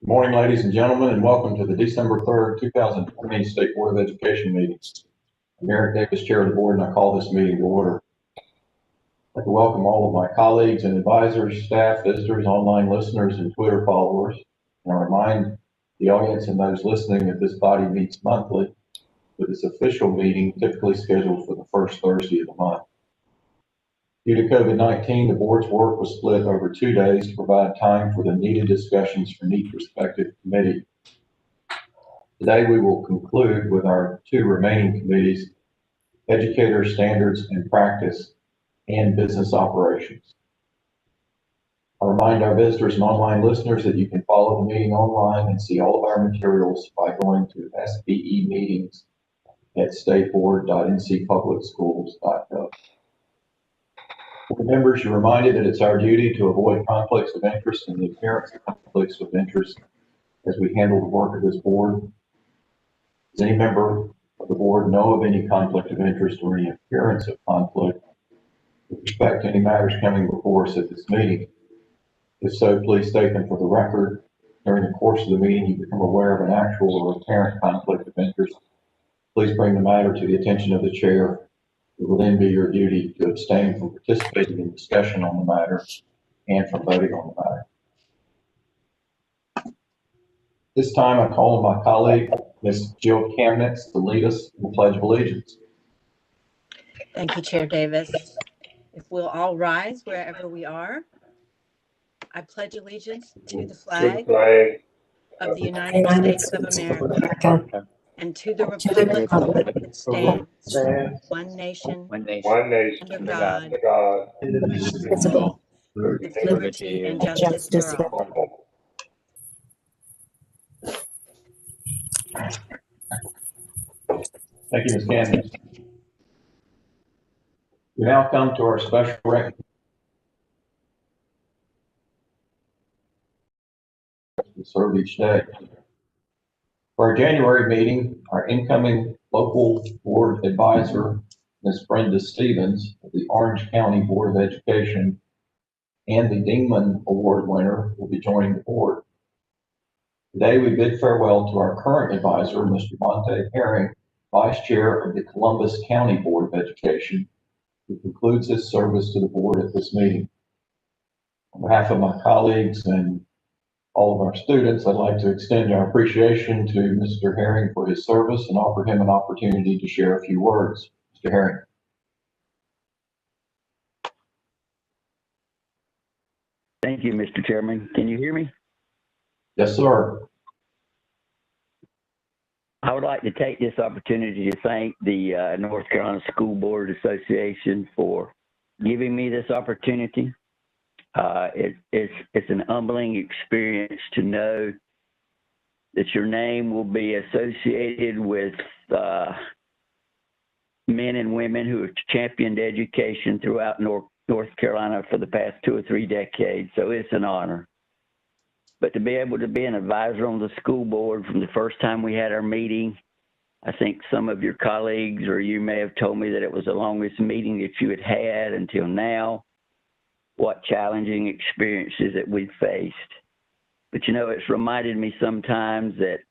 Good morning, ladies and gentlemen, and welcome to the December 3rd, 2020 State Board of Education meeting. I'm Eric Davis, Chair of the Board, and I call this meeting to order. I'd like to welcome all of my colleagues and advisors, staff, visitors, online listeners, and Twitter followers. And I remind the audience and those listening that this body meets monthly, with its official meeting typically scheduled for the first Thursday of the month. Due to COVID-19, the board's work was split over 2 days to provide time for the needed discussions from each respective committee. Today, we will conclude with our two remaining committees, Educator Standards and Practice and Business Operations. I'll remind our visitors and online listeners that you can follow the meeting online and see all of our materials by going to SBE meetings at stateboard.ncpublicschools.gov. Board members, you're reminded that it's our duty to avoid conflicts of interest and the appearance of conflicts of interest as we handle the work of this board. Does any member of the board know of any conflict of interest or any appearance of conflict with respect to any matters coming before us at this meeting? If so, please state them for the record. During the course of the meeting, you become aware of an actual or apparent conflict of interest. Please bring the matter to the attention of the chair. It will then be your duty to abstain from participating in discussion on the matter and from voting on the matter. This time, I call on my colleague, Ms. Jill Kamnitz, to lead us in the Pledge of Allegiance. Thank you, Chair Davis. If we'll all rise wherever we are, I pledge allegiance to the flag of the United States of America and to the republic that stands one nation under God, indivisible, with liberty and justice for all. Thank you, Ms. Kamnitz. We now come to our special recognition. We serve each day. For our January meeting, our incoming local board advisor, Ms. Brenda Stevens of the Orange County Board of Education and the Dingman Award winner will be joining the board. Today, we bid farewell to our current advisor, Mr. Monte Herring, Vice Chair of the Columbus County Board of Education, who concludes his service to the board at this meeting. On behalf of my colleagues and all of our students, I'd like to extend our appreciation to Mr. Herring for his service and offer him an opportunity to share a few words. Mr. Herring. Thank you, Mr. Chairman. Can you hear me? Yes, sir. I would like to take this opportunity to thank the North Carolina School Board Association for giving me this opportunity. It's an humbling experience to know that your name will be associated with men and women who have championed education throughout North Carolina for the past 2 or 3 decades. So it's an honor. But to be able to be an advisor on the school board from the first time we had our meeting, I think some of your colleagues or you may have told me that it was the longest meeting that you had until now. What challenging experiences that we've faced. But you know, it's reminded me sometimes that,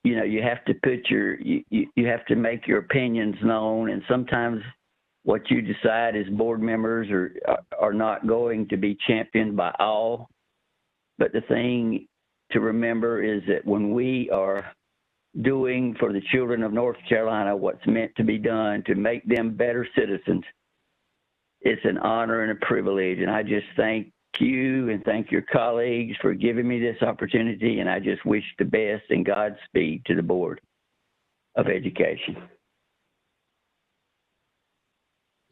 you know, you have to put you have to make your opinions known, and sometimes what you decide as board members are not going to be championed by all. But the thing to remember is that when we are doing for the children of North Carolina what's meant to be done to make them better citizens, it's an honor and a privilege. And I just thank you and thank your colleagues for giving me this opportunity. And I just wish the best and Godspeed to the Board of Education.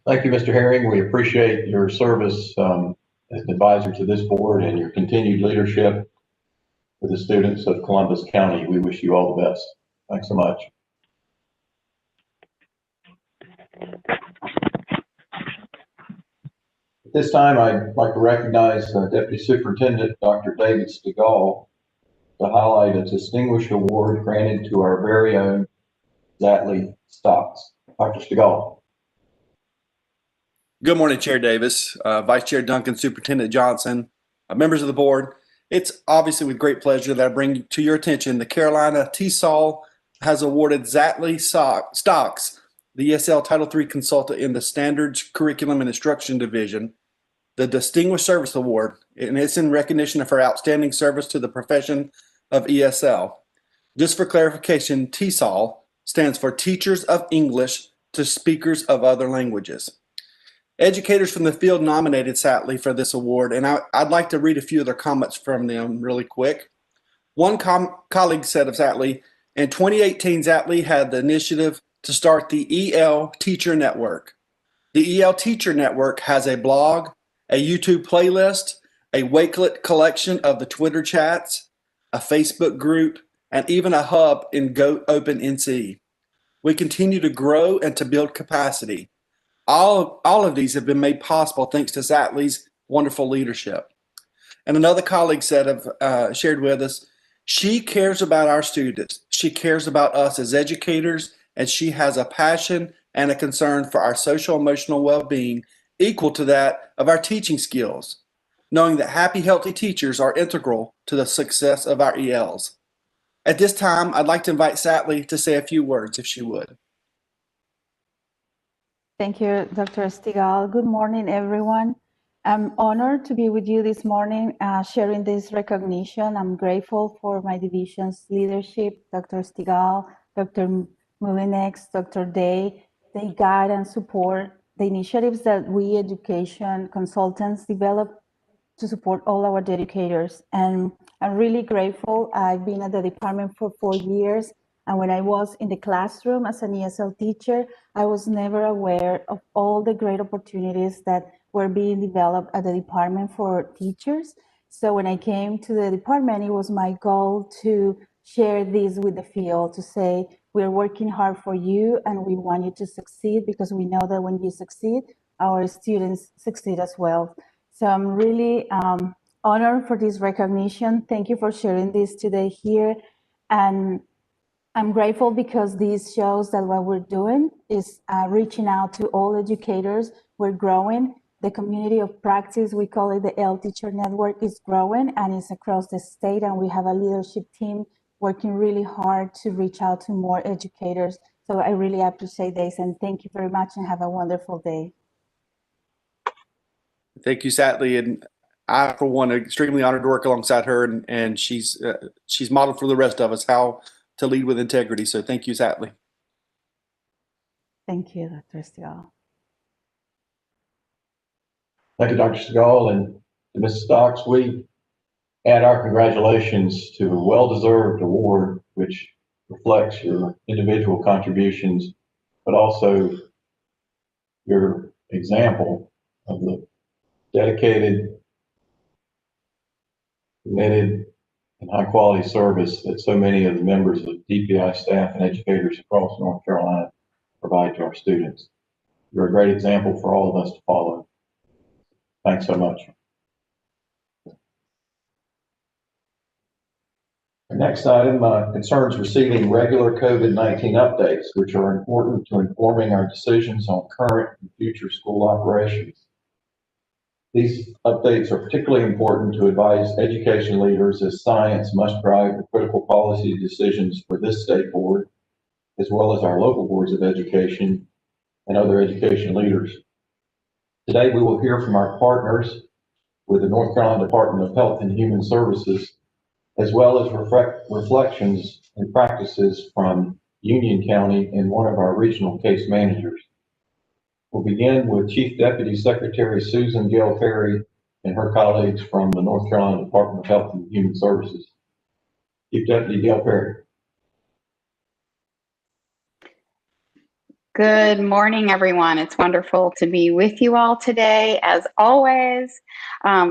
Thank you, Mr. Herring. We appreciate your service as an advisor to this board and your continued leadership for the students of Columbus County. We wish you all the best. Thanks so much. At this time, I'd like to recognize Deputy Superintendent Dr. David Stegall to highlight a distinguished award granted to our very own Zatley Stocks. Dr. Stegall. Good morning, Chair Davis, Vice Chair Duncan, Superintendent Johnson, members of the board, it's obviously with great pleasure that I bring to your attention the Carolina TESOL has awarded Zatley Stocks, the ESL Title III consultant in the Standards, Curriculum, and Instruction Division, the Distinguished Service Award, and it's in recognition of her outstanding service to the profession of ESL. Just for clarification, TESOL stands for Teachers of English to Speakers of Other Languages. Educators from the field nominated Zatley for this award, and I'd like to read a few of their comments from them really quick. One colleague said of Zatley, in 2018, Zatley had the initiative to start the EL Teacher Network. The EL Teacher Network has a blog, a YouTube playlist, a Wakelet collection of the Twitter chats, a Facebook group, and even a hub in GoOpenNC. We continue to grow and to build capacity. All of these have been made possible thanks to Zatley's wonderful leadership. And another colleague shared with us, she cares about our students. She cares about us as educators, and she has a passion and a concern for our social emotional well-being equal to that of our teaching skills, knowing that happy, healthy teachers are integral to the success of our ELs. At this time, I'd like to invite Zatley to say a few words, if she would. Thank you, Dr. Stigall. Good morning, everyone. I'm honored to be with you this morning, sharing this recognition. I'm grateful for my division's leadership, Dr. Stigall, Dr. Mulinex, Dr. Day. They guide and support the initiatives that we education consultants develop to support all our educators. And I'm really grateful. I've been at the department for 4 years. And when I was in the classroom as an ESL teacher, I was never aware of all the great opportunities that were being developed at the department for teachers. So when I came to the department, it was my goal to share this with the field, to say, we're working hard for you and we want you to succeed, because we know that when you succeed, our students succeed as well. So I'm really honored for this recognition. Thank you for sharing this today here. And I'm grateful because this shows that what we're doing is reaching out to all educators. We're growing. The community of practice, we call it the EL Teacher Network, is growing and it's across the state. And we have a leadership team working really hard to reach out to more educators. So I really appreciate this, and thank you very much and have a wonderful day. Thank you, Zatley. And I, for one, am extremely honored to work alongside her, and she's modeled for the rest of us how to lead with integrity. So thank you, Zatley. Thank you, Dr. Stigall. Thank you, Dr. Stigall, and to Ms. Stocks. We add our congratulations to a well-deserved award, which reflects your individual contributions, but also your example of the dedicated, committed, and high-quality service that so many of the members of DPI staff and educators across North Carolina provide to our students. You're a great example for all of us to follow. Thanks so much. The next item concerns receiving regular COVID-19 updates, which are important to informing our decisions on current and future school operations. These updates are particularly important to advise education leaders, as science must drive the critical policy decisions for this state board, as well as our local boards of education and other education leaders. Today, we will hear from our partners with the North Carolina Department of Health and Human Services, as well as reflections and practices from Union County and one of our regional case managers. We'll begin with Chief Deputy Secretary Susan Gail Perry and her colleagues from the North Carolina Department of Health and Human Services. Chief Deputy Gail Perry. Good morning, everyone. It's wonderful to be with you all today. As always,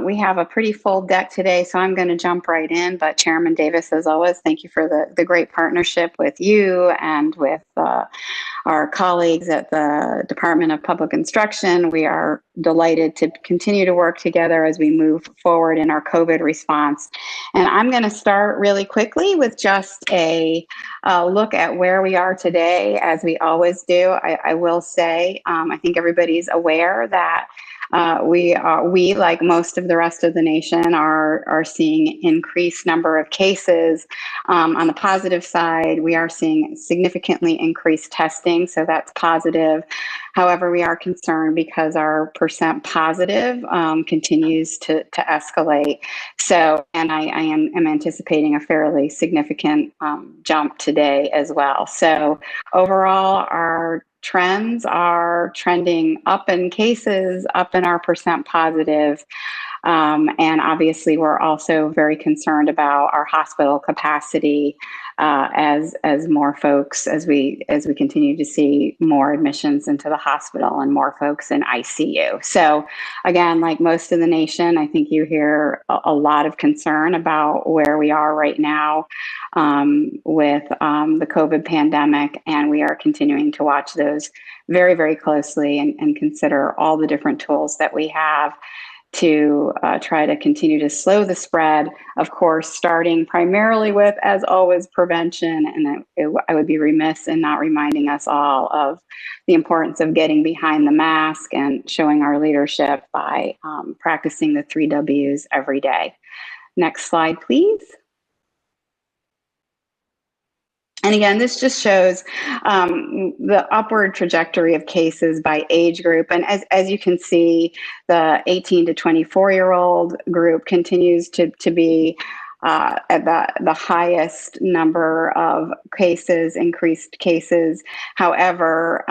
we have a pretty full deck today, so I'm going to jump right in. But Chairman Davis, as always, thank you for the great partnership with you and with our colleagues at the Department of Public Instruction. We are delighted to continue to work together as we move forward in our COVID response. And I'm going to start really quickly with just a look at where we are today, as we always do. I will say, I think everybody's aware that We, like most of the rest of the nation, are seeing increased number of cases. On the positive side, we are seeing significantly increased testing, so that's positive. However, we are concerned because our percent positive continues to escalate. So, and I am anticipating a fairly significant jump today as well. So overall, our trends are trending up in cases, up in our percent positive. And obviously, we're also very concerned about our hospital capacity as more folks, as we continue to see more admissions into the hospital and more folks in ICU. So again, like most of the nation, I think you hear a lot of concern about where we are right now with the COVID pandemic, and we are continuing to watch those very, very closely and consider all the different tools that we have to try to continue to slow the spread, of course, starting primarily with, as always, prevention. And I would be remiss in not reminding us all of the importance of getting behind the mask and showing our leadership by practicing the 3 W's every day. Next slide, please. And again, this just shows the upward trajectory of cases by age group. And as you can see, the 18 to 24-year-old group continues to be at the highest number of cases, increased cases. However,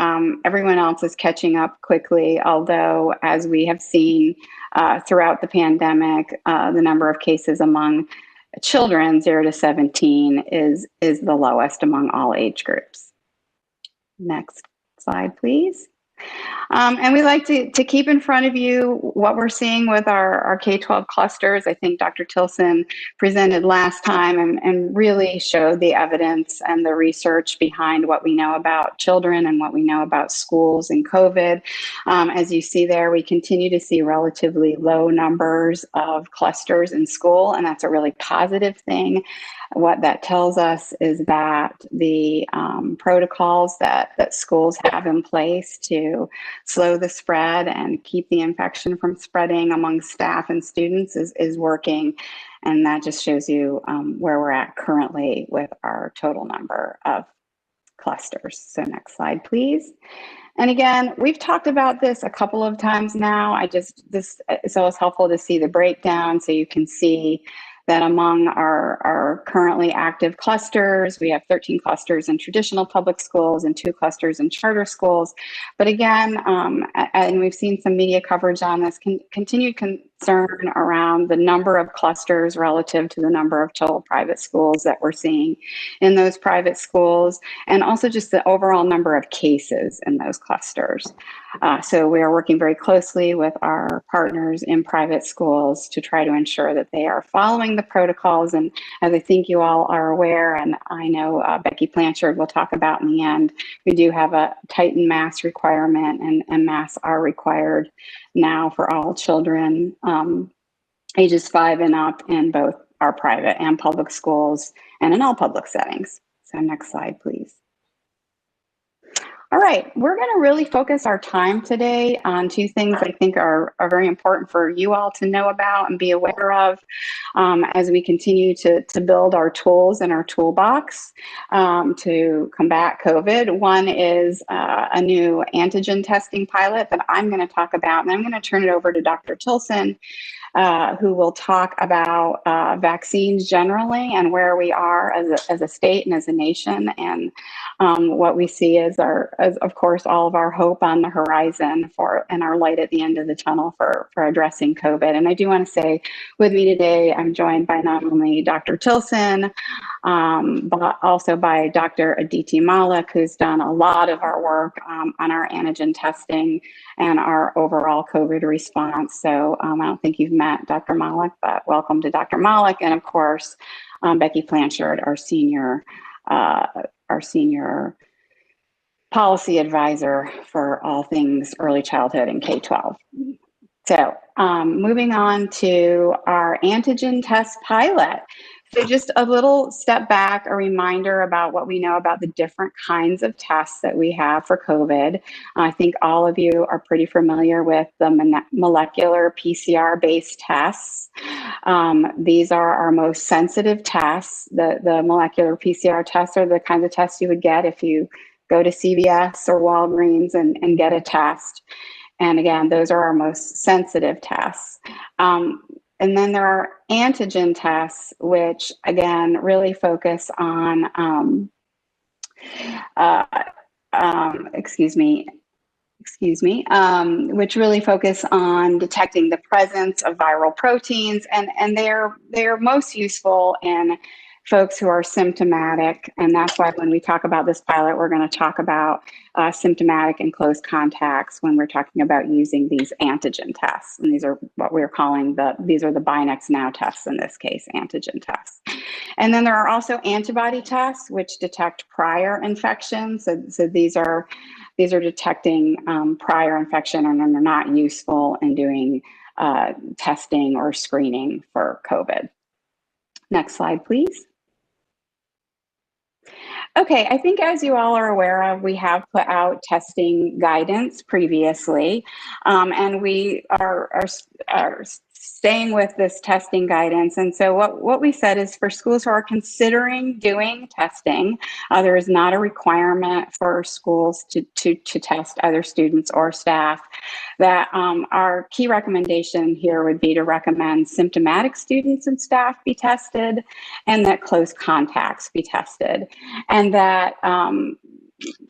everyone else is catching up quickly, although as we have seen throughout the pandemic, the number of cases among children 0 to 17 is the lowest among all age groups. Next slide, please. And we like to keep in front of you what we're seeing with our K-12 clusters. I think Dr. Tilson presented last time and really showed the evidence and the research behind what we know about children and what we know about schools and COVID. As you see there, we continue to see relatively low numbers of clusters in school, and that's a really positive thing. What that tells us is that the protocols that schools have in place to slow the spread and keep the infection from spreading among staff and students is working. And that just shows you where we're at currently with our total number of clusters. So next slide, please. And again, we've talked about this a couple of times now. It's always helpful to see the breakdown so you can see that among our currently active clusters, we have 13 clusters in traditional public schools and 2 clusters in charter schools. But again, and we've seen some media coverage on this, continued concern around the number of clusters relative to the number of total private schools that we're seeing in those private schools, and also just the overall number of cases in those clusters. So we are working very closely with our partners in private schools to try to ensure that they are following the protocols. And as I think you all are aware, and I know Becky Blanchard will talk about in the end, we do have a tightened mask requirement, and masks are required now for all children ages 5 and up in both our private and public schools and in all public settings. So next slide, please. All right, we're going to really focus our time today on 2 things I think are very important for you all to know about and be aware of as we continue to build our tools in our toolbox to combat COVID. One is a new antigen testing pilot that I'm going to talk about, and I'm going to turn it over to Dr. Tilson, who will talk about vaccines generally and where we are as a state and as a nation, and what we see as of course, all of our hope on the horizon and our light at the end of the tunnel for addressing COVID. And I do want to say, with me today, I'm joined by not only Dr. Tilson, but also by Dr. Aditi Malik, who's done a lot of our work on our antigen testing and our overall COVID response. So I don't think you've met Dr. Malik, but welcome to Dr. Malik. And of course, Becky Blanchard, our senior policy advisor for all things early childhood and K-12. So moving on to our antigen test pilot. So just a little step back, a reminder about what we know about the different kinds of tests that we have for COVID. I think all of you are pretty familiar with the molecular PCR-based tests. These are our most sensitive tests. The molecular PCR tests are the kinds of tests you would get if you go to CVS or Walgreens and get a test. And again, those are our most sensitive tests. And then there are antigen tests, which again really focus on, which really focus on detecting the presence of viral proteins, and they're most useful in folks who are symptomatic, and that's why when we talk about this pilot, we're going to talk about symptomatic and close contacts when we're talking about using these antigen tests. And these are what we're calling these are the BinaxNOW tests, in this case, antigen tests. And then there are also antibody tests, which detect prior infections. So these are detecting prior infection, and they're not useful in doing testing or screening for COVID. Next slide, please. Okay, I think as you all are aware of, we have put out testing guidance previously, and we are staying with this testing guidance. And so what we said is for schools who are considering doing testing, there is not a requirement for schools to test other students or staff. That our key recommendation here would be to recommend symptomatic students and staff be tested, and that close contacts be tested. And that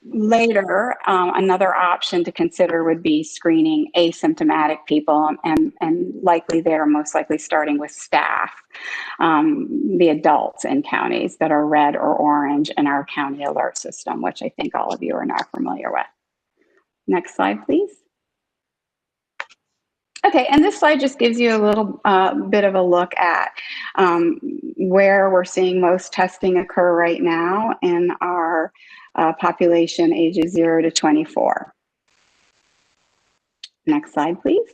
later, another option to consider would be screening asymptomatic people, and likely they're most likely starting with staff, the adults in counties that are red or orange in our county alert system, which I think all of you are now familiar with. Next slide, please. Okay, and this slide just gives you a little bit of a look at where we're seeing most testing occur right now in our population ages 0 to 24. Next slide, please.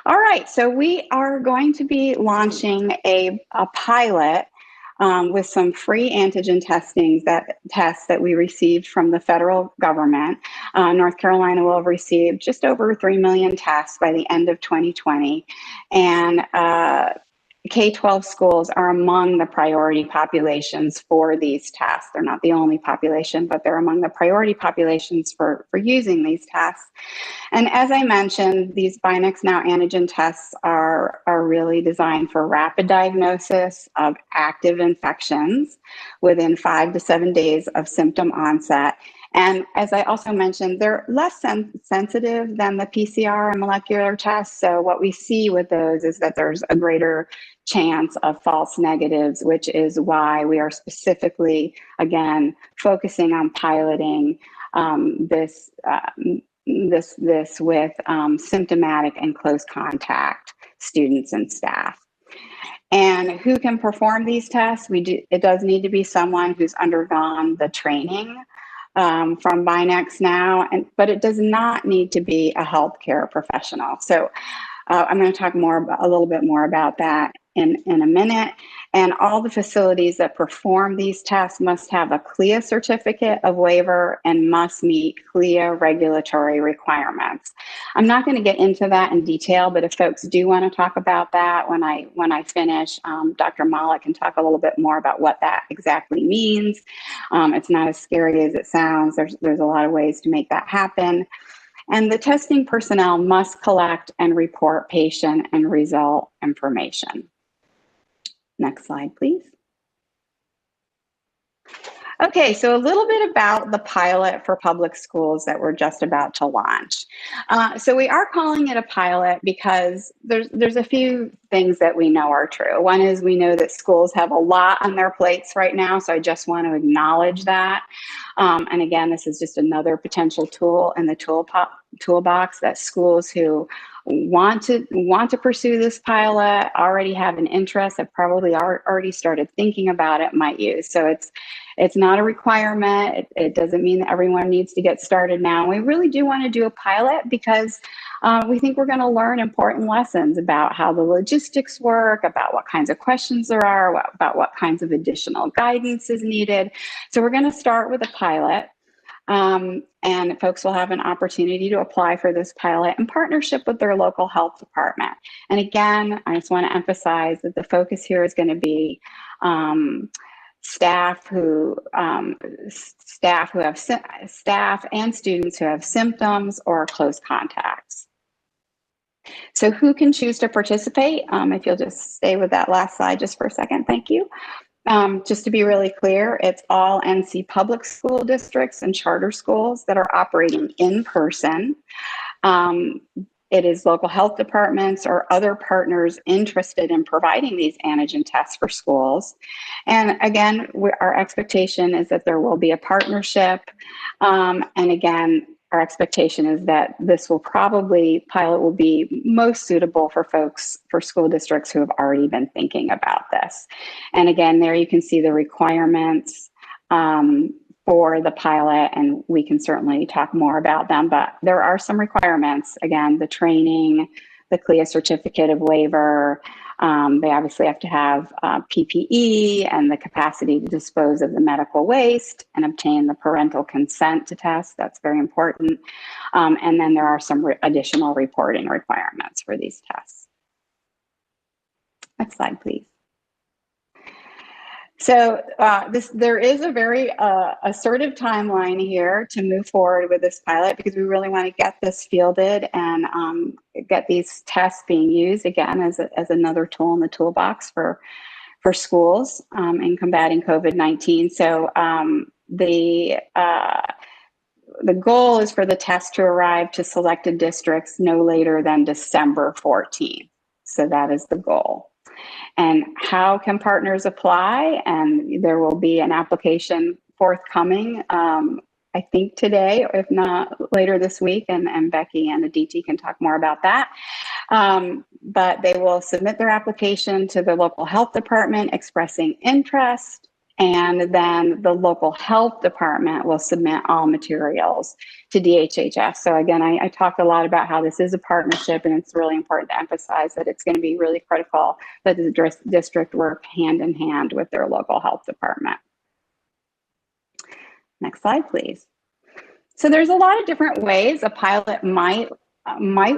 All right, so we are going to be launching a pilot with some free antigen tests that we received from the federal government. North Carolina will have received just over 3 million tests by the end of 2020. And K-12 schools are among the priority populations for these tests. They're not the only population, but they're among the priority populations for using these tests. And as I mentioned, these BinaxNOW antigen tests are really designed for rapid diagnosis of active infections within 5 to 7 days of symptom onset. And as I also mentioned, they're less sensitive than the PCR and molecular tests. So what we see with those is that there's a greater chance of false negatives, which is why we are specifically, again, focusing on piloting this with symptomatic and close contact students and staff. And who can perform these tests? It does need to be someone who's undergone the training from BinaxNOW, but it does not need to be a healthcare professional. So I'm going to talk a little bit more about that in a minute. And all the facilities that perform these tests must have a CLIA certificate of waiver and must meet CLIA regulatory requirements. I'm not going to get into that in detail, but if folks do want to talk about that when I finish, Dr. Malik can talk a little bit more about what that exactly means. It's not as scary as it sounds. There's a lot of ways to make that happen. And the testing personnel must collect and report patient and result information. Next slide, please. Okay, so a little bit about the pilot for public schools that we're just about to launch. So we are calling it a pilot because there's a few things that we know are true. One is we know that schools have a lot on their plates right now, so I just want to acknowledge that. And again, this is just another potential tool in the toolbox that schools who want to pursue this pilot, already have an interest, have probably already started thinking about it, might use. So it's not a requirement. It doesn't mean that everyone needs to get started now. We really do want to do a pilot because we think we're going to learn important lessons about how the logistics work, about what kinds of questions there are, about what kinds of additional guidance is needed. So we're going to start with a pilot. And folks will have an opportunity to apply for this pilot in partnership with their local health department. And again, I just want to emphasize that the focus here is going to be staff and students who have symptoms or close contacts. So who can choose to participate? If you'll just stay with that last slide just for a second, thank you. Just to be really clear, it's all NC public school districts and charter schools that are operating in person. It is local health departments or other partners interested in providing these antigen tests for schools. And again, our expectation is that there will be a partnership. And again, our expectation is that this pilot will be most suitable for school districts who have already been thinking about this. And again, there you can see the requirements for the pilot, and we can certainly talk more about them, but there are some requirements. Again, the training, the CLIA certificate of waiver, they obviously have to have PPE and the capacity to dispose of the medical waste and obtain the parental consent to test. That's very important. And then there are some additional reporting requirements for these tests. Next slide, please. So there is a very assertive timeline here to move forward with this pilot, because we really want to get this fielded and get these tests being used again as another tool in the toolbox for schools in combating COVID-19. So the goal is for the test to arrive to selected districts no later than December 14th. So that is the goal. And how can partners apply? And there will be an application forthcoming, I think today, if not later this week, and Becky and the DT can talk more about that. But they will submit their application to the local health department expressing interest, and then the local health department will submit all materials to DHHS. So again, I talked a lot about how this is a partnership, and it's really important to emphasize that it's going to be really critical that the district work hand in hand with their local health department. Next slide, please. So there's a lot of different ways a pilot might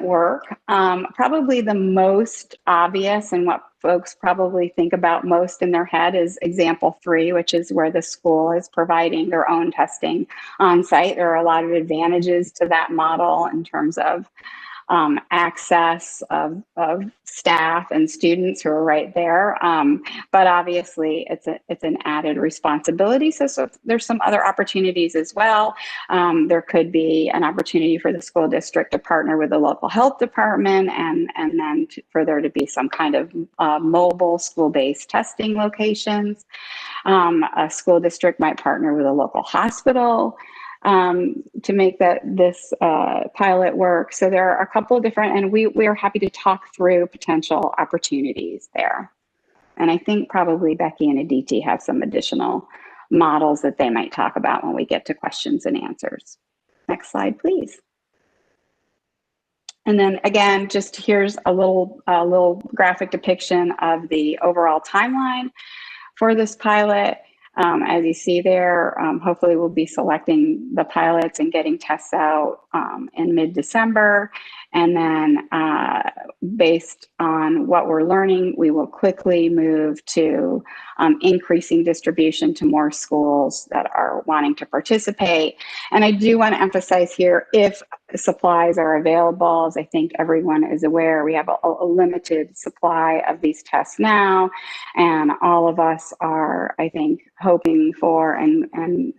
work. Probably the most obvious and what folks probably think about most in their head is example 3, which is where the school is providing their own testing on site. There are a lot of advantages to that model in terms of access of staff and students who are right there. But obviously it's an added responsibility. So there's some other opportunities as well. There could be an opportunity for the school district to partner with the local health department, and then for there to be some kind of mobile school-based testing locations. A school district might partner with a local hospital to make this pilot work. So there are a couple of different, and we are happy to talk through potential opportunities there. And I think probably Becky and Aditi have some additional models that they might talk about when we get to questions and answers. Next slide, please. And then again, just here's a little graphic depiction of the overall timeline for this pilot. As you see there, hopefully we'll be selecting the pilots and getting tests out in mid-December. And then based on what we're learning, we will quickly move to increasing distribution to more schools that are wanting to participate. And I do want to emphasize here, if supplies are available, as I think everyone is aware, we have a limited supply of these tests now. And all of us are, I think, hoping for and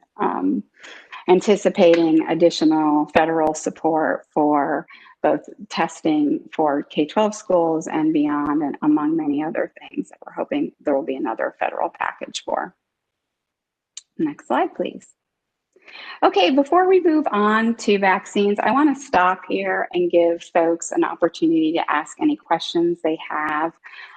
anticipating additional federal support for both testing for K-12 schools and beyond, and among many other things that we're hoping there will be another federal package for. Next slide, please. Okay, before we move on to vaccines, I want to stop here and give folks an opportunity to ask any questions they have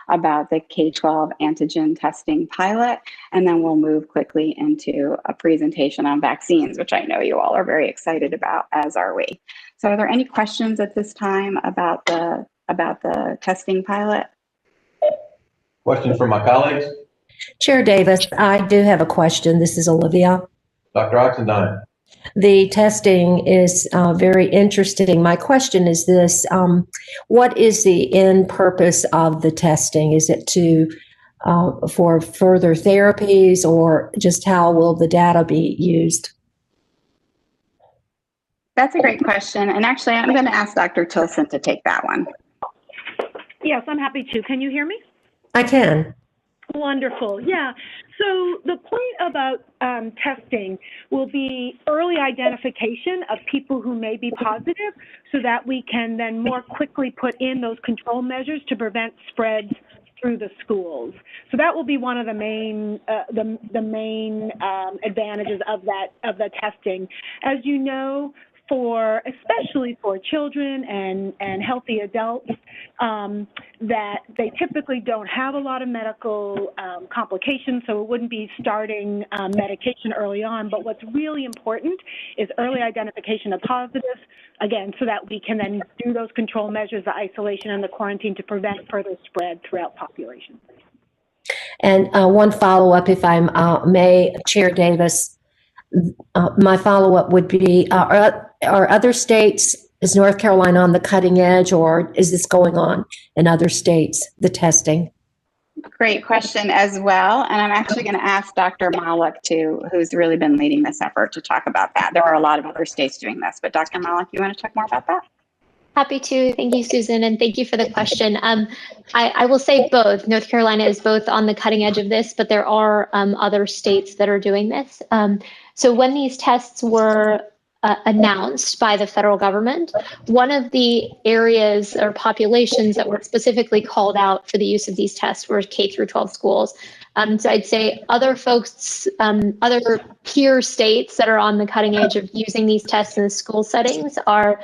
about the K-12 antigen testing pilot, and then we'll move quickly into a presentation on vaccines, which I know you all are very excited about, as are we. So are there any questions at this time about the testing pilot? Questions from my colleagues? Chair Davis, I do have a question. This is Olivia. Dr. Oxendine. The testing is very interesting. My question is this, what is the end purpose of the testing? Is it to for further therapies, or just how will the data be used? That's a great question. And actually, I'm going to ask Dr. Tilson to take that one. Yes, I'm happy to. Can you hear me? I can. Wonderful. Yeah. So the point about testing will be early identification of people who may be positive so that we can then more quickly put in those control measures to prevent spreads through the schools. So that will be one of the main advantages of the testing. As you know, especially for children and healthy adults, that they typically don't have a lot of medical complications, so it wouldn't be starting medication early on. But what's really important is early identification of positives, again, so that we can then do those control measures, the isolation and the quarantine, to prevent further spread throughout populations. And one follow-up, if I may, Chair Davis. My follow-up would be, are other states, is North Carolina on the cutting edge, or is this going on in other states, the testing? Great question as well. And I'm actually going to ask Dr. Malik who's really been leading this effort, to talk about that. There are a lot of other states doing this, but Dr. Malik, you want to talk more about that? Happy to. Thank you, Susan, and thank you for the question. I will say both. North Carolina is both on the cutting edge of this, but there are other states that are doing this. So when these tests were announced by the federal government, one of the areas or populations that were specifically called out for the use of these tests were K through 12 schools. So I'd say other folks, other peer states that are on the cutting edge of using these tests in the school settings are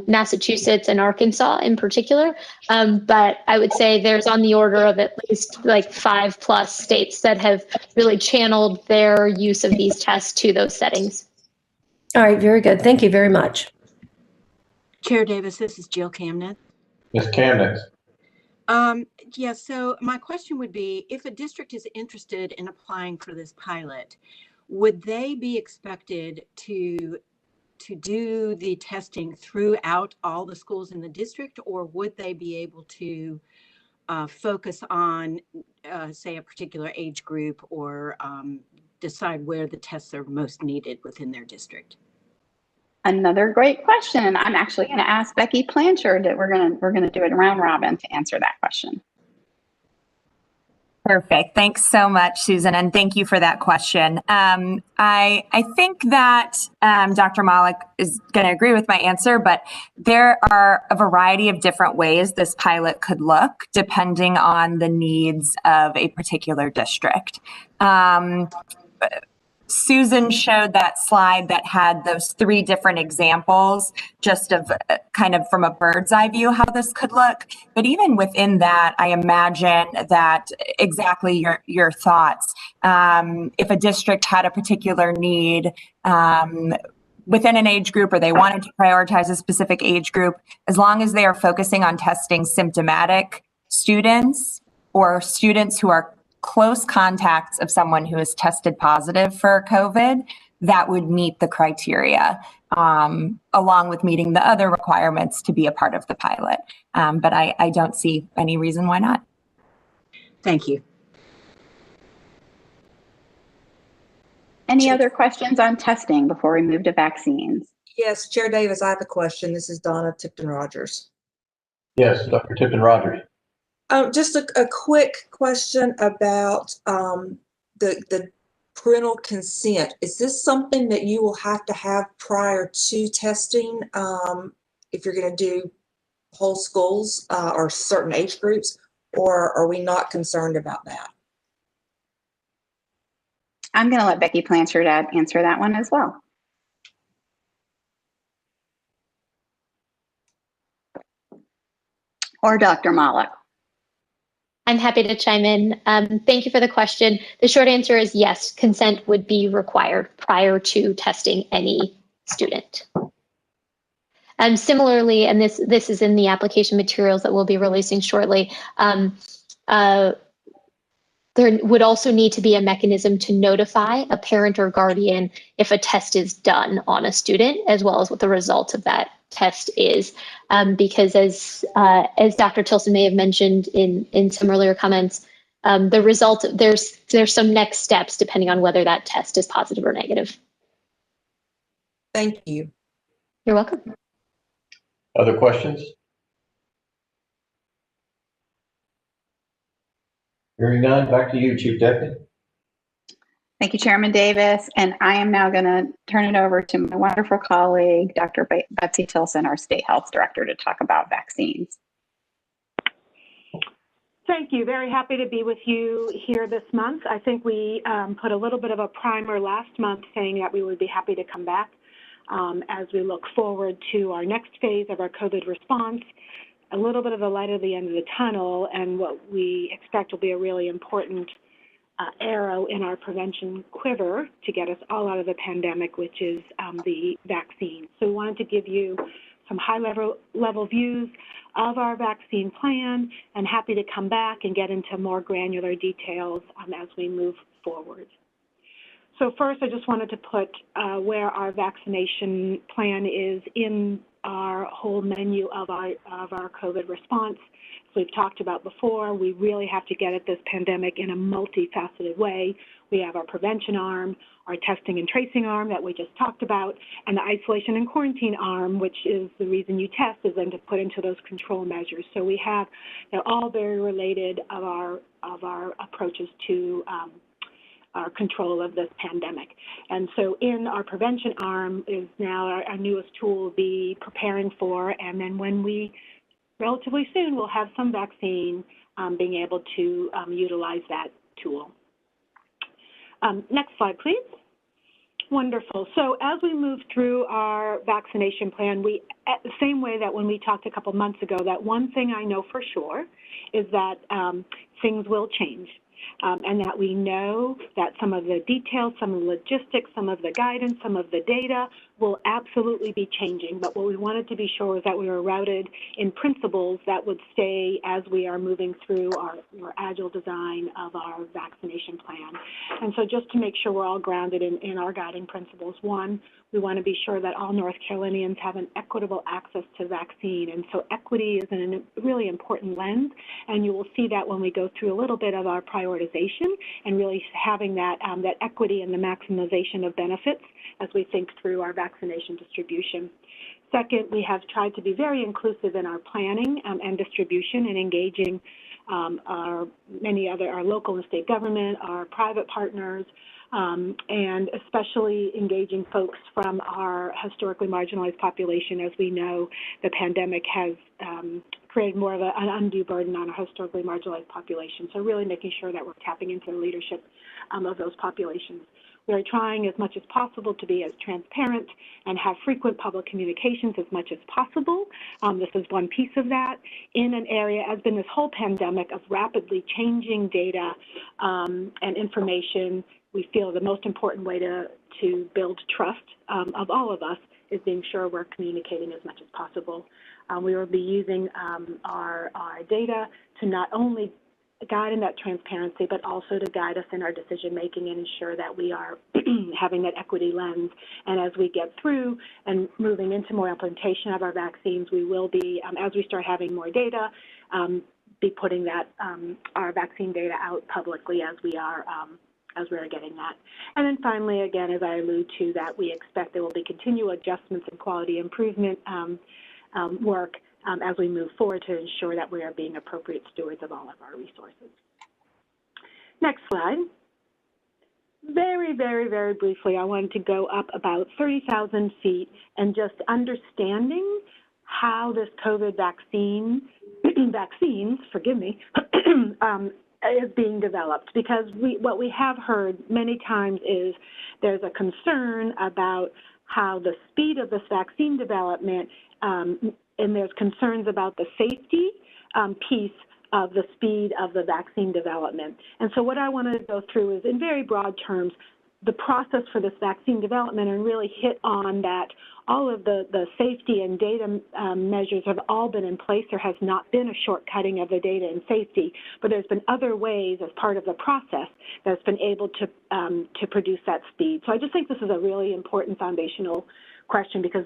Massachusetts and Arkansas in particular. But I would say there's on the order of at least like 5+ states that have really channeled their use of these tests to those settings. All right, very good. Thank you very much. Chair Davis, this is Jill Camnett. Ms. Camnett. Yeah, so my question would be, if a district is interested in applying for this pilot, would they be expected to do the testing throughout all the schools in the district, or would they be able to focus on, say, a particular age group, or decide where the tests are most needed within their district? Another great question, and I'm actually going to ask Becky Blanchard that we're going to do it round robin to answer that question. Perfect. Thanks so much, Susan, and thank you for that question. I think that Dr. Malik is going to agree with my answer, but there are a variety of different ways this pilot could look depending on the needs of a particular district. Susan showed that slide that had those 3 different examples, just of kind of from a bird's eye view how this could look. But even within that, I imagine that exactly your thoughts. If a district had a particular need within an age group, or they wanted to prioritize a specific age group, as long as they are focusing on testing symptomatic students or students who are close contacts of someone who is tested positive for COVID, that would meet the criteria, along with meeting the other requirements to be a part of the pilot. But I don't see any reason why not. Thank you. Any other questions on testing before we move to vaccines? Yes, Chair Davis, I have a question. This is Donna Tipton-Rogers. Yes, Dr. Tipton-Rogers. Just a quick question about the parental consent. Is this something that you will have to have prior to testing if you're going to do whole schools or certain age groups, or are we not concerned about that? I'm going to let Becky Blanchard answer that one as well. Or Dr. Malik. I'm happy to chime in. Thank you for the question. The short answer is yes, consent would be required prior to testing any student. Similarly, and this is in the application materials that we'll be releasing shortly, there would also need to be a mechanism to notify a parent or guardian if a test is done on a student, as well as what the result of that test is. Because as Dr. Tilson may have mentioned in some earlier comments, the result, there's some next steps depending on whether that test is positive or negative. Thank you. You're welcome. Other questions? Hearing none, back to you, Chief Deputy. Thank you, Chairman Davis. And I am now going to turn it over to my wonderful colleague, Dr. Betsy Tilson, our State Health Director, to talk about vaccines. Thank you. Very happy to be with you here this month. I think we put a little bit of a primer last month saying that we would be happy to come back as we look forward to our next phase of our COVID response, a little bit of the light at the end of the tunnel, and what we expect will be a really important arrow in our prevention quiver to get us all out of the pandemic, which is the vaccine. So we wanted to give you some high-level views of our vaccine plan, and happy to come back and get into more granular details as we move forward. So first, I just wanted to put where our vaccination plan is in our whole menu of our COVID response. So we've talked about before, we really have to get at this pandemic in a multifaceted way. We have our prevention arm, our testing and tracing arm that we just talked about, and the isolation and quarantine arm, which is the reason you test, is then to put into those control measures. So we have, they're all very related of our approaches to our control of this pandemic. And so in our prevention arm is now our newest tool will be preparing for, and then when we relatively soon we'll have some vaccine, being able to utilize that tool. Next slide, please. Wonderful. So as we move through our vaccination plan, we, at the same way that when we talked a couple months ago, that one thing I know for sure is that things will change. And that we know that some of the details, some of the logistics, some of the guidance, some of the data will absolutely be changing. But what we wanted to be sure is that we were routed in principles that would stay as we are moving through our agile design of our vaccination plan. And so just to make sure we're all grounded in our guiding principles, one, we want to be sure that all North Carolinians have an equitable access to vaccine. And so equity is a really important lens. And you will see that when we go through a little bit of our prioritization and really having that, that equity and the maximization of benefits as we think through our vaccination distribution. Second, we have tried to be very inclusive in our planning and distribution and engaging our local and state government, our private partners, and especially engaging folks from our historically marginalized population. As we know, the pandemic has created more of an undue burden on a historically marginalized population. So really making sure that we're tapping into the leadership of those populations. We are trying as much as possible to be as transparent and have frequent public communications as much as possible. This is one piece of that. In an area, as been this whole pandemic of rapidly changing data and information, we feel the most important way to build trust of all of us is being sure we're communicating as much as possible. We will be using our data to not only guide in that transparency, but also to guide us in our decision making and ensure that we are having that equity lens. And as we get through and moving into more implementation of our vaccines, we will be, as we start having more data, be putting that our vaccine data out publicly as we are getting that. And then finally, again, as I allude to, that we expect there will be continual adjustments and quality improvement work as we move forward to ensure that we are being appropriate stewards of all of our resources. Next slide. Very, very, very briefly, I wanted to go up about 30,000 feet and just understanding how this COVID vaccines, forgive me, is being developed, because what we have heard many times is there's a concern about how the speed of this vaccine development and there's concerns about the safety piece of the speed of the vaccine development. And so what I want to go through is, in very broad terms, the process for this vaccine development, and really hit on that all of the safety and data measures have all been in place. There has not been a shortcutting of the data and safety, but there's been other ways as part of the process that's been able to produce that speed. So I just think this is a really important foundational question, because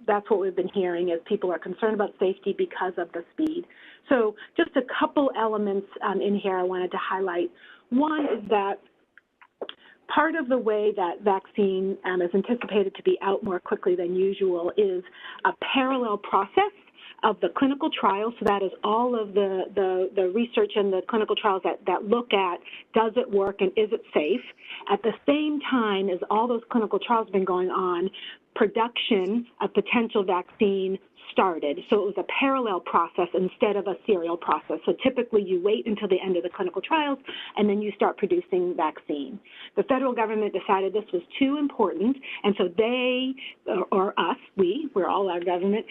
that's what we've been hearing is people are concerned about safety because of the speed. So just a couple elements in here I wanted to highlight. One is that part of the way that vaccine is anticipated to be out more quickly than usual is a parallel process of the clinical trials. So that is all of the research and the clinical trials that look at, does it work and is it safe? At the same time as all those clinical trials have been going on, production of potential vaccine started. So it was a parallel process instead of a serial process. So typically you wait until the end of the clinical trials and then you start producing vaccine. The federal government decided this was too important, and so they, or us, we're all our government,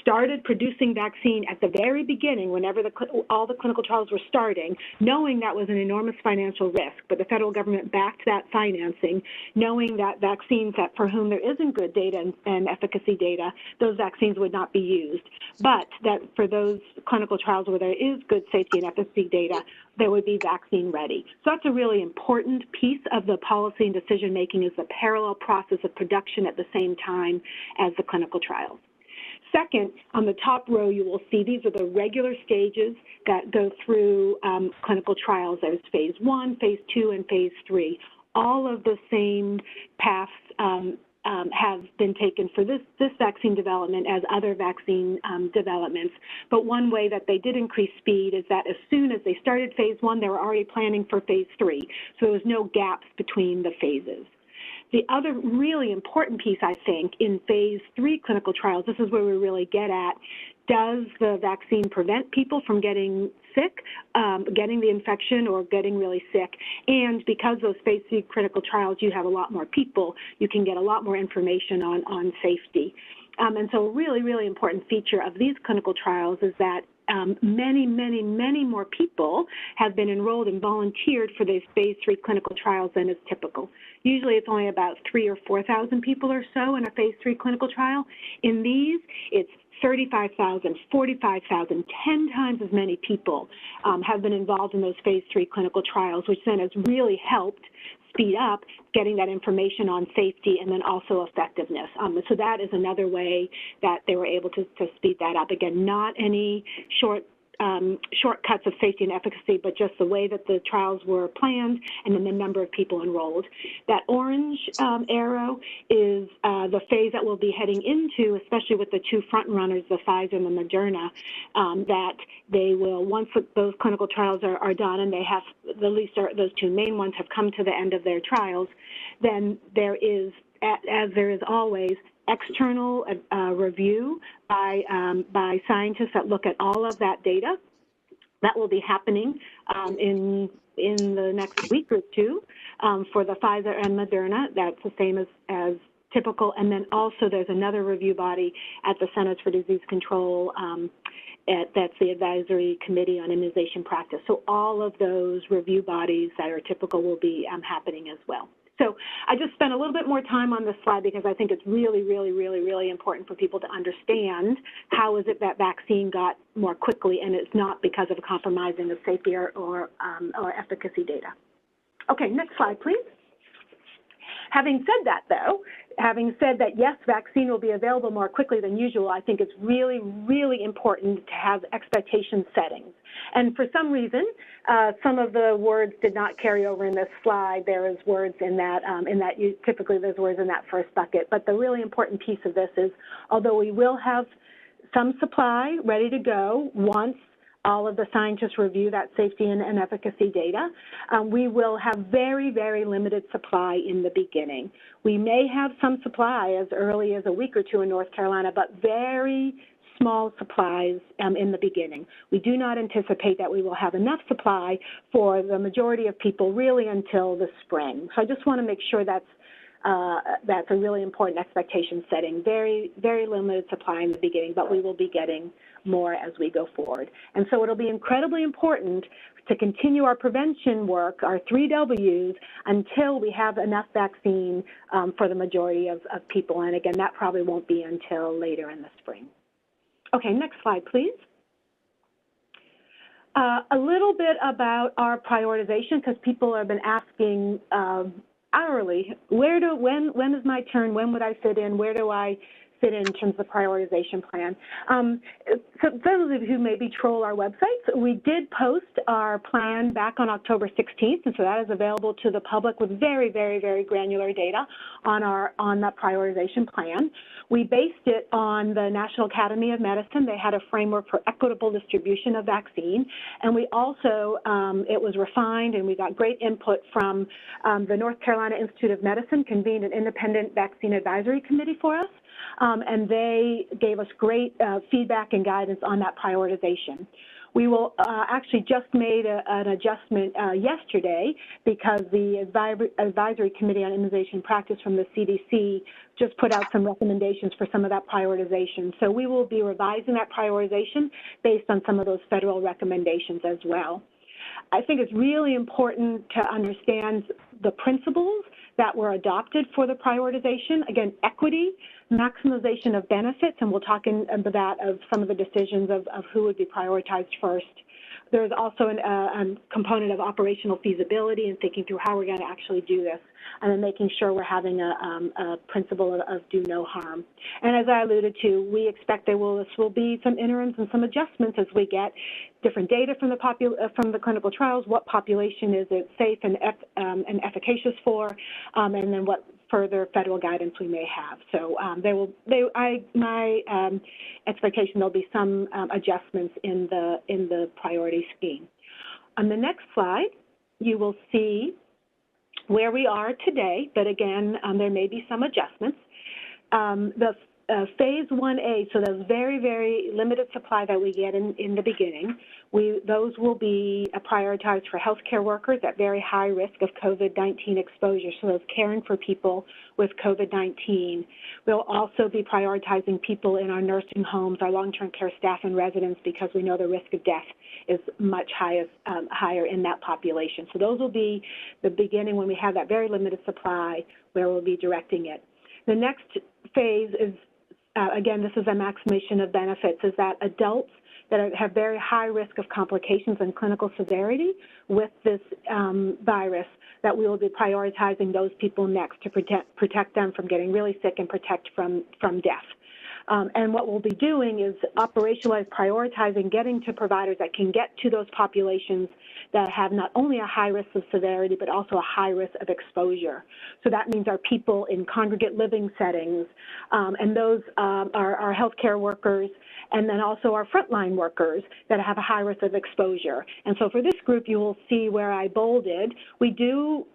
started producing vaccine at the very beginning whenever all the clinical trials were starting, knowing that was an enormous financial risk. But the federal government backed that financing, knowing that vaccines that for whom there isn't good data and efficacy data, those vaccines would not be used, but that for those clinical trials where there is good safety and efficacy data, there would be vaccine ready. So that's a really important piece of the policy and decision making, is the parallel process of production at the same time as the clinical trials. Second, on the top row, you will see these are the regular stages that go through clinical trials. There's phase 1, phase 2, and phase 3. All of the same paths have been taken for this vaccine development as other vaccine developments. But one way that they did increase speed is that as soon as they started phase 1, they were already planning for phase 3. So there was no gaps between the phases. The other really important piece, I think, in phase 3 clinical trials, this is where we really get at, does the vaccine prevent people from getting sick, getting the infection, or getting really sick? And because those phase 3 clinical trials, you have a lot more people, you can get a lot more information on safety. And so a really, really important feature of these clinical trials is that many, many, many more people have been enrolled and volunteered for these phase 3 clinical trials than is typical. Usually it's only about 3,000 or 4,000 people or so in a phase 3 clinical trial. In these, it's 35,000, 45,000, 10 times as many people have been involved in those phase 3 clinical trials, which then has really helped speed up getting that information on safety and then also effectiveness. So that is another way that they were able to speed that up. Again, not any shortcuts of safety and efficacy, but just the way that the trials were planned and then the number of people enrolled. That orange arrow is the phase that we'll be heading into, especially with the two front runners, the Pfizer and the Moderna, that they will, once those clinical trials are done and they have, at least those two main ones have come to the end of their trials, then there is, as there is always, external review by scientists that look at all of that data. That will be happening in the next week or two for the Pfizer and Moderna. That's the same as typical. And then also there's another review body at the Centers for Disease Control that's the Advisory Committee on Immunization Practice. So all of those review bodies that are typical will be happening as well. So I just spent a little bit more time on this slide because I think it's really, really, really, really important for people to understand how is it that vaccine got more quickly, and it's not because of compromising of safety or efficacy data. Okay, next slide, please. Having said that, though, having said that, yes, vaccine will be available more quickly than usual, I think it's really, really important to have expectation settings. And for some reason, some of the words did not carry over in this slide. There is words in that, typically there's words in that first bucket. But the really important piece of this is, although we will have some supply ready to go once all of the scientists review that safety and efficacy data, we will have very, very limited supply in the beginning. We may have some supply as early as a week or two in North Carolina, but very small supplies in the beginning. We do not anticipate that we will have enough supply for the majority of people really until the spring. So I just want to make sure that's a really important expectation setting. Very, very limited supply in the beginning, but we will be getting more as we go forward. And so it'll be incredibly important to continue our prevention work, our 3 Ws, until we have enough vaccine for the majority of people. And again, that probably won't be until later in the spring. Okay, next slide, please. A little bit about our prioritization, because people have been asking hourly, when is my turn? When would I fit in? Where do I fit in terms of the prioritization plan? So those of you who maybe troll our websites, we did post our plan back on October 16th, and so that is available to the public with very, very, very granular data on that prioritization plan. We based it on the National Academy of Medicine. They had a framework for equitable distribution of vaccine, and we also, it was refined, and we got great input from the North Carolina Institute of Medicine, convened an independent vaccine advisory committee for us, and they gave us great feedback and guidance on that prioritization. We will actually just made an adjustment yesterday because the Advisory Committee on Immunization Practice from the CDC just put out some recommendations for some of that prioritization. So we will be revising that prioritization based on some of those federal recommendations as well. I think it's really important to understand the principles that were adopted for the prioritization. Again, equity, maximization of benefits, and we'll talk about that of some of the decisions of who would be prioritized first. There's also a component of operational feasibility and thinking through how we're going to actually do this, and then making sure we're having a principle of do no harm. And as I alluded to, we expect this will be some interims and some adjustments as we get different data from the clinical trials, what population is it safe and efficacious for, and then what further federal guidance we may have. So my expectation there'll be some adjustments in the priority scheme. On the next slide, you will see where we are today, but again, there may be some adjustments. The phase 1A, so the very, very limited supply that we get in the beginning, those will be prioritized for healthcare workers at very high risk of COVID-19 exposure, so those caring for people with COVID-19. We'll also be prioritizing people in our nursing homes, our long-term care staff and residents, because we know the risk of death is much higher in that population. So those will be the beginning when we have that very limited supply where we'll be directing it. The next phase is, again, this is a maximization of benefits, is that adults that have very high risk of complications and clinical severity with this virus, that we will be prioritizing those people next to protect them from getting really sick and protect from death. And what we'll be doing is operationalize, prioritizing, getting to providers that can get to those populations that have not only a high risk of severity, but also a high risk of exposure. So that means our people in congregate living settings, and those are healthcare workers, and then also our frontline workers that have a high risk of exposure. And so for this group, you will see where I bolded, we do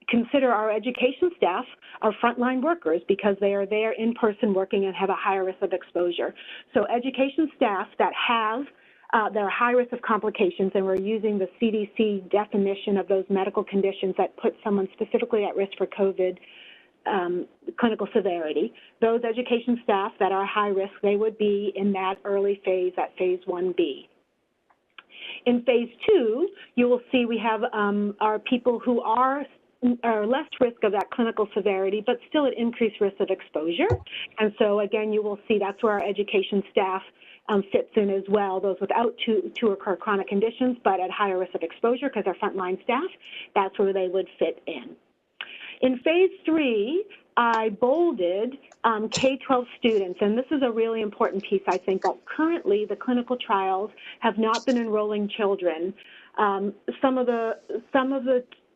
consider our education staff our frontline workers because they are there in person working and have a higher risk of exposure. So education staff that have their high risk of complications, and we're using the CDC definition of those medical conditions that put someone specifically at risk for COVID clinical severity. Those education staff that are high risk, they would be in that early phase, at phase 1B. In phase 2, you will see we have our people who are less risk of that clinical severity, but still at increased risk of exposure. And so again, you will see that's where our education staff fits in as well, those without two or chronic conditions, but at higher risk of exposure because they're frontline staff, that's where they would fit in. In phase 3, I bolded K-12 students, and this is a really important piece, I think, that currently the clinical trials have not been enrolling children. Some of the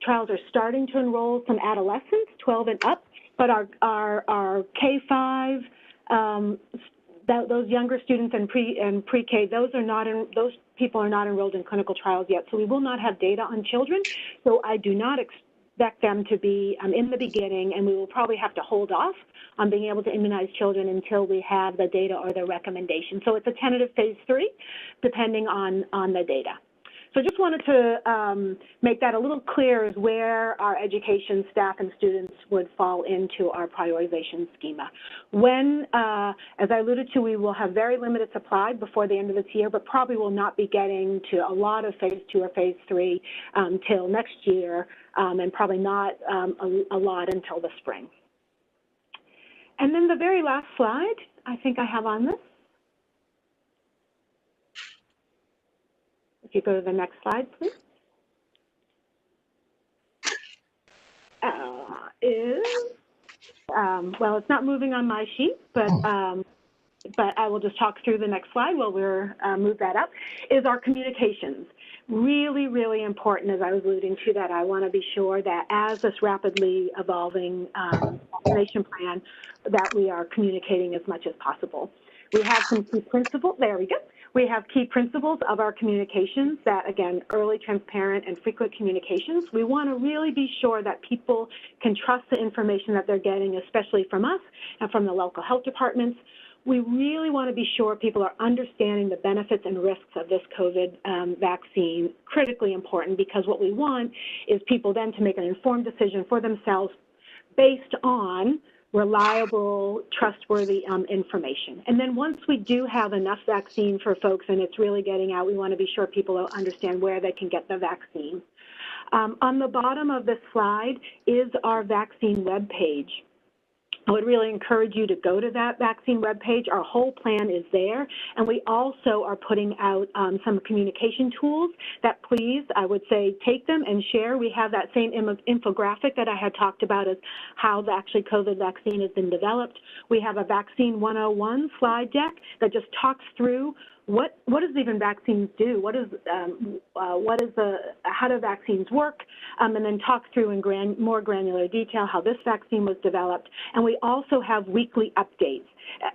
trials are starting to enroll some adolescents, 12 and up, but our K-5, those younger students and pre-K, those people are not enrolled in clinical trials yet. So we will not have data on children. So I do not expect them to be in the beginning, and we will probably have to hold off on being able to immunize children until we have the data or the recommendation. So it's a tentative phase 3, depending on the data. So just wanted to make that a little clear as where our education staff and students would fall into our prioritization schema. When, as I alluded to, we will have very limited supply before the end of this year, but probably will not be getting to a lot of phase 2 or phase 3 till next year, and probably not a lot until the spring. And then the very last slide I think I have on this. If you go to the next slide, please. Well, it's not moving on my sheet, but I will just talk through the next slide while we're move that up, is our communications. Really, really important, as I was alluding to, that I want to be sure that as this rapidly evolving vaccination plan, that we are communicating as much as possible. We have some key principles, there we go. We have key principles of our communications that, again, early, transparent, and frequent communications. We want to really be sure that people can trust the information that they're getting, especially from us and from the local health departments. We really want to be sure people are understanding the benefits and risks of this COVID vaccine, critically important, because what we want is people then to make an informed decision for themselves based on reliable, trustworthy information. And then once we do have enough vaccine for folks and it's really getting out, we want to be sure people understand where they can get the vaccine. On the bottom of this slide is our vaccine webpage. I would really encourage you to go to that vaccine webpage. Our whole plan is there, and we also are putting out some communication tools that, please, I would say, take them and share. We have that same infographic that I had talked about as how the actually COVID vaccine has been developed. We have a Vaccine 101 slide deck that just talks through what does even vaccines do? How do vaccines work? And then talk through in more granular detail how this vaccine was developed. And we also have weekly updates.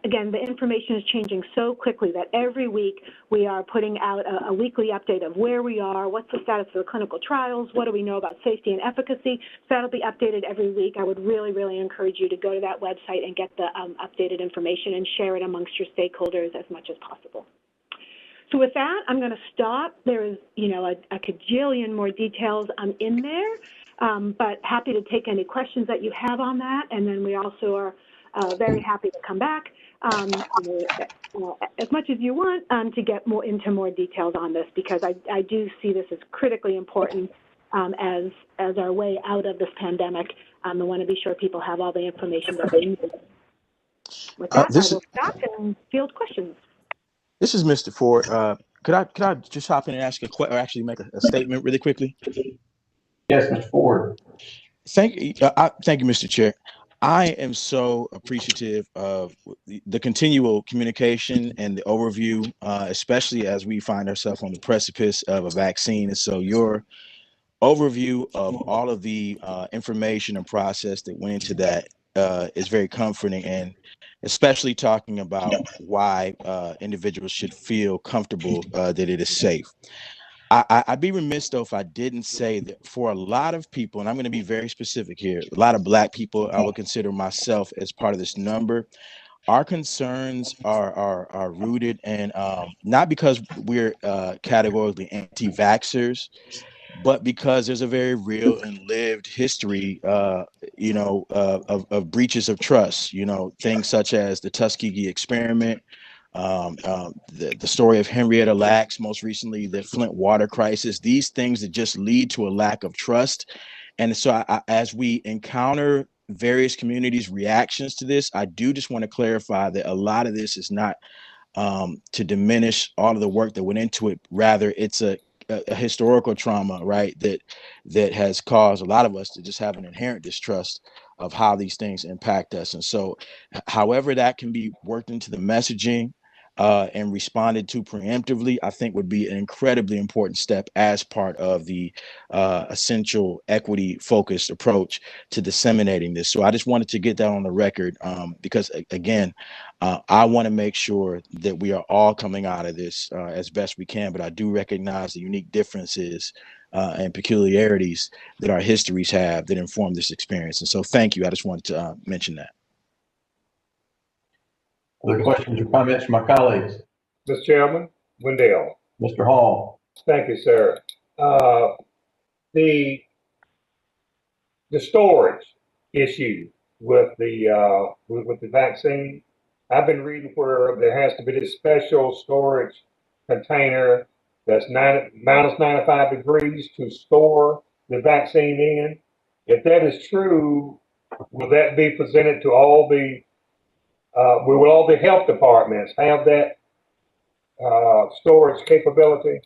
Again, the information is changing so quickly that every week we are putting out a weekly update of where we are, what's the status of the clinical trials, what do we know about safety and efficacy. So that'll be updated every week. I would really, really encourage you to go to that website and get the updated information and share it amongst your stakeholders as much as possible. So with that, I'm going to stop. There is, a cajillion more details in there, but happy to take any questions that you have on that. And then we also are very happy to come back as much as you want to get into more details on this, because I do see this as critically important as our way out of this pandemic. I want to be sure people have all the information that they need. With that, I will stop and field questions. This is Mr. Ford. Could I just hop in and ask or actually make a statement really quickly? Yes, Mr. Ford. Thank you, Mr. Chair. I am so appreciative of the continual communication and the overview, especially as we find ourselves on the precipice of a vaccine. And so your overview of all of the information and process that went into that is very comforting, and especially talking about why individuals should feel comfortable that it is safe. I'd be remiss, though, if I didn't say that for a lot of people, and I'm going to be very specific here, a lot of Black people, I would consider myself as part of this number, our concerns are rooted in not because we're categorically anti-vaxxers, but because there's a very real and lived history, of breaches of trust, things such as the Tuskegee experiment, the story of Henrietta Lacks, most recently the Flint water crisis, these things that just lead to a lack of trust. And so as we encounter various communities' reactions to this, I do just want to clarify that a lot of this is not to diminish all of the work that went into it. Rather, it's a historical trauma, right, that has caused a lot of us to just have an inherent distrust of how these things impact us. And so however that can be worked into the messaging and responded to preemptively, I think would be an incredibly important step as part of the essential equity focused approach to disseminating this. So I just wanted to get that on the record because again, I want to make sure that we are all coming out of this as best we can, but I do recognize the unique differences and peculiarities that our histories have that inform this experience. And so thank you. I just wanted to mention that. Other questions or comments from my colleagues? Mr. Chairman, Wendell. Mr. Hall. Thank you, sir. The storage issue with the vaccine. I've been reading where there has to be this special storage container that's minus 95 degrees to store the vaccine in. If that is true, will that be presented to all the, will all the health departments have that storage capability?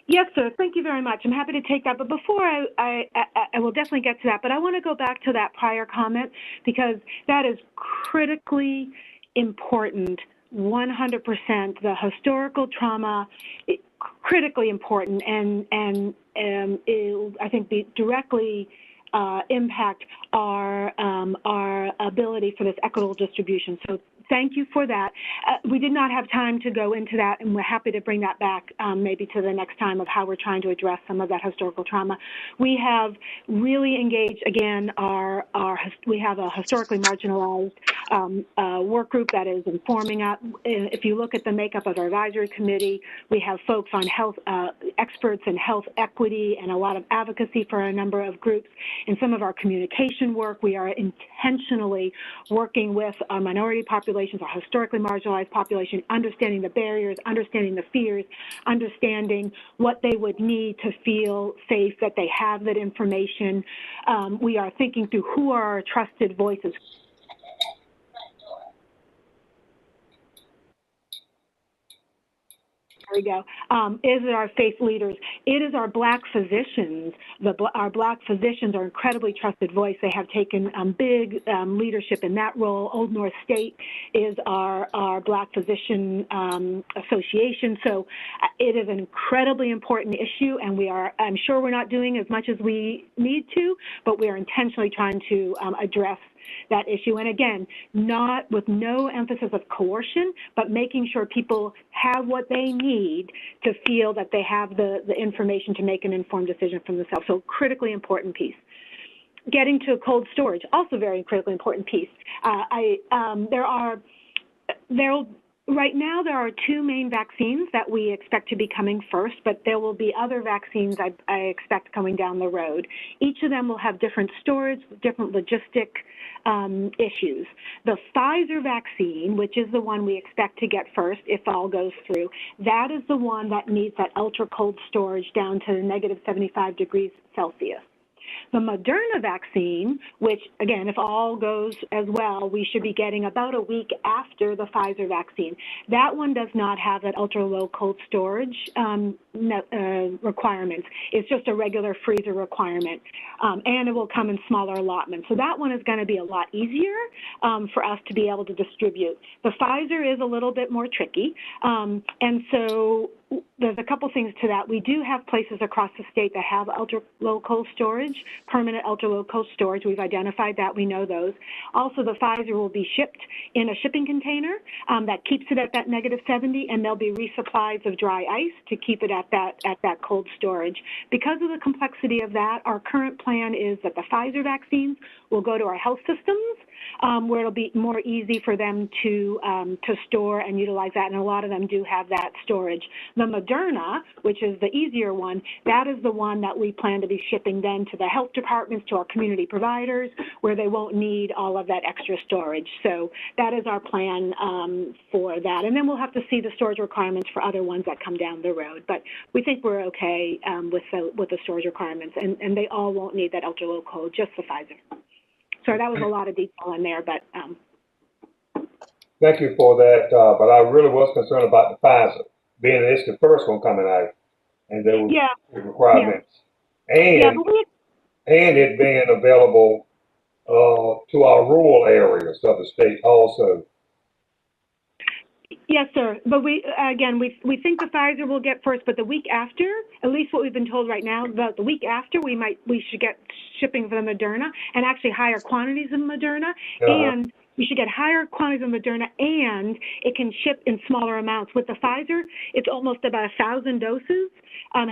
Yes, sir. Thank you very much. I'm happy to take that. But before I will definitely get to that, but I want to go back to that prior comment because that is critically important. 100%. The historical trauma, critically important, and it, I think, directly impact our ability for this equitable distribution. So thank you for that. We did not have time to go into that, and we're happy to bring that back maybe to the next time of how we're trying to address some of that historical trauma. We have really engaged, again, we have a historically marginalized work group that is informing us. If you look at the makeup of our advisory committee, we have folks on health, experts in health equity and a lot of advocacy for a number of groups. In some of our communication work, we are intentionally working with our minority populations, our historically marginalized population, understanding the barriers, understanding the fears, understanding what they would need to feel safe, that they have that information. We are thinking through who are our trusted voices. There we go. Is it our faith leaders? It is our Black physicians. Our Black physicians are incredibly trusted voice. They have taken big leadership in that role. Old North State is our Black physician association. So it is an incredibly important issue, and I'm sure we're not doing as much as we need to, but we are intentionally trying to address that issue. And again, not with no emphasis of coercion, but making sure people have what they need to feel that they have the information to make an informed decision for themselves. So critically important piece. Getting to cold storage, also very critically important piece. Right now, there are two main vaccines that we expect to be coming first, but there will be other vaccines I expect coming down the road. Each of them will have different storage, different logistic issues. The Pfizer vaccine, which is the one we expect to get first if all goes through, that is the one that needs that ultra cold storage down to negative 75 degrees Celsius. The Moderna vaccine, which, again, if all goes as well, we should be getting about a week after the Pfizer vaccine. That one does not have that ultra-low cold storage requirements. It's just a regular freezer requirement, and it will come in smaller allotments. So that one is going to be a lot easier for us to be able to distribute. The Pfizer is a little bit more tricky, and so there's a couple things to that. We do have places across the state that have ultra-low cold storage, permanent ultra-low cold storage. We've identified that. We know those. Also, the Pfizer will be shipped in a shipping container that keeps it at that negative 70, and there'll be resupplies of dry ice to keep it at that cold storage. Because of the complexity of that, our current plan is that the Pfizer vaccines will go to our health systems, where it'll be more easy for them to store and utilize that, and a lot of them do have that storage. The Moderna, which is the easier one, that is the one that we plan to be shipping then to the health departments, to our community providers, where they won't need all of that extra storage. So that is our plan for that. And then we'll have to see the storage requirements for other ones that come down the road. But we think we're okay with the storage requirements, and they all won't need that ultra-low cold, just the Pfizer. Sorry, that was a lot of detail in there, but. Thank you for that, but I really was concerned about the Pfizer, being that it's the first one coming out, and there were requirements, and it being available to our rural areas of the state also. Yes, sir. But we think the Pfizer will get first, but the week after, at least what we've been told right now, the week after, we should get shipping for the Moderna, and actually higher quantities of Moderna, and we should get higher quantities of Moderna, and it can ship in smaller amounts. With the Pfizer, it's almost about 1,000 doses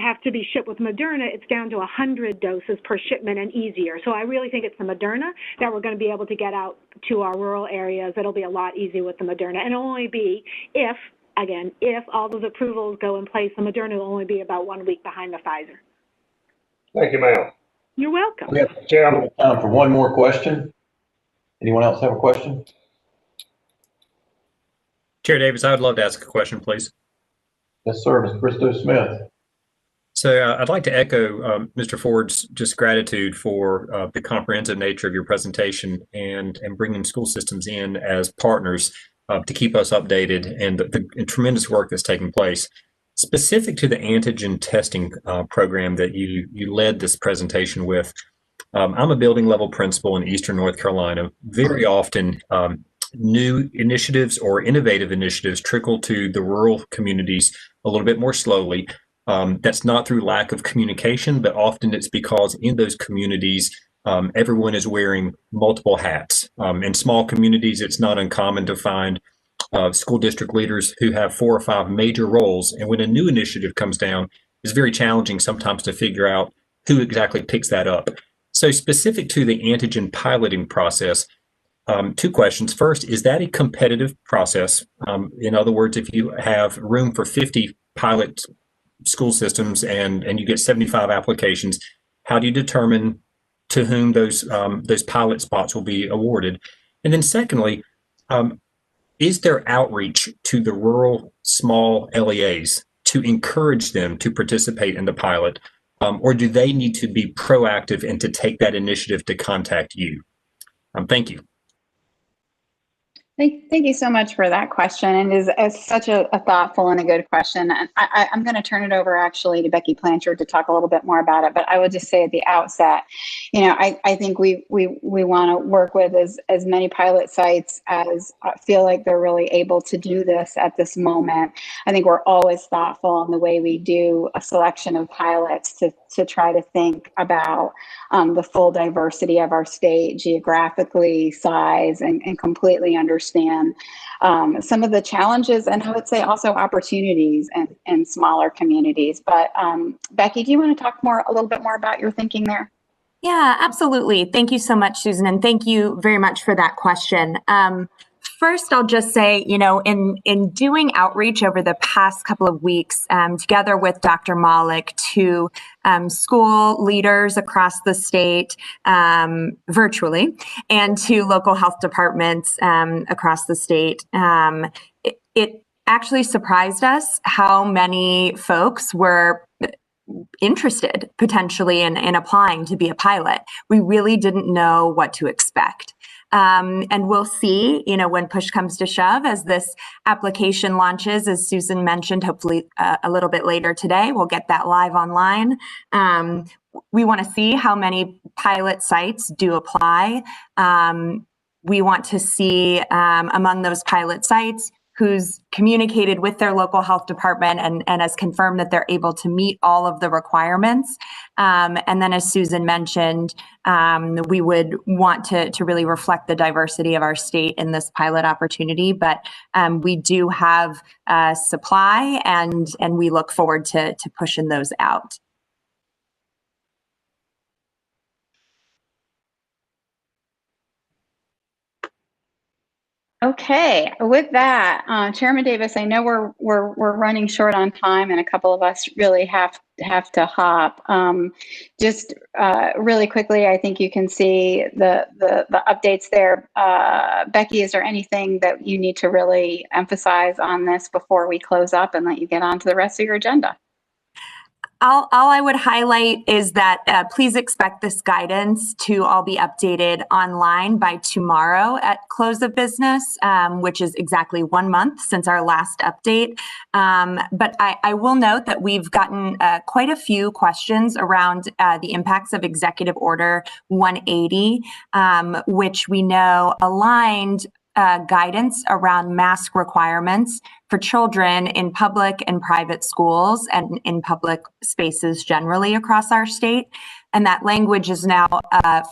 have to be shipped. With Moderna, it's down to 100 doses per shipment and easier. So I really think it's the Moderna that we're going to be able to get out to our rural areas. It'll be a lot easier with the Moderna, and it'll only be if again, if all those approvals go in place, the Moderna will only be about 1 week behind the Pfizer. Thank you, ma'am. You're welcome. We have time for one more question. Anyone else have a question? Chair Davis, I would love to ask a question, please. Yes, sir, Mr. Bristow Smith. So I'd like to echo Mr. Ford's just gratitude for the comprehensive nature of your presentation and bringing school systems in as partners to keep us updated and the tremendous work that's taking place. Specific to the antigen testing program that you led this presentation with, I'm a building level principal in Eastern North Carolina. Very often, new initiatives or innovative initiatives trickle to the rural communities a little bit more slowly. That's not through lack of communication, but often it's because in those communities, everyone is wearing multiple hats. In small communities, it's not uncommon to find school district leaders who have 4 or 5 major roles. And when a new initiative comes down, it's very challenging sometimes to figure out who exactly picks that up. So specific to the antigen piloting process, 2 questions. First, is that a competitive process? In other words, if you have room for 50 pilot school systems and you get 75 applications, how do you determine to whom those pilot spots will be awarded? And then secondly, is there outreach to the rural small LEAs to encourage them to participate in the pilot, or do they need to be proactive and to take that initiative to contact you? Thank you. Thank you so much for that question. And it is such a thoughtful and a good question. And I'm going to turn it over actually to Becky Blanchard to talk a little bit more about it. But I would just say at the outset, I think we want to work with as many pilot sites as feel like they're really able to do this at this moment. I think we're always thoughtful in the way we do a selection of pilots to try to think about the full diversity of our state, geographically, size, and completely understand some of the challenges and I would say also opportunities in smaller communities. But Becky, do you want to talk a little bit more about your thinking there? Yeah, absolutely. Thank you so much, Susan. And thank you very much for that question. First, I'll just say, in doing outreach over the past couple of weeks, together with Dr. Malik to school leaders across the state virtually and to local health departments across the state, it actually surprised us how many folks were interested potentially in applying to be a pilot. We really didn't know what to expect. And we'll see, when push comes to shove as this application launches, as Susan mentioned, hopefully a little bit later today, we'll get that live online. We want to see how many pilot sites do apply. We want to see among those pilot sites who's communicated with their local health department and has confirmed that they're able to meet all of the requirements. And then as Susan mentioned, we would want to really reflect the diversity of our state in this pilot opportunity, but we do have supply and we look forward to pushing those out. Okay, with that, Chairman Davis, I know we're running short on time, and a couple of us really have to hop. Just really quickly, I think you can see the updates there. Becky, is there anything that you need to really emphasize on this before we close up and let you get on to the rest of your agenda? All I would highlight is that please expect this guidance to all be updated online by tomorrow at close of business, which is exactly 1 month since our last update. But I will note that we've gotten quite a few questions around the impacts of Executive Order 180, which we know aligned guidance around mask requirements for children in public and private schools and in public spaces generally across our state. And that language is now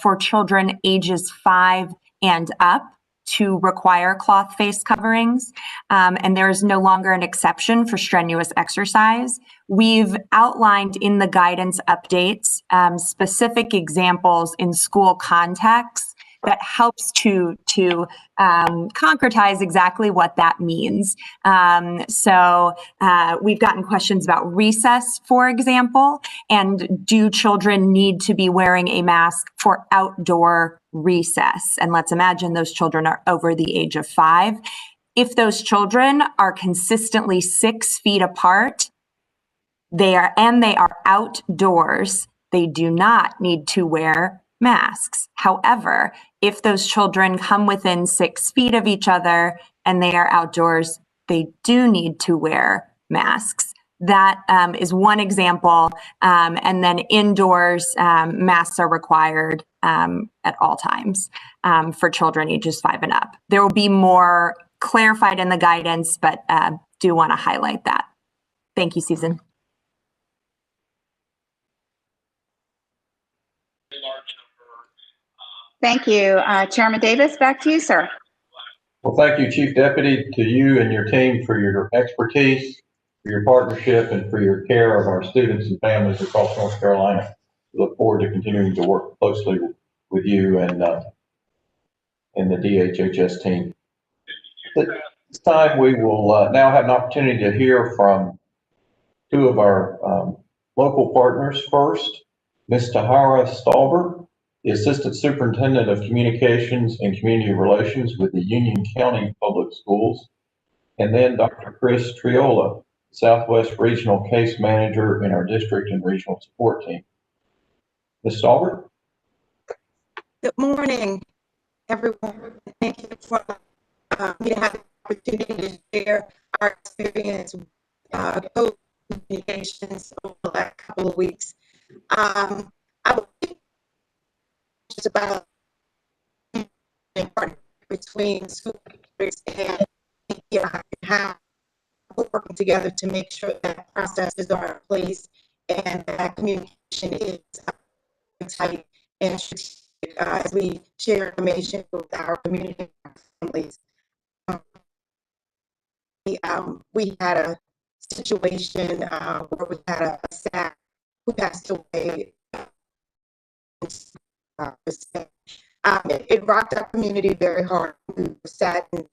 for children ages 5 and up to require cloth face coverings. And there is no longer an exception for strenuous exercise. We've outlined in the guidance updates specific examples in school contexts that helps to concretize exactly what that means. So we've gotten questions about recess, for example, and do children need to be wearing a mask for outdoor recess? And let's imagine those children are over the age of 5. If those children are consistently 6 feet apart, they are outdoors, they do not need to wear masks. However, if those children come within 6 feet of each other and they are outdoors, they do need to wear masks. That is one example. And then indoors, masks are required at all times for children ages 5 and up. There will be more clarified in the guidance, but do want to highlight that. Thank you, Susan. Thank you. Chairman Davis, back to you, sir. Well, thank you, Chief Deputy, to you and your team for your expertise, for your partnership, and for your care of our students and families across North Carolina. We look forward to continuing to work closely with you and the DHHS team. At this time, we will now have an opportunity to hear from 2 of our local partners. First, Ms. Tahara Stauber, the Assistant Superintendent of Communications and Community Relations with the Union County Public Schools, and then Dr. Chris Triola, Southwest Regional Case Manager in our district and regional support team. Ms. Stauber? Good morning, everyone. Thank you for me to have the opportunity to share our experience with COVID communications over the last couple of weeks. I will just about between school districts and how we're working together to make sure that processes are in place and that communication is tight and as we share information with our community families. We had a situation where we had a staff who passed away. It rocked our community very hard. We were saddened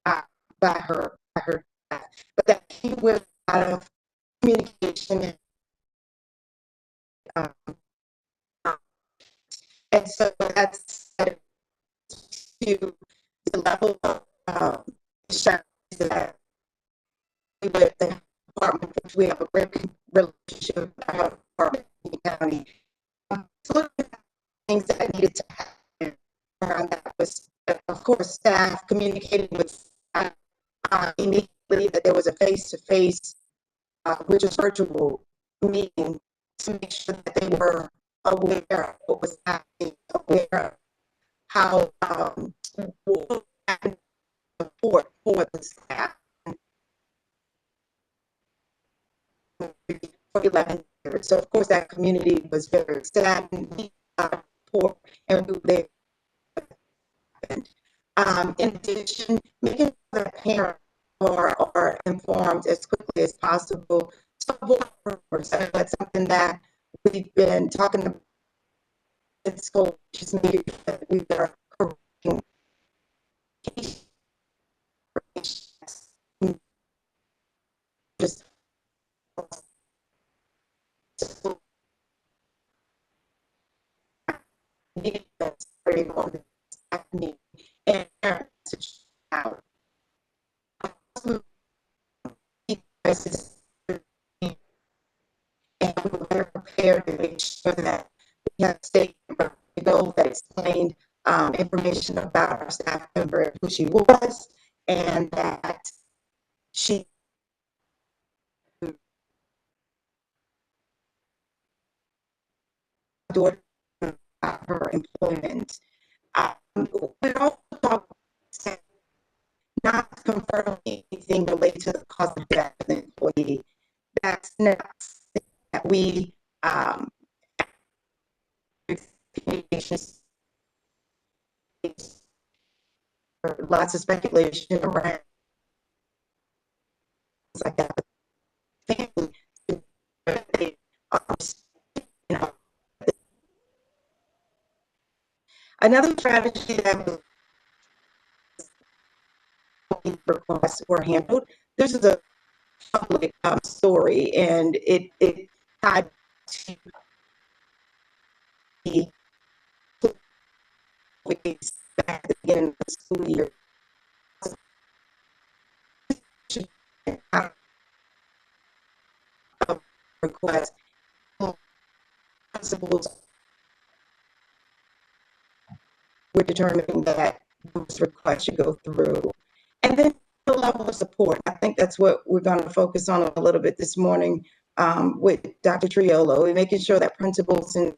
by her death, but that came with a lot of communication and so that's to the level of that with the department, which we have a great relationship with our department in the county. So looking at things that needed to happen around that was, of course, staff communicating with immediately that there was a face-to-face, which is virtual meeting, to make sure that they were aware of what was happening, aware of how support for the staff for 11 years. So of course that community was very sad and poor, and we were there. In addition, making sure that parents are informed as quickly as possible. So that's something that we've been talking about in school, just making sure that we are correcting just and out. And we were very prepared to make sure that we have a statement that explained information about our staff member, who she was, and that she her employment. We also talk not confirming anything related to the cause of death of the employee. That's not that we lots of speculation around things like that. Family, Another strategy that requests were handled. This is a public story, and it tied to the back at the beginning of the school year. Request principals were determining that those requests should go through. And then the level of support. I think that's what we're going to focus on a little bit this morning with Dr. Triolo, and making sure that principals and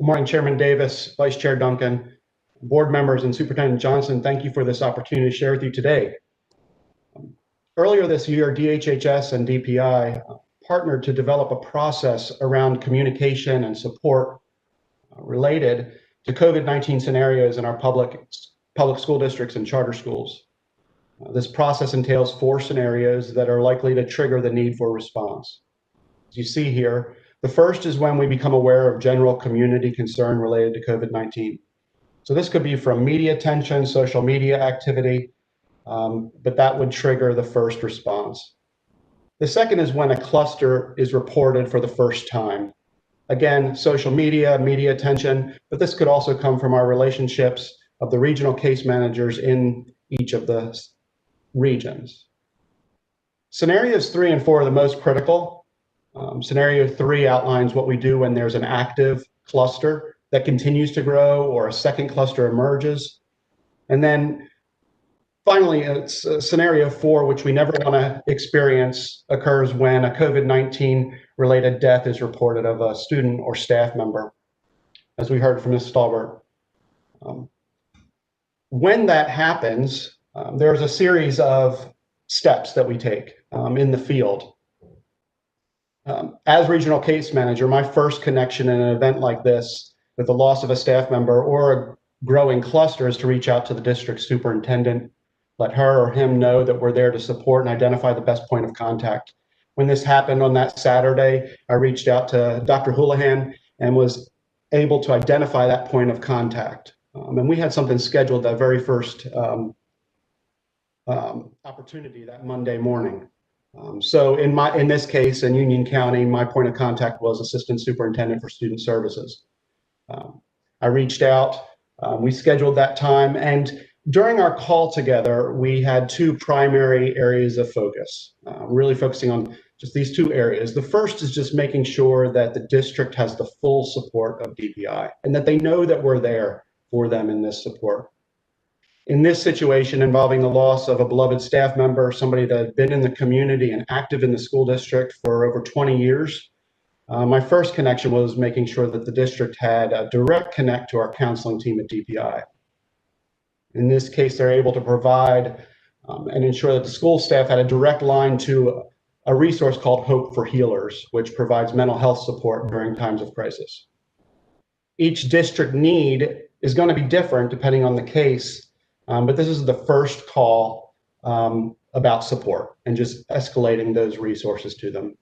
Good morning, Chairman Davis, Vice Chair Duncan, board members, and Superintendent Johnson. Thank you for this opportunity to share with you today. Earlier this year, DHHS and DPI partnered to develop a process around communication and support related to COVID-19 scenarios in our public school districts and charter schools. This process entails 4 scenarios that are likely to trigger the need for response. As you see here, the first is when we become aware of general community concern related to COVID-19. So this could be from media attention, social media activity, but that would trigger the first response. The second is when a cluster is reported for the first time. Again, social media, media attention, but this could also come from our relationships of the regional case managers in each of the regions. Scenarios 3 and 4 are the most critical. Scenario 3 outlines what we do when there's an active cluster that continues to grow or a second cluster emerges. And then finally, it's scenario 4, which we never want to experience, occurs when a COVID-19 related death is reported of a student or staff member, as we heard from Ms. Stallbert. When that happens, there's a series of steps that we take in the field. As regional case manager, my first connection in an event like this with the loss of a staff member or a growing cluster is to reach out to the district superintendent, let her or him know that we're there to support and identify the best point of contact. When this happened on that Saturday, I reached out to Dr. Houlihan and was able to identify that point of contact. And we had something scheduled that very first opportunity that Monday morning. So in this case, in Union County, my point of contact was Assistant Superintendent for Student Services. I reached out, we scheduled that time, and during our call together, we had 2 primary areas of focus, really focusing on just these 2 areas. The first is just making sure that the district has the full support of DPI and that they know that we're there for them in this support. In this situation involving the loss of a beloved staff member, somebody that had been in the community and active in the school district for over 20 years, my first connection was making sure that the district had a direct connect to our counseling team at DPI. In this case, they're able to provide and ensure that the school staff had a direct line to a resource called Hope for Healers, which provides mental health support during times of crisis. Each district need is going to be different depending on the case. But this is the first call about support and just escalating those resources to them.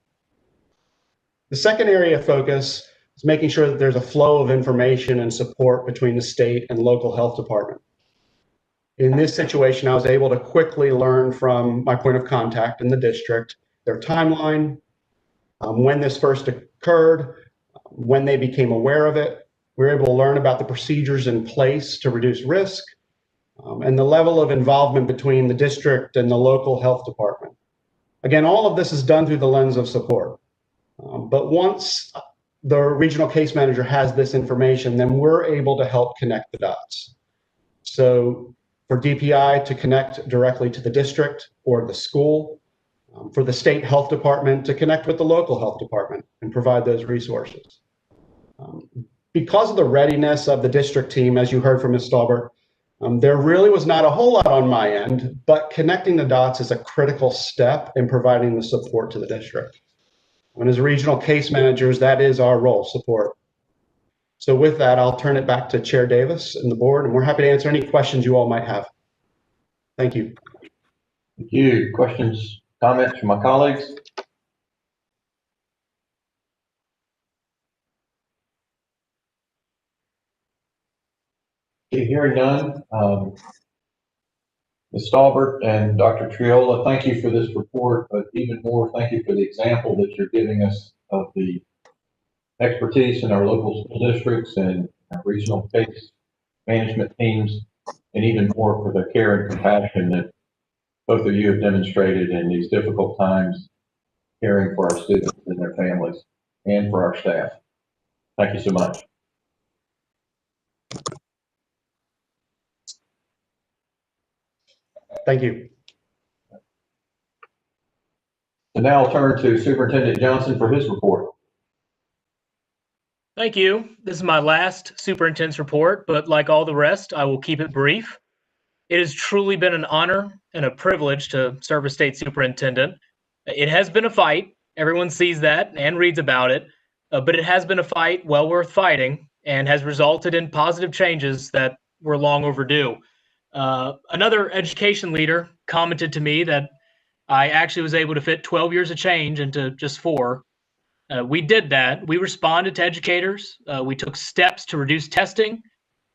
The second area of focus is making sure that there's a flow of information and support between the state and local health department. In this situation, I was able to quickly learn from my point of contact in the district, their timeline, when this first occurred, when they became aware of it. We were able to learn about the procedures in place to reduce risk, and the level of involvement between the district and the local health department. Again, all of this is done through the lens of support. But once the regional case manager has this information, then we're able to help connect the dots. So for DPI to connect directly to the district or the school, for the state health department to connect with the local health department and provide those resources. Because of the readiness of the district team, as you heard from Ms. Stallbert, there really was not a whole lot on my end, but connecting the dots is a critical step in providing the support to the district. And as regional case managers, that is our role, support. So with that, I'll turn it back to Chair Davis and the board, and we're happy to answer any questions you all might have. Thank you. Thank you. Questions, comments from my colleagues? Okay, hearing none. Ms. Stalbert and Dr. Triola, thank you for this report, but even more, thank you for the example that you're giving us of the expertise in our local school districts and our regional case management teams, and even more for the care and compassion that both of you have demonstrated in these difficult times, caring for our students and their families and for our staff. Thank you so much. Thank you. So now I'll turn to Superintendent Johnson for his report. Thank you. This is my last superintendent's report, but like all the rest, I will keep it brief. It has truly been an honor and a privilege to serve as state superintendent. It has been a fight. Everyone sees that and reads about it, but it has been a fight well worth fighting and has resulted in positive changes that were long overdue. Another education leader commented to me that I actually was able to fit 12 years of change into just 4. We did that. We responded to educators. We took steps to reduce testing.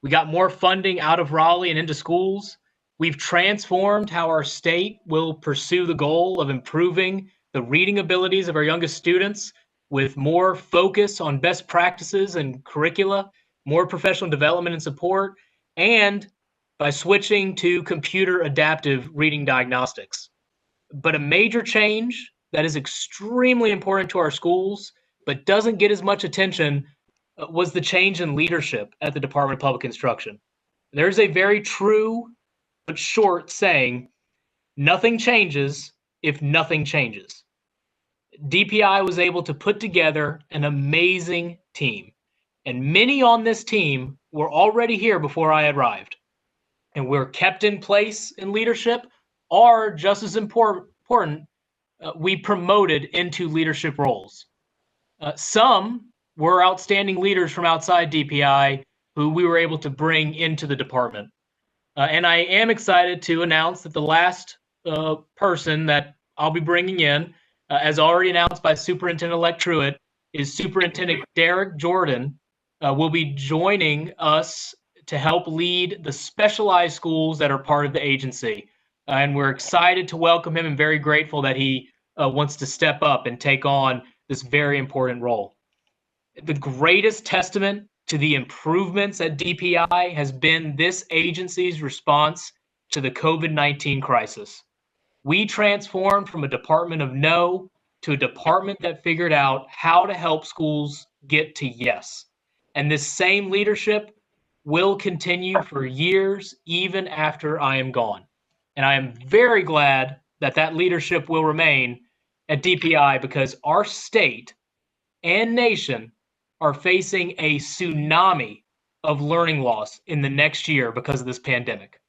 We got more funding out of Raleigh and into schools. We've transformed how our state will pursue the goal of improving the reading abilities of our youngest students with more focus on best practices and curricula, more professional development and support, and by switching to computer adaptive reading diagnostics. But a major change that is extremely important to our schools, but doesn't get as much attention, was the change in leadership at the Department of Public Instruction. There's a very true but short saying, nothing changes if nothing changes. DPI was able to put together an amazing team, and many on this team were already here before I arrived, and were kept in place in leadership, or just as important, we promoted into leadership roles. Some were outstanding leaders from outside DPI who we were able to bring into the department. And I am excited to announce that the last person that I'll be bringing in, as already announced by Superintendent-elect Truitt, is Superintendent Derek Jordan, will be joining us to help lead the specialized schools that are part of the agency. And we're excited to welcome him and very grateful that he wants to step up and take on this very important role. The greatest testament to the improvements at DPI has been this agency's response to the COVID-19 crisis. We transformed from a department of no to a department that figured out how to help schools get to yes. And this same leadership will continue for years, even after I am gone. And I am very glad that that leadership will remain at DPI, because our state and nation are facing a tsunami of learning loss in the next year because of this pandemic.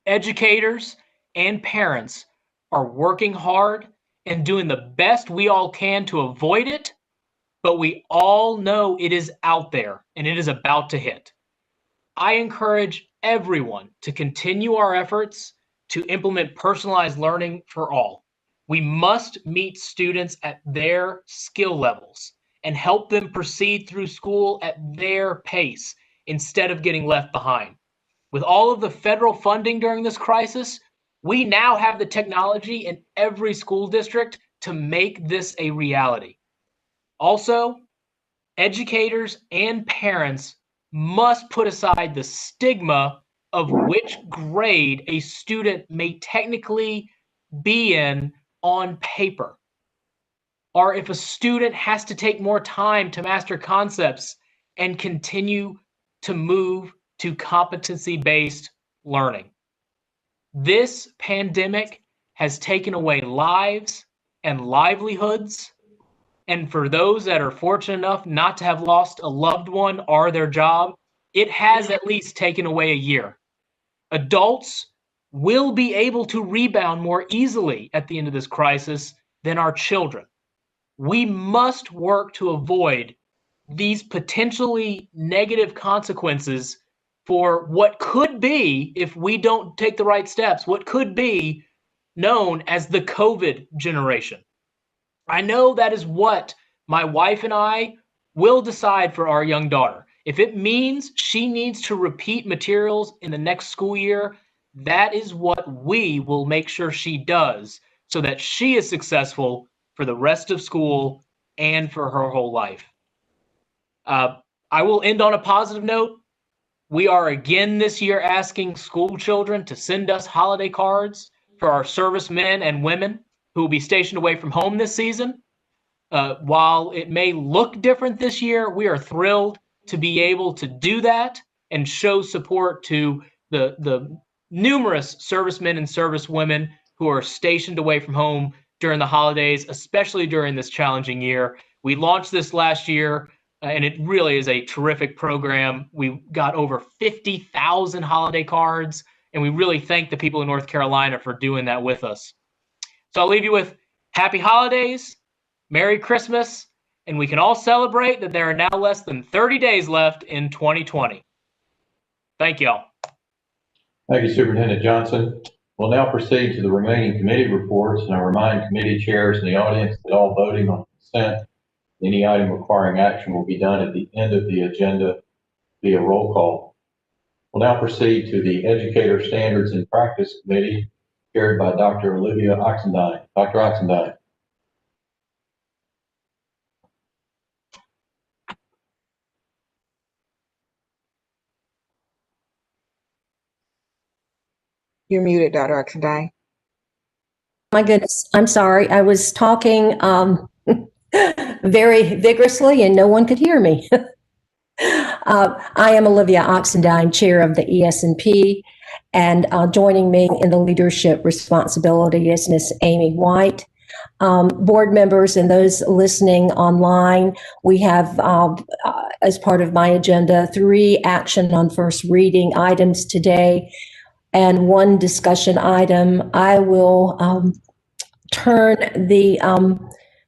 Educators and parents are working hard and doing the best we all can to avoid it, but we all know it is out there and it is about to hit. I encourage everyone to continue our efforts to implement personalized learning for all. We must meet students at their skill levels and help them proceed through school at their pace instead of getting left behind. With all of the federal funding during this crisis, we now have the technology in every school district to make this a reality. Also, educators and parents must put aside the stigma of which grade a student may technically be in on paper, or if a student has to take more time to master concepts and continue to move to competency-based learning. This pandemic has taken away lives and livelihoods, and for those that are fortunate enough not to have lost a loved one or their job, it has at least taken away a year. Adults will be able to rebound more easily at the end of this crisis than our children. We must work to avoid these potentially negative consequences for what could be, if we don't take the right steps, what could be known as the COVID generation. I know that is what my wife and I will decide for our young daughter. If it means she needs to repeat materials in the next school year, that is what we will make sure she does so that she is successful for the rest of school and for her whole life. I will end on a positive note. We are again this year asking school children to send us holiday cards for our servicemen and women who will be stationed away from home this season. While it may look different this year, we are thrilled to be able to do that and show support to the numerous servicemen and servicewomen who are stationed away from home during the holidays, especially during this challenging year. We launched this last year, and it really is a terrific program. We got over 50,000 holiday cards, and we really thank the people in North Carolina for doing that with us. So I'll leave you with happy holidays, Merry Christmas, and we can all celebrate that there are now less than 30 days left in 2020. Thank you all. Thank you, Superintendent Johnson. We'll now proceed to the remaining committee reports, and I remind committee chairs in the audience that all voting on consent, any item requiring action, will be done at the end of the agenda via roll call. We'll now proceed to the Educator Standards and Practice Committee, chaired by Dr. Olivia Oxendine. Dr. Oxendine. You're muted, Dr. Oxendine. My goodness, I'm sorry. I was talking very vigorously and no one could hear me. I am Olivia Oxendine, chair of the ES&P, and joining me in the leadership responsibility is Miss Amy White. Board members and those listening online, we have, as part of my agenda, 3 action on first reading items today and 1 discussion item. I will turn the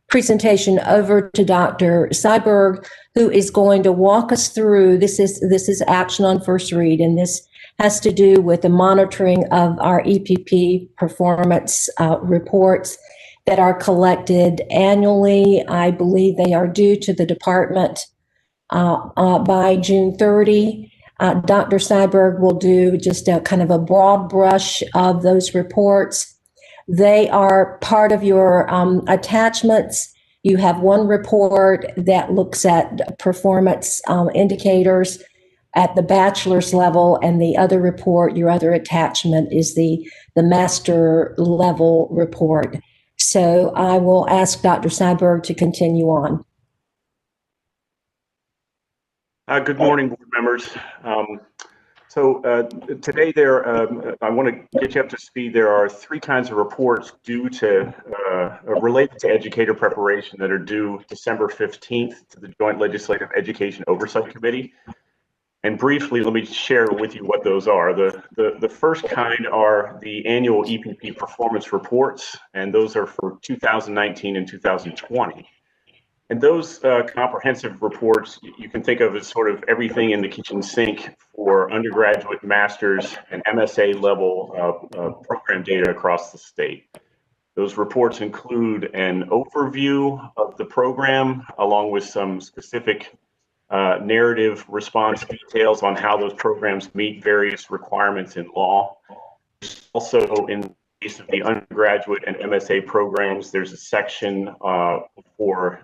presentation over to Dr. Seiberg, who is going to walk us through, this is action on first read, and this has to do with the monitoring of our EPP performance reports that are collected annually. I believe they are due to the department by June 30. Dr. Seiberg will do just a kind of a broad brush of those reports. They are part of your attachments. You have 1 report that looks at performance indicators at the bachelor's level, and the other report, your other attachment, is the master level report. So I will ask Dr. Seiberg to continue on. Good morning, board members. Today I want to get you up to speed. There are 3 kinds of reports due to related to educator preparation that are due December 15th to the Joint Legislative Education Oversight Committee. And briefly, let me share with you what those are. The first kind are the annual EPP performance reports, and those are for 2019 and 2020. And those comprehensive reports you can think of as sort of everything in the kitchen sink for undergraduate, master's, and MSA level program data across the state. Those reports include an overview of the program, along with some specific narrative response details on how those programs meet various requirements in law. Also, in the case of the undergraduate and MSA programs, there's a section for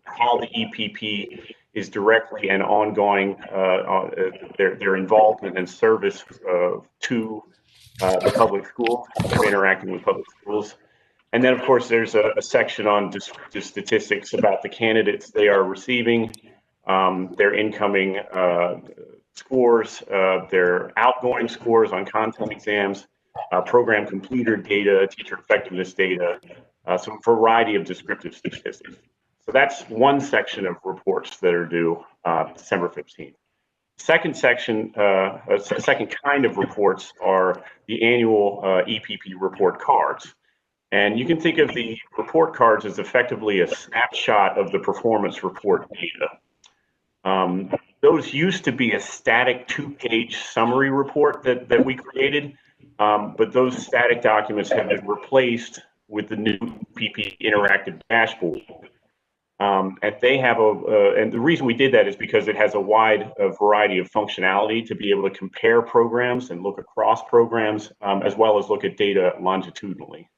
how the EPP is directly and ongoing their involvement and service to the public school, interacting with public schools. And then, of course, there's a section on descriptive statistics about the candidates they are receiving, their incoming scores, their outgoing scores on content exams, program completer data, teacher effectiveness data, so a variety of descriptive statistics. So that's 1 section of reports that are due December 15th. Second section, second kind of reports are the annual EPP report cards. And you can think of the report cards as effectively a snapshot of the performance report data. Those used to be a static 2-page summary report that we created, but those static documents have been replaced with the new EPP interactive dashboard. And they have and the reason we did that is because it has a wide variety of functionality to be able to compare programs and look across programs, as well as look at data longitudinally.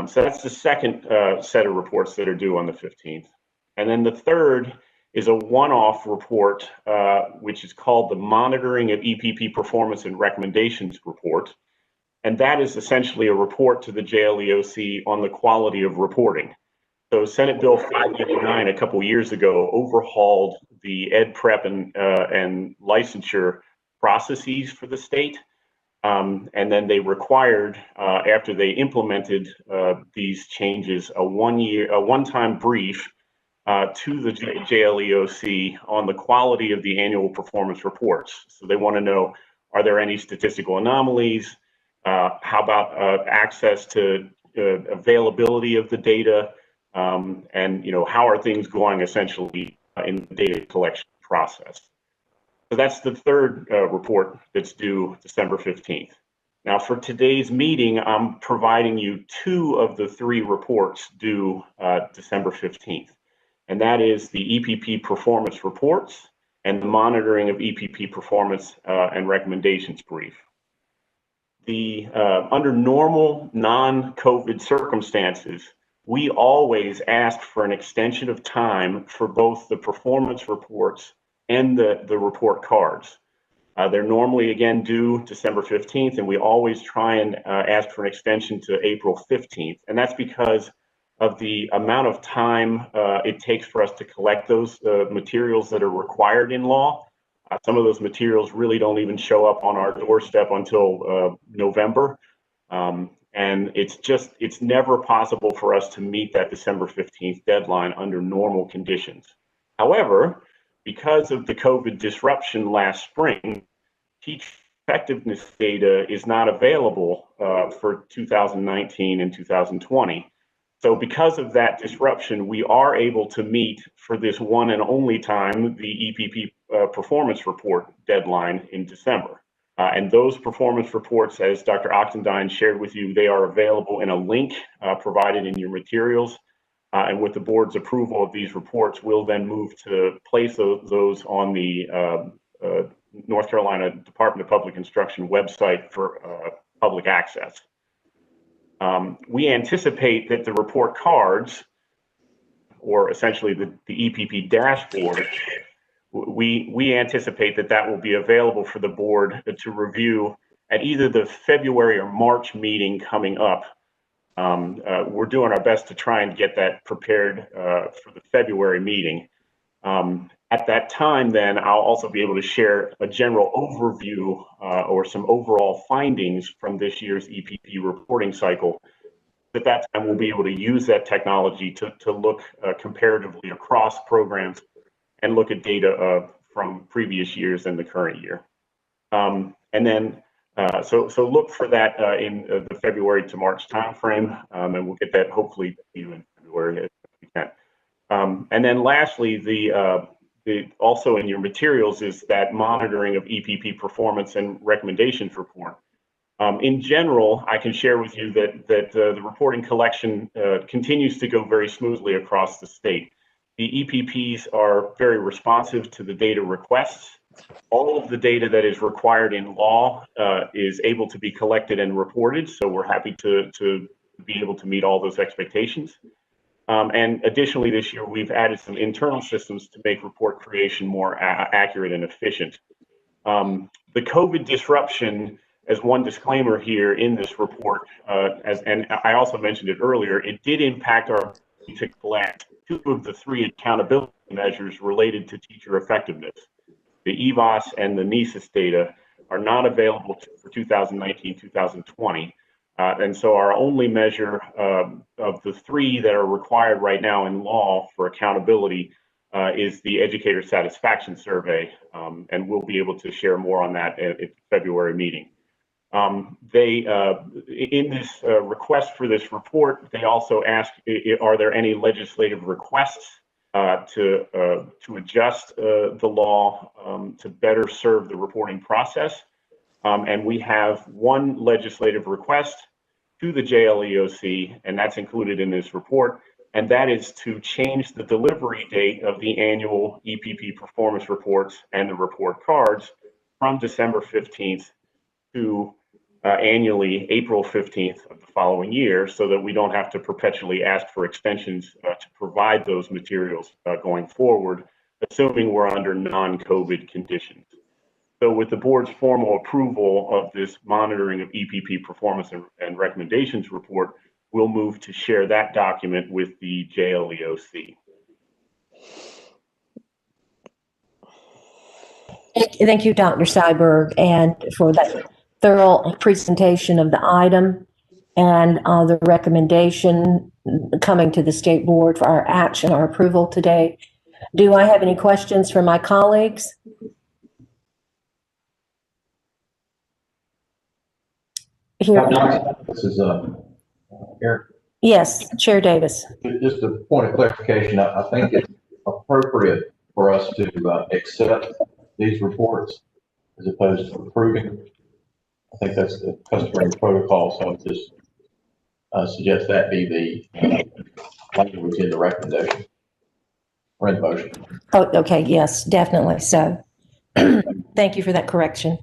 So that's the second set of reports that are due on the 15th. And then the third is a one-off report, which is called the Monitoring of EPP Performance and Recommendations Report. And that is essentially a report to the JLEOC on the quality of reporting. So Senate Bill 589 a couple years ago overhauled the ed prep and licensure processes for the state. And then they required, after they implemented these changes, a one-time brief to the JLEOC on the quality of the annual performance reports. So they want to know, are there any statistical anomalies? How about access to availability of the data? And how are things going essentially in the data collection process? So that's the third report that's due December 15th. Now for today's meeting, I'm providing you 2 of the 3 reports due December 15th. And that is the EPP performance reports and the monitoring of EPP performance and recommendations brief. Under normal non-COVID circumstances, we always ask for an extension of time for both the performance reports and the report cards. They're normally, again, due December 15th, and we always try and ask for an extension to April 15th. And that's because of the amount of time it takes for us to collect those materials that are required in law. Some of those materials really don't even show up on our doorstep until November. And it's never possible for us to meet that December 15th deadline under normal conditions. However, because of the COVID disruption last spring, teacher effectiveness data is not available for 2019 and 2020. So because of that disruption, we are able to meet for this one and only time the EPP performance report deadline in December. And those performance reports, as Dr. Oxendine shared with you, they are available in a link provided in your materials. And with the board's approval of these reports, we'll then move to place those on the North Carolina Department of Public Instruction website for public access. We anticipate that the report cards, or essentially the EPP dashboard, we anticipate that will be available for the board to review at either the February or March meeting coming up. We're doing our best to try and get that prepared for the February meeting. At that time, then, I'll also be able to share a general overview or some overall findings from this year's EPP reporting cycle. At that time, we'll be able to use that technology to look comparatively across programs and look at data from previous years and the current year. And then, so look for that in the February to March timeframe, and we'll get that hopefully to you in February if we can. And then lastly, also in your materials is that monitoring of EPP performance and recommendations report. In general, I can share with you that the reporting collection continues to go very smoothly across the state. The EPPs are very responsive to the data requests. All of the data that is required in law is able to be collected and reported, so we're happy to be able to meet all those expectations. And additionally, this year, we've added some internal systems to make report creation more accurate and efficient. The COVID disruption, as one disclaimer here in this report, and I also mentioned it earlier, it did impact our ability to collect 2 of the 3 accountability measures related to teacher effectiveness. The EVOS and the NESIS data are not available for 2019-2020. And so our only measure of the 3 that are required right now in law for accountability is the educator satisfaction survey. And we'll be able to share more on that at the February meeting. In this request for this report, they also ask, are there any legislative requests to adjust the law to better serve the reporting process. And we have one legislative request to the JLEOC, and that's included in this report, and that is to change the delivery date of the annual EPP performance reports and the report cards from December 15th to annually April 15th of the following year, so that we don't have to perpetually ask for extensions to provide those materials going forward, assuming we're under non-COVID conditions. So with the board's formal approval of this monitoring of EPP performance and recommendations report, we'll move to share that document with the JLEOC. Thank you, Dr. Seiberg, and for that thorough presentation of the item and the recommendation coming to the state board for our action, our approval today. Do I have any questions from my colleagues? Here. This is Eric. Yes, Chair Davis. Just a point of clarification. I think it's appropriate for us to accept these reports as opposed to approving. I think that's the customary protocol, so I just suggest that be the language in the recommendation or in the motion. Oh, okay, yes, definitely. So thank you for that correction.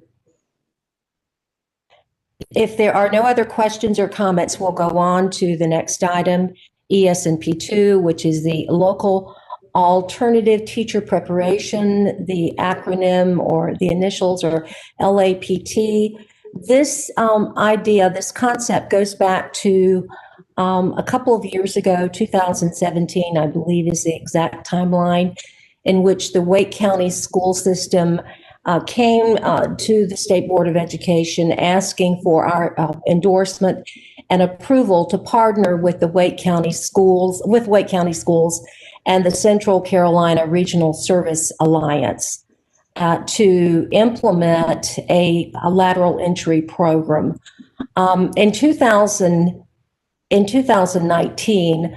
If there are no other questions or comments, we'll go on to the next item, ES&P2, which is the local alternative teacher preparation, the acronym or the initials or LAPT. This idea, this concept goes back to a couple of years ago, 2017, I believe is the exact timeline, in which the Wake County school system came to the State Board of Education asking for our endorsement and approval to partner with the Wake County schools, and the Central Carolina Regional Service Alliance to implement a lateral entry program. In 2019,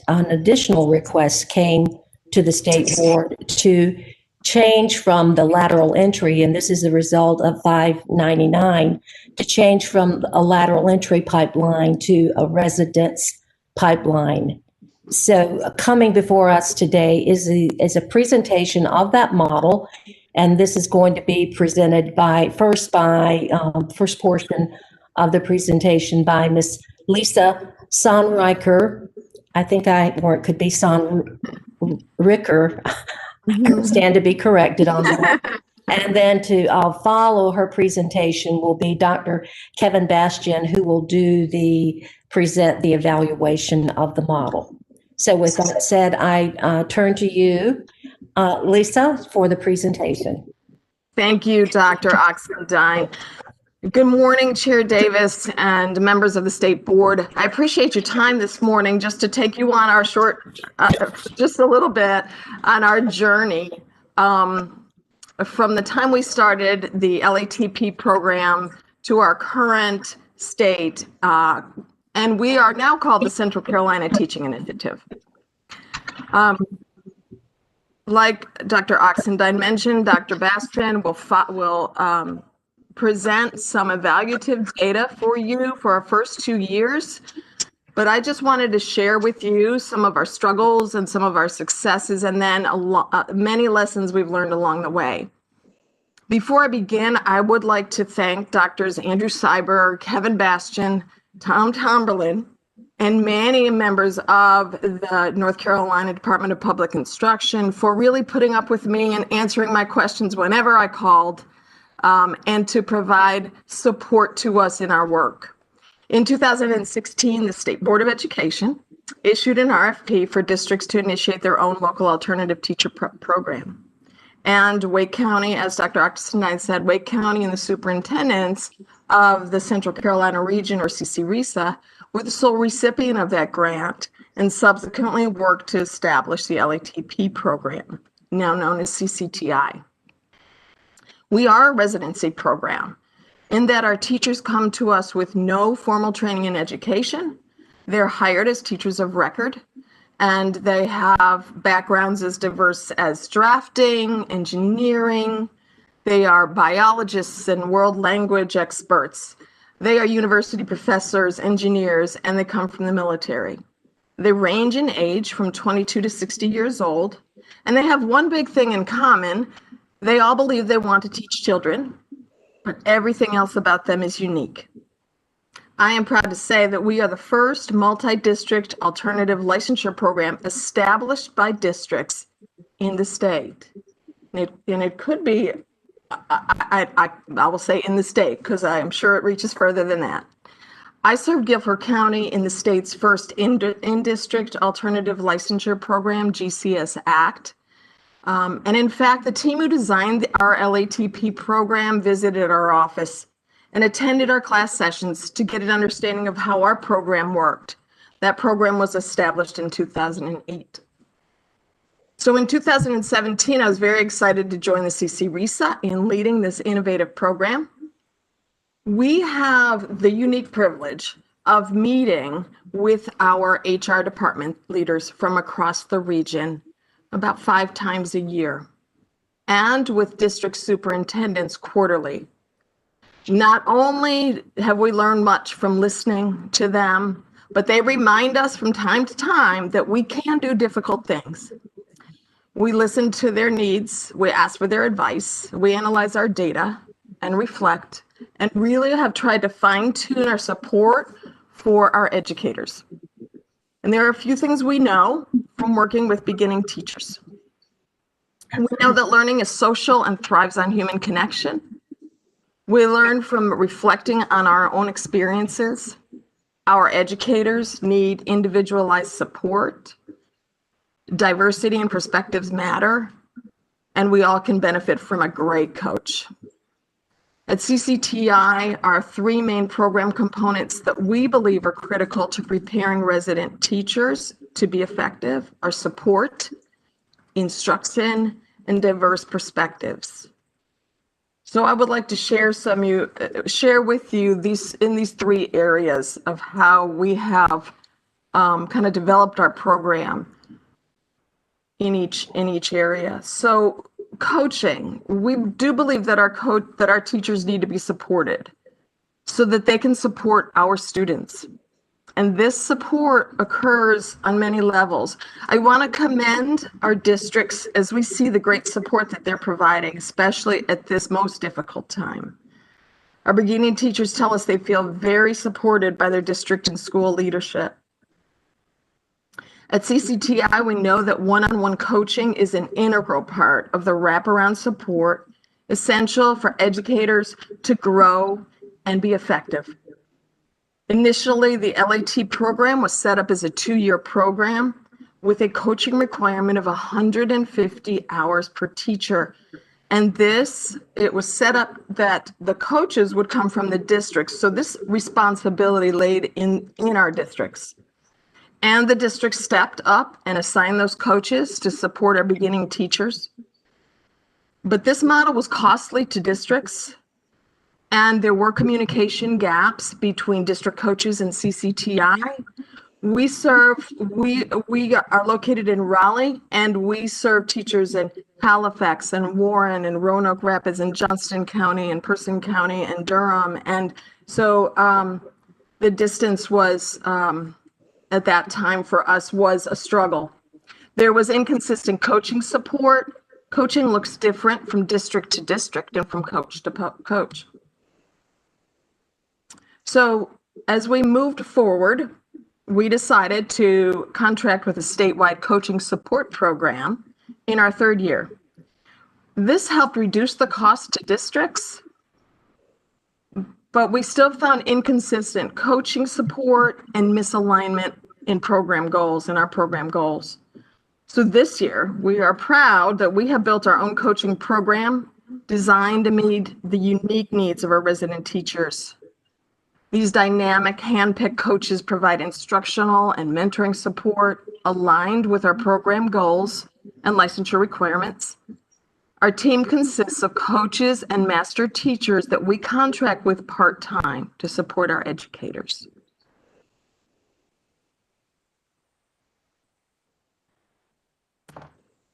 an additional request came to the State Board to change from the lateral entry, and this is the result of 599, to change from a lateral entry pipeline to a residence pipeline. So coming before us today is a presentation of that model, and this is going to be presented first portion of the presentation by Ms. Lisa Sonriker. I think or it could be Sonriker. I stand to be corrected on that. And then to follow her presentation will be Dr. Kevin Bastian, who will present the evaluation of the model. So with that said, I turn to you, Lisa, for the presentation. Thank you, Dr. Oxendine. Good morning, Chair Davis and members of the State Board. I appreciate your time this morning just to take you on our just a little bit on our journey from the time we started the LATP program to our current state. And we are now called the Central Carolina Teaching Initiative. Like Dr. Oxendine mentioned, Dr. Bastian will present some evaluative data for you for our first 2 years. But I just wanted to share with you some of our struggles and some of our successes, and then many lessons we've learned along the way. Before I begin, I would like to thank Drs. Andrew Seiberg, Kevin Bastian, Tom Tomberlin, and many members of the North Carolina Department of Public Instruction for really putting up with me and answering my questions whenever I called, and to provide support to us in our work. In 2016, the State Board of Education issued an RFP for districts to initiate their own local alternative teacher prep program. And Wake County, as Dr. Oxendine said, Wake County and the superintendents of the Central Carolina region, or CCRESA, were the sole recipient of that grant and subsequently worked to establish the LATP program, now known as CCTI. We are a residency program in that our teachers come to us with no formal training in education. They're hired as teachers of record. and they have backgrounds as diverse as drafting, engineering. They are biologists and world language experts. They are university professors, engineers, and they come from the military. They range in age from 22 to 60 years old, and they have one big thing in common. They all believe they want to teach children, but everything else about them is unique. I am proud to say that we are the first multi-district alternative licensure program established by districts in the state. And it could be, I will say in the state, because I am sure it reaches further than that. I served Guilford County in the state's first in-district alternative licensure program, GCS Act. And in fact, the team who designed our LATP program visited our office and attended our class sessions to get an understanding of how our program worked. That program was established in 2008. So in 2017, I was very excited to join the CC RESA in leading this innovative program. We have the unique privilege of meeting with our HR department leaders from across the region about 5 times a year, and with district superintendents quarterly. Not only have we learned much from listening to them, but they remind us from time to time that we can do difficult things. We listen to their needs, we ask for their advice, we analyze our data and reflect, and really have tried to fine-tune our support for our educators. And there are a few things we know from working with beginning teachers. We know that learning is social and thrives on human connection. We learn from reflecting on our own experiences. Our educators need individualized support. Diversity and perspectives matter, and we all can benefit from a great coach. At CCTI, our 3 main program components that we believe are critical to preparing resident teachers to be effective are support, instruction, and diverse perspectives. So I would like to share with you these 3 areas of how we have kind of developed our program in each area. So coaching, we do believe that our teachers need to be supported so that they can support our students. And this support occurs on many levels. I want to commend our districts as we see the great support that they're providing, especially at this most difficult time. Our beginning teachers tell us they feel very supported by their district and school leadership. At CCTI, we know that one-on-one coaching is an integral part of the wraparound support essential for educators to grow and be effective. Initially, the LAT program was set up as a 2-year program with a coaching requirement of 150 hours per teacher. And it was set up that the coaches would come from the districts. So this responsibility laid in our districts. And the district stepped up and assigned those coaches to support our beginning teachers. But this model was costly to districts, and there were communication gaps between district coaches and CCTI. We are located in Raleigh, and we serve teachers in Halifax and Warren and Roanoke Rapids and Johnston County and Person County and Durham. And so the distance was, at that time for us, was a struggle. There was inconsistent coaching support. Coaching looks different from district to district and from coach to coach. So as we moved forward, we decided to contract with a statewide coaching support program in our 3rd year. This helped reduce the cost to districts, but we still found inconsistent coaching support and misalignment in program goals, in our program goals. So this year, we are proud that we have built our own coaching program designed to meet the unique needs of our resident teachers. These dynamic hand-picked coaches provide instructional and mentoring support aligned with our program goals and licensure requirements. Our team consists of coaches and master teachers that we contract with part-time to support our educators.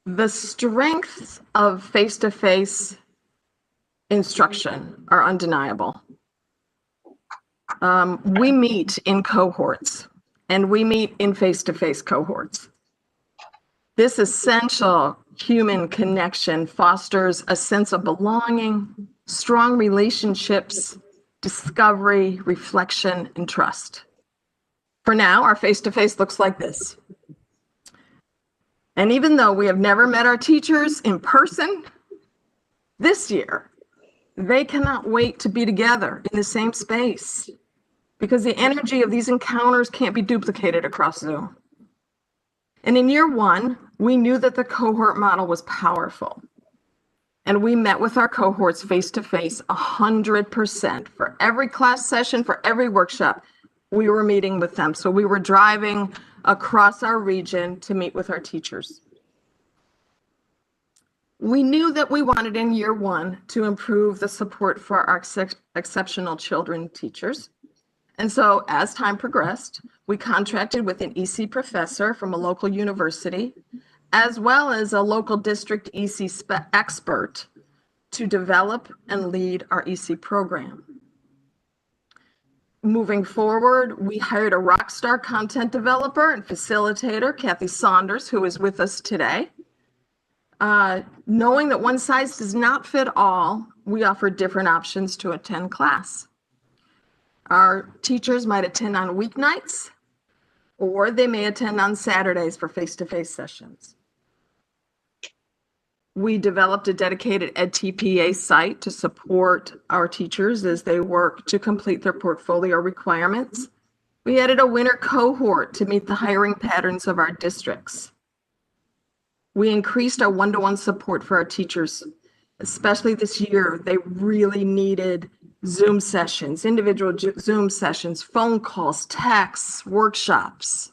The strengths of face-to-face instruction are undeniable. We meet in cohorts, and we meet in face-to-face cohorts. This essential human connection fosters a sense of belonging, strong relationships, discovery, reflection, and trust. For now, our face-to-face looks like this. And even though we have never met our teachers in person, this year, they cannot wait to be together in the same space because the energy of these encounters can't be duplicated across Zoom. And in year one, we knew that the cohort model was powerful. And we met with our cohorts face-to-face 100%. For every class session, for every workshop, we were meeting with them. So we were driving across our region to meet with our teachers. We knew that we wanted in year one to improve the support for our exceptional children teachers. And so as time progressed, we contracted with an EC professor from a local university, as well as a local district EC expert to develop and lead our EC program. Moving forward, we hired a rock star content developer and facilitator, Kathy Saunders, who is with us today. Knowing that one size does not fit all, we offer different options to attend class. Our teachers might attend on weeknights, or they may attend on Saturdays for face-to-face sessions. We developed a dedicated EdTPA site to support our teachers as they work to complete their portfolio requirements. We added a winter cohort to meet the hiring patterns of our districts. We increased our one-to-one support for our teachers, especially this year. They really needed Zoom sessions, individual Zoom sessions, phone calls, texts, workshops.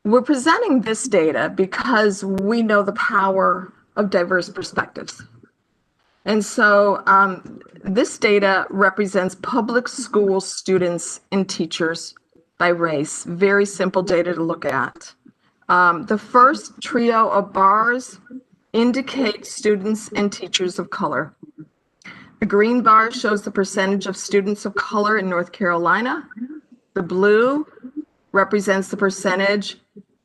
We're presenting this data because we know the power of diverse perspectives. And so this data represents public school students and teachers by race. Very simple data to look at. The first trio of bars indicate students and teachers of color. The green bar shows the percentage of students of color in North Carolina. The blue represents the percentage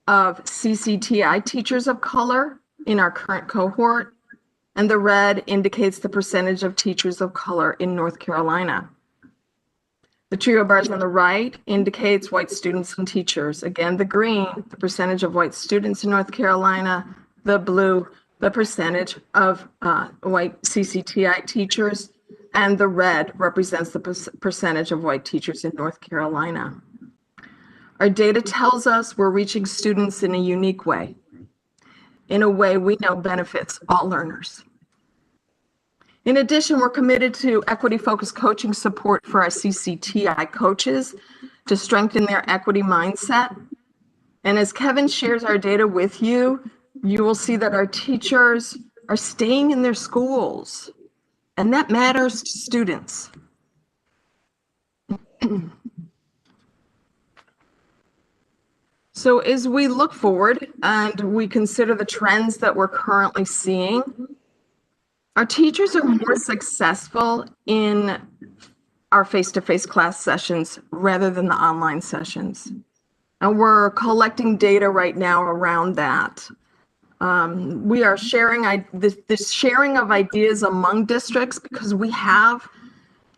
of CCTI teachers of color in our current cohort. And the red indicates the percentage of teachers of color in North Carolina. The trio bars on the right indicates white students and teachers. Again, the green, the percentage of white students in North Carolina. The blue, the percentage of white CCTI teachers. And the red represents the percentage of white teachers in North Carolina. Our data tells us we're reaching students in a unique way, in a way we know benefits all learners. In addition, we're committed to equity-focused coaching support for our CCTI coaches to strengthen their equity mindset. And as Kevin shares our data with you, you will see that our teachers are staying in their schools, and that matters to students. So as we look forward and we consider the trends that we're currently seeing, our teachers are more successful in our face-to-face class sessions rather than the online sessions. And we're collecting data right now around that. We are sharing this sharing of ideas among districts because we have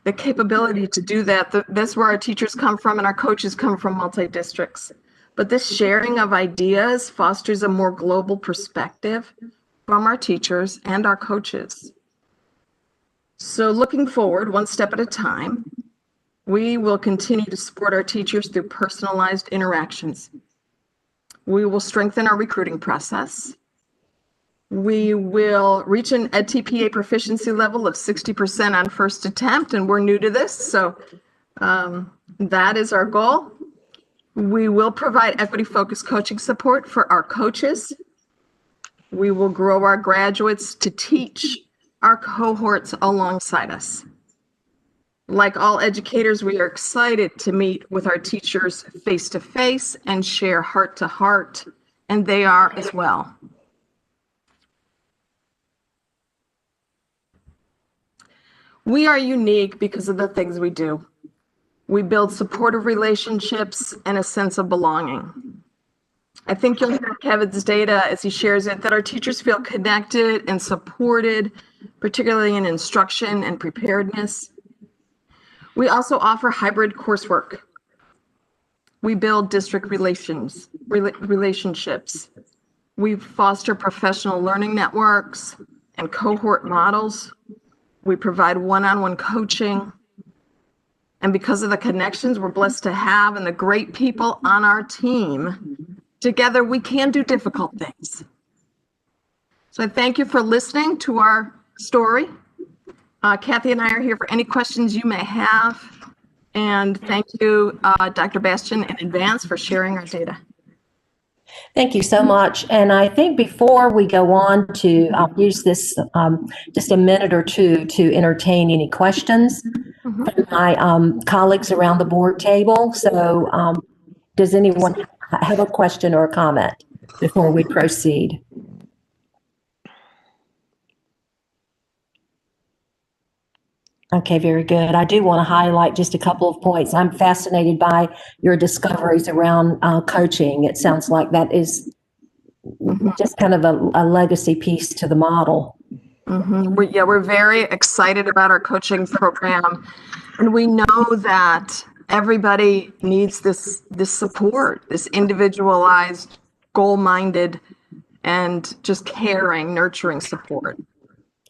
the capability to do that. That's where our teachers come from and our coaches come from multi-districts. But this sharing of ideas fosters a more global perspective from our teachers and our coaches. So looking forward, one step at a time, we will continue to support our teachers through personalized interactions. We will strengthen our recruiting process. We will reach an EdTPA proficiency level of 60% on first attempt, and we're new to this, so that is our goal. We will provide equity-focused coaching support for our coaches. We will grow our graduates to teach our cohorts alongside us. Like all educators, we are excited to meet with our teachers face to face and share heart to heart, and they are as well. We are unique because of the things we do. We build supportive relationships and a sense of belonging. I think you'll hear Kevin's data as he shares it, that our teachers feel connected and supported, particularly in instruction and preparedness. We also offer hybrid coursework. We build district relationships. We foster professional learning networks and cohort models. We provide one-on-one coaching. And because of the connections we're blessed to have and the great people on our team, together we can do difficult things. So I thank you for listening to our story. Kathy and I are here for any questions you may have. And thank you, Dr. Bastian, in advance for sharing our data. Thank you so much. And I think before we go on to, I'll use this just a minute or two to entertain any questions from my colleagues around the board table. So does anyone have a question or a comment before we proceed? Okay, very good. I do want to highlight just a couple of points. I'm fascinated by your discoveries around coaching. It sounds like that is just kind of a legacy piece to the model. We're very excited about our coaching program, and we know that everybody needs this support, this individualized, goal-minded, and just caring, nurturing support.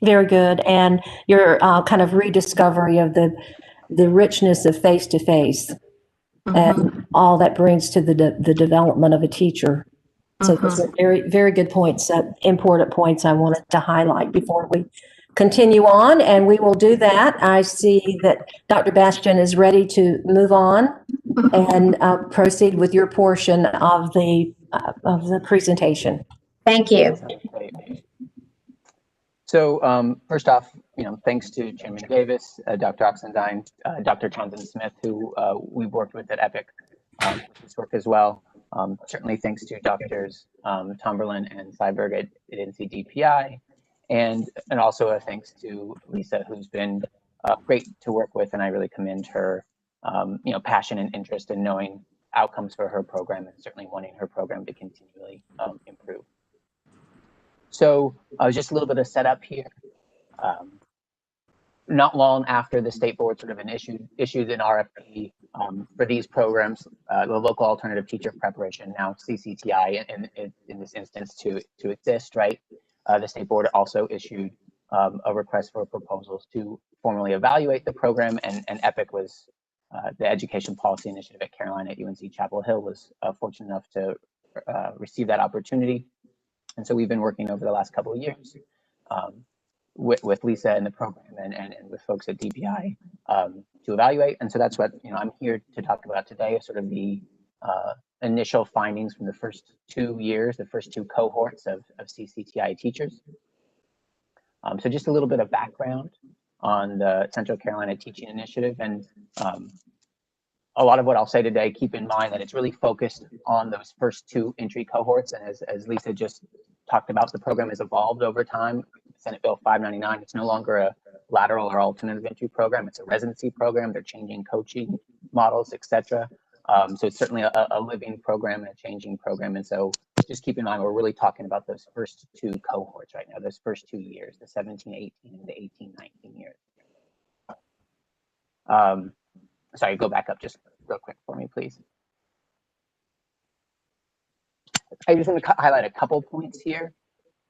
Very good. And your kind of rediscovery of the richness of face-to-face and all that brings to the development of a teacher. So those are very, very good points, important points I wanted to highlight before we continue on, and we will do that. I see that Dr. Bastian is ready to move on and proceed with your portion of the presentation. Thank you. So first off, thanks to Chairman Davis, Dr. Oxendine, Dr. Townsend Smith, who we've worked with at EPIC with this work as well. Certainly thanks to Doctors Tomberlin and Seiberg at NCDPI, and also a thanks to Lisa, who's been great to work with, and I really commend her passion and interest in knowing outcomes for her program and certainly wanting her program to continually improve. So just a little bit of setup here. Not long after the state board sort of issued an RFP for these programs, the local alternative teacher preparation, now CCTI in this instance to exist, right? The state board also issued a request for proposals to formally evaluate the program, and EPIC was the Education Policy Initiative at Carolina at UNC Chapel Hill was fortunate enough to receive that opportunity. And so we've been working over the last couple of years with Lisa and the program and with folks at DPI to evaluate. And so that's what I'm here to talk about today, sort of the initial findings from the first 2 years, the first 2 cohorts of CCTI teachers. So just a little bit of background on the Central Carolina Teaching Initiative. And a lot of what I'll say today, keep in mind that it's really focused on those first 2 entry cohorts. And as Lisa just talked about, the program has evolved over time. Senate Bill 599, it's no longer a lateral or alternative entry program. It's a residency program. They're changing coaching models, et cetera. So it's certainly a living program and a changing program. And so just keep in mind, we're really talking about those first 2 cohorts right now, those first 2 years, the 17-18 and the 18-19 years. Sorry, go back up just real quick for me, please. I just want to highlight a couple points here.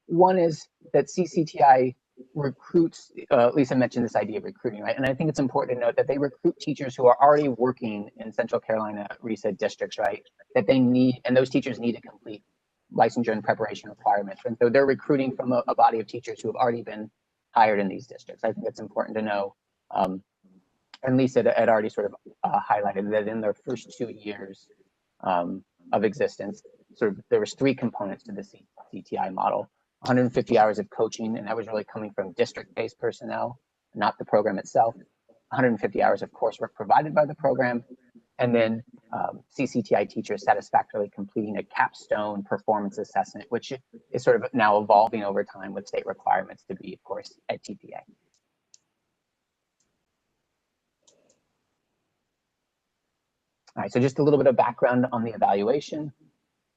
One is that CCTI recruits, Lisa mentioned this idea of recruiting, right? And I think it's important to note that they recruit teachers who are already working in Central Carolina RESA districts, right? That they need, and those teachers need to complete licensure and preparation requirements. And so they're recruiting from a body of teachers who have already been hired in these districts. I think it's important to know. And Lisa had already sort of highlighted that in their first 2 years of existence, sort of there was 3 components to the CTI model. 150 hours of coaching, and that was really coming from district-based personnel, not the program itself. 150 hours of coursework provided by the program, and then CCTI teachers satisfactorily completing a capstone performance assessment, which is sort of now evolving over time with state requirements to be, of course, at TPA. All right, so just a little bit of background on the evaluation.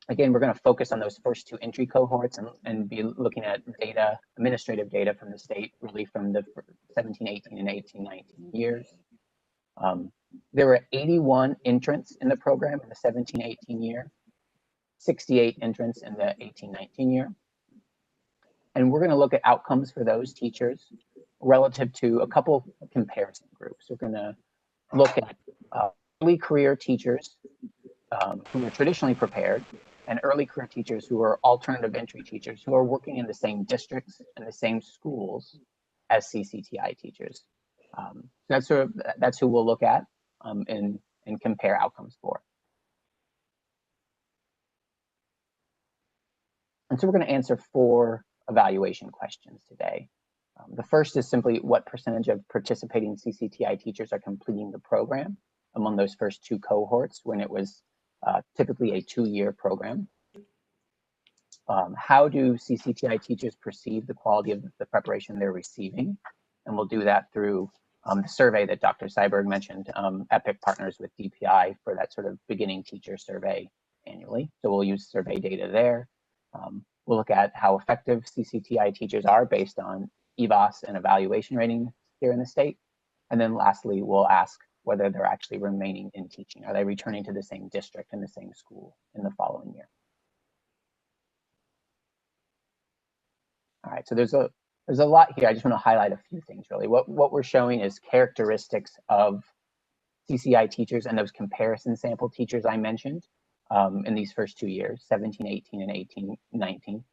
Again, we're going to focus on those first two entry cohorts and be looking at data, administrative data from the state, really from the 17, 18, and 18, 19 years. There were 81 entrants in the program in the 17, 18 year, 68 entrants in the 18, 19 year. And we're going to look at outcomes for those teachers relative to a couple of comparison groups. We're going to look at early career teachers who are traditionally prepared and early career teachers who are alternative entry teachers who are working in the same districts and the same schools as CCTI teachers. That's who we'll look at and compare outcomes for. And so we're going to answer 4 evaluation questions today. The first is simply what percentage of participating CCTI teachers are completing the program among those first 2 cohorts when it was typically a 2-year program. How do CCTI teachers perceive the quality of the preparation they're receiving? And we'll do that through the survey that Dr. Seiberg mentioned. EPIC partners with DPI for that sort of beginning teacher survey annually. So we'll use survey data there. We'll look at how effective CCTI teachers are based on EVAS and evaluation rating here in the state. And then lastly, we'll ask whether they're actually remaining in teaching. Are they returning to the same district and the same school in the following year? All right, so there's a lot here. I just want to highlight a few things really. What we're showing is characteristics of CCI teachers and those comparison sample teachers I mentioned in these first 2 years, 17, 18, and 18, 19.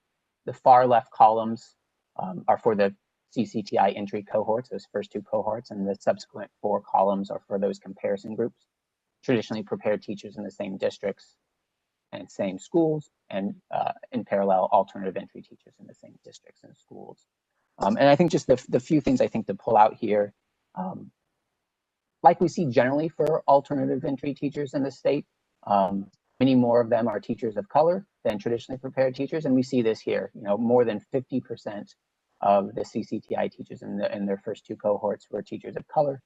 The far left columns are for the CCTI entry cohorts, those first 2 cohorts, and the subsequent 4 columns are for those comparison groups, traditionally prepared teachers in the same districts and same schools, and in parallel, alternative entry teachers in the same districts and schools. And I think just the few things I think to pull out here, like we see generally for alternative entry teachers in the state, many more of them are teachers of color than traditionally prepared teachers, and we see this here. You know, more than 50% of the CCTI teachers in their first 2 cohorts were teachers of color.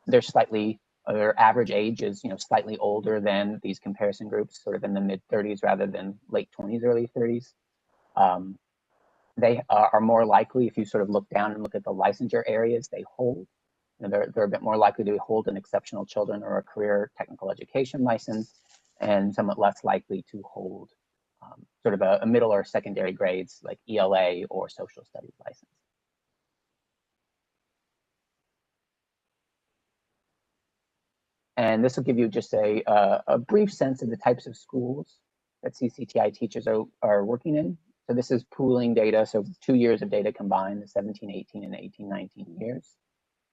Their average age is, you know, slightly older than these comparison groups, sort of in the mid-30s rather than late 20s, early 30s. They are more likely, if you sort of look down and look at the licensure areas they hold, you know, they're a bit more likely to hold an exceptional children or a career technical education license, and somewhat less likely to hold sort of a middle or secondary grades like ELA or social studies license. And this will give you just a brief sense of the types of schools that CCTI teachers are working in. So this is pooling data, so 2 years of data combined, the 17, 18, and 18, 19 years.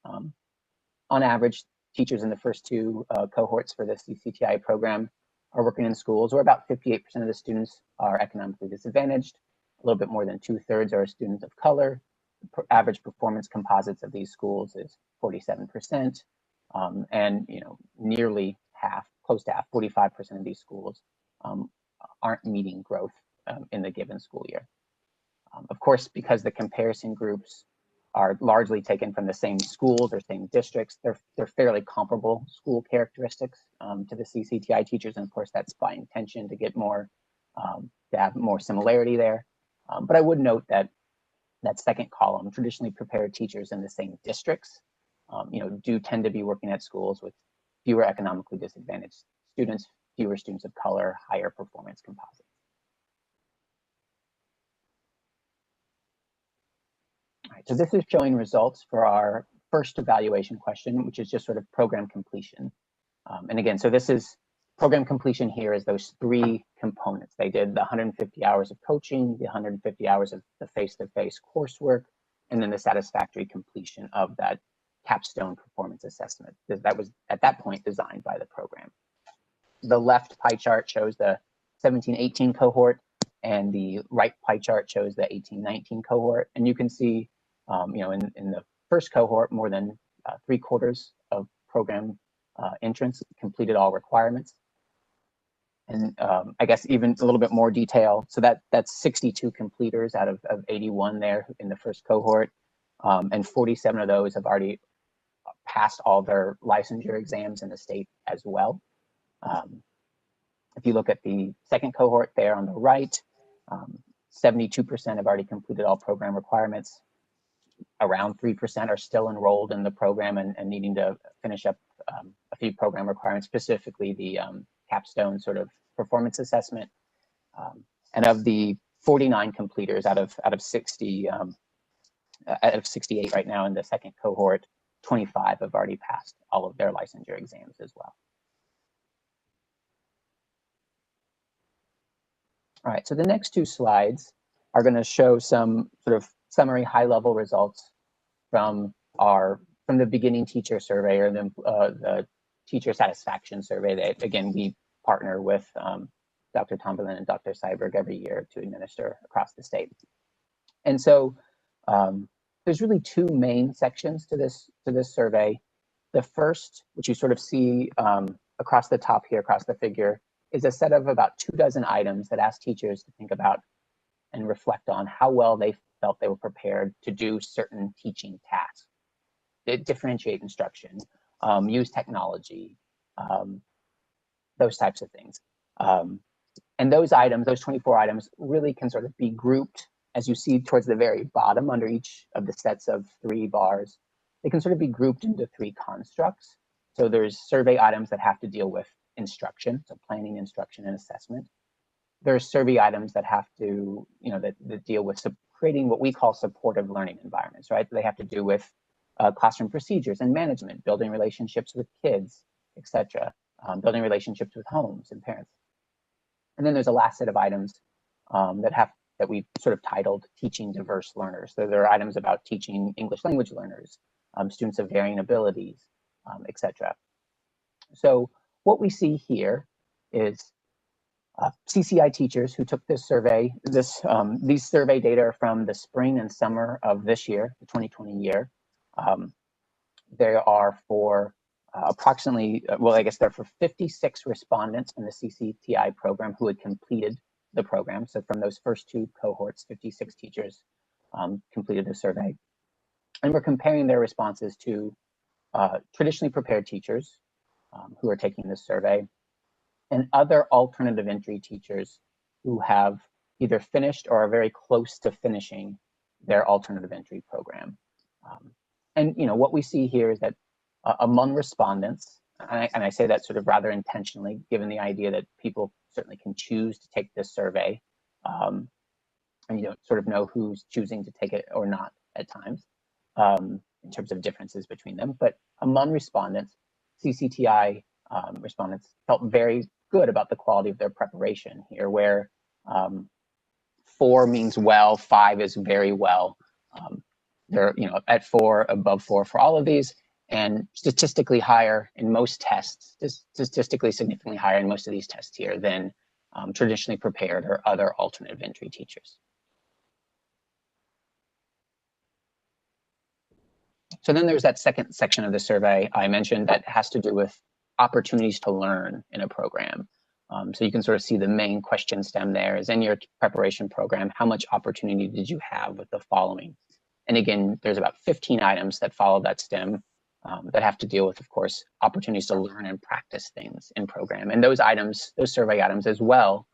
On average, teachers in the first 2 cohorts for the CCTI program are working in schools where about 58% of the students are economically disadvantaged. A little bit more than 2/3 are students of color. Average performance composites of these schools is 47%. And, you know, nearly half, close to half, 45% of these schools aren't meeting growth in the given school year. Of course, because the comparison groups are largely taken from the same schools or same districts, they're fairly comparable school characteristics to the CCTI teachers. And of course, that's by intention to get more, to have more similarity there. But I would note that that second column, traditionally prepared teachers in the same districts, you know, do tend to be working at schools with fewer economically disadvantaged students, fewer students of color, higher performance composites. All right, so this is showing results for our first evaluation question, which is just sort of program completion. And again, so this is program completion here is those 3 components. They did the 150 hours of coaching, the 150 hours of the face-to-face coursework, and then the satisfactory completion of that capstone performance assessment that was at that point designed by the program. The left pie chart shows the 17-18 cohort, and the right pie chart shows the 18-19 cohort. And you can see, you know, in the first cohort, more than 3/4 program entrance completed all requirements. And I guess even a little bit more detail. So that's 62 completers out of 81 there in the first cohort. And 47 of those have already passed all their licensure exams in the state as well. If you look at the second cohort there on the right, 72% have already completed all program requirements. Around 3% are still enrolled in the program and needing to finish up a few program requirements, specifically the capstone sort of performance assessment. And of the 49 completers out of 60, out of 68 right now in the second cohort, 25 have already passed all of their licensure exams as well. All right, so the next two slides are going to show some sort of summary high-level results from the beginning teacher survey, or the teacher satisfaction survey that, again, we partner with Dr. Tomberlin and Dr. Seiberg every year to administer across the state. And so there's really two main sections to this survey. The first, which you sort of see across the top here, across the figure, is a set of about 24 items that ask teachers to think about and reflect on how well they felt they were prepared to do certain teaching tasks, differentiate instruction, use technology, those types of things. And those items, those 24 items, really can sort of be grouped, as you see towards the very bottom under each of the sets of 3 bars. They can sort of be grouped into 3 constructs. So there's survey items that have to deal with instruction, so planning, instruction, and assessment. There's survey items that have to, that deal with creating what we call supportive learning environments, right? They have to do with classroom procedures and management, building relationships with kids, etc., building relationships with homes and parents. And then there's a last set of items that we sort of titled teaching diverse learners. So there are items about teaching English language learners, students of varying abilities, etc. So what we see here is CCI teachers who took this survey. These survey data are from the spring and summer of this year, the 2020 year. There are for approximately, well, I guess they're for 56 respondents in the CCTI program who had completed the program. So from those first 2 cohorts, 56 teachers completed the survey. And we're comparing their responses to traditionally prepared teachers who are taking this survey and other alternative entry teachers who have either finished or are very close to finishing their alternative entry program. And what we see here is that among respondents, and I say that sort of rather intentionally, given the idea that people certainly can choose to take this survey, and you don't sort of know who's choosing to take it or not at times, in terms of differences between them. But among respondents, CCTI respondents felt very good about the quality of their preparation here, where 4 means well, 5 is very well. They're at 4, above 4 for all of these, and statistically higher in most tests, statistically significantly higher in most of these tests here than traditionally prepared or other alternative entry teachers. So then there's that second section of the survey I mentioned that has to do with opportunities to learn in a program. So you can sort of see the main question stem there is, in your preparation program, how much opportunity did you have with the following? And again, there's about 15 items that follow that stem that have to deal with, of course, opportunities to learn and practice things in program. And those items, those survey items as well,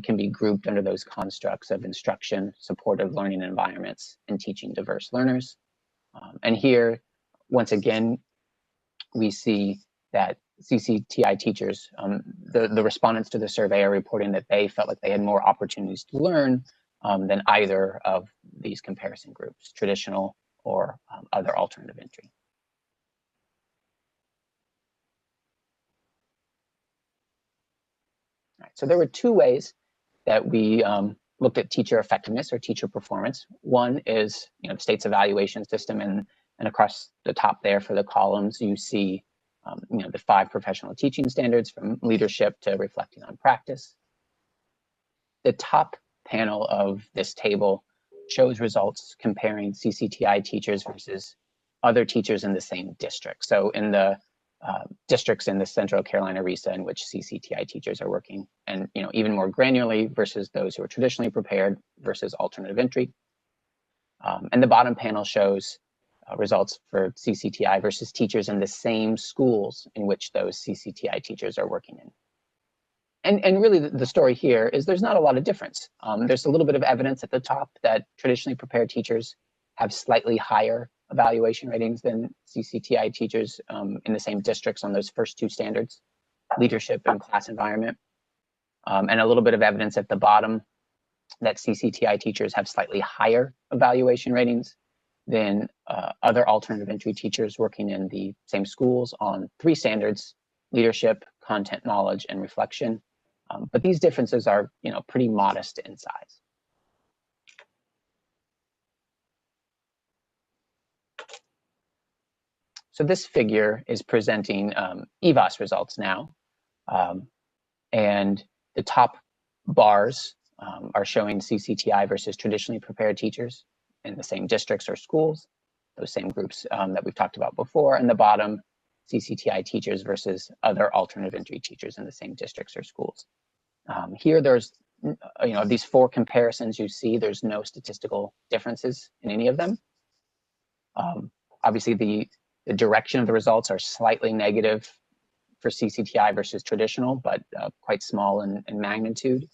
can be grouped under those constructs of instruction, supportive learning environments, and teaching diverse learners. And here, once again, we see that CCTI teachers, the respondents to the survey are reporting that they felt like they had more opportunities to learn than either of these comparison groups, traditional or other alternative entry. All right, so there were 2 ways that we looked at teacher effectiveness or teacher performance. One is the state's evaluation system, and across the top there for the columns, you see the 5 professional teaching standards, from leadership to reflecting on practice. The top panel of this table shows results comparing CCTI teachers versus other teachers in the same district. So in the districts in the Central Carolina RESA in which CCTI teachers are working, and even more granularly versus those who are traditionally prepared versus alternative entry. And the bottom panel shows results for CCTI versus teachers in the same schools in which those CCTI teachers are working in. And really the story here is there's not a lot of difference. There's a little bit of evidence at the top that traditionally prepared teachers have slightly higher evaluation ratings than CCTI teachers in the same districts on those first two standards, leadership and class environment. And a little bit of evidence at the bottom that CCTI teachers have slightly higher evaluation ratings than other alternative entry teachers working in the same schools on three standards: leadership, content knowledge, and reflection. But these differences are, pretty modest in size. So this figure is presenting EVOS results now. And the top bars are showing CCTI versus traditionally prepared teachers in the same districts or schools, those same groups that we've talked about before. And the bottom, CCTI teachers versus other alternative entry teachers in the same districts or schools. Here there's, of these four comparisons you see, there's no statistical differences in any of them. Obviously the direction of the results are slightly negative for CCTI versus traditional, but quite small in magnitude,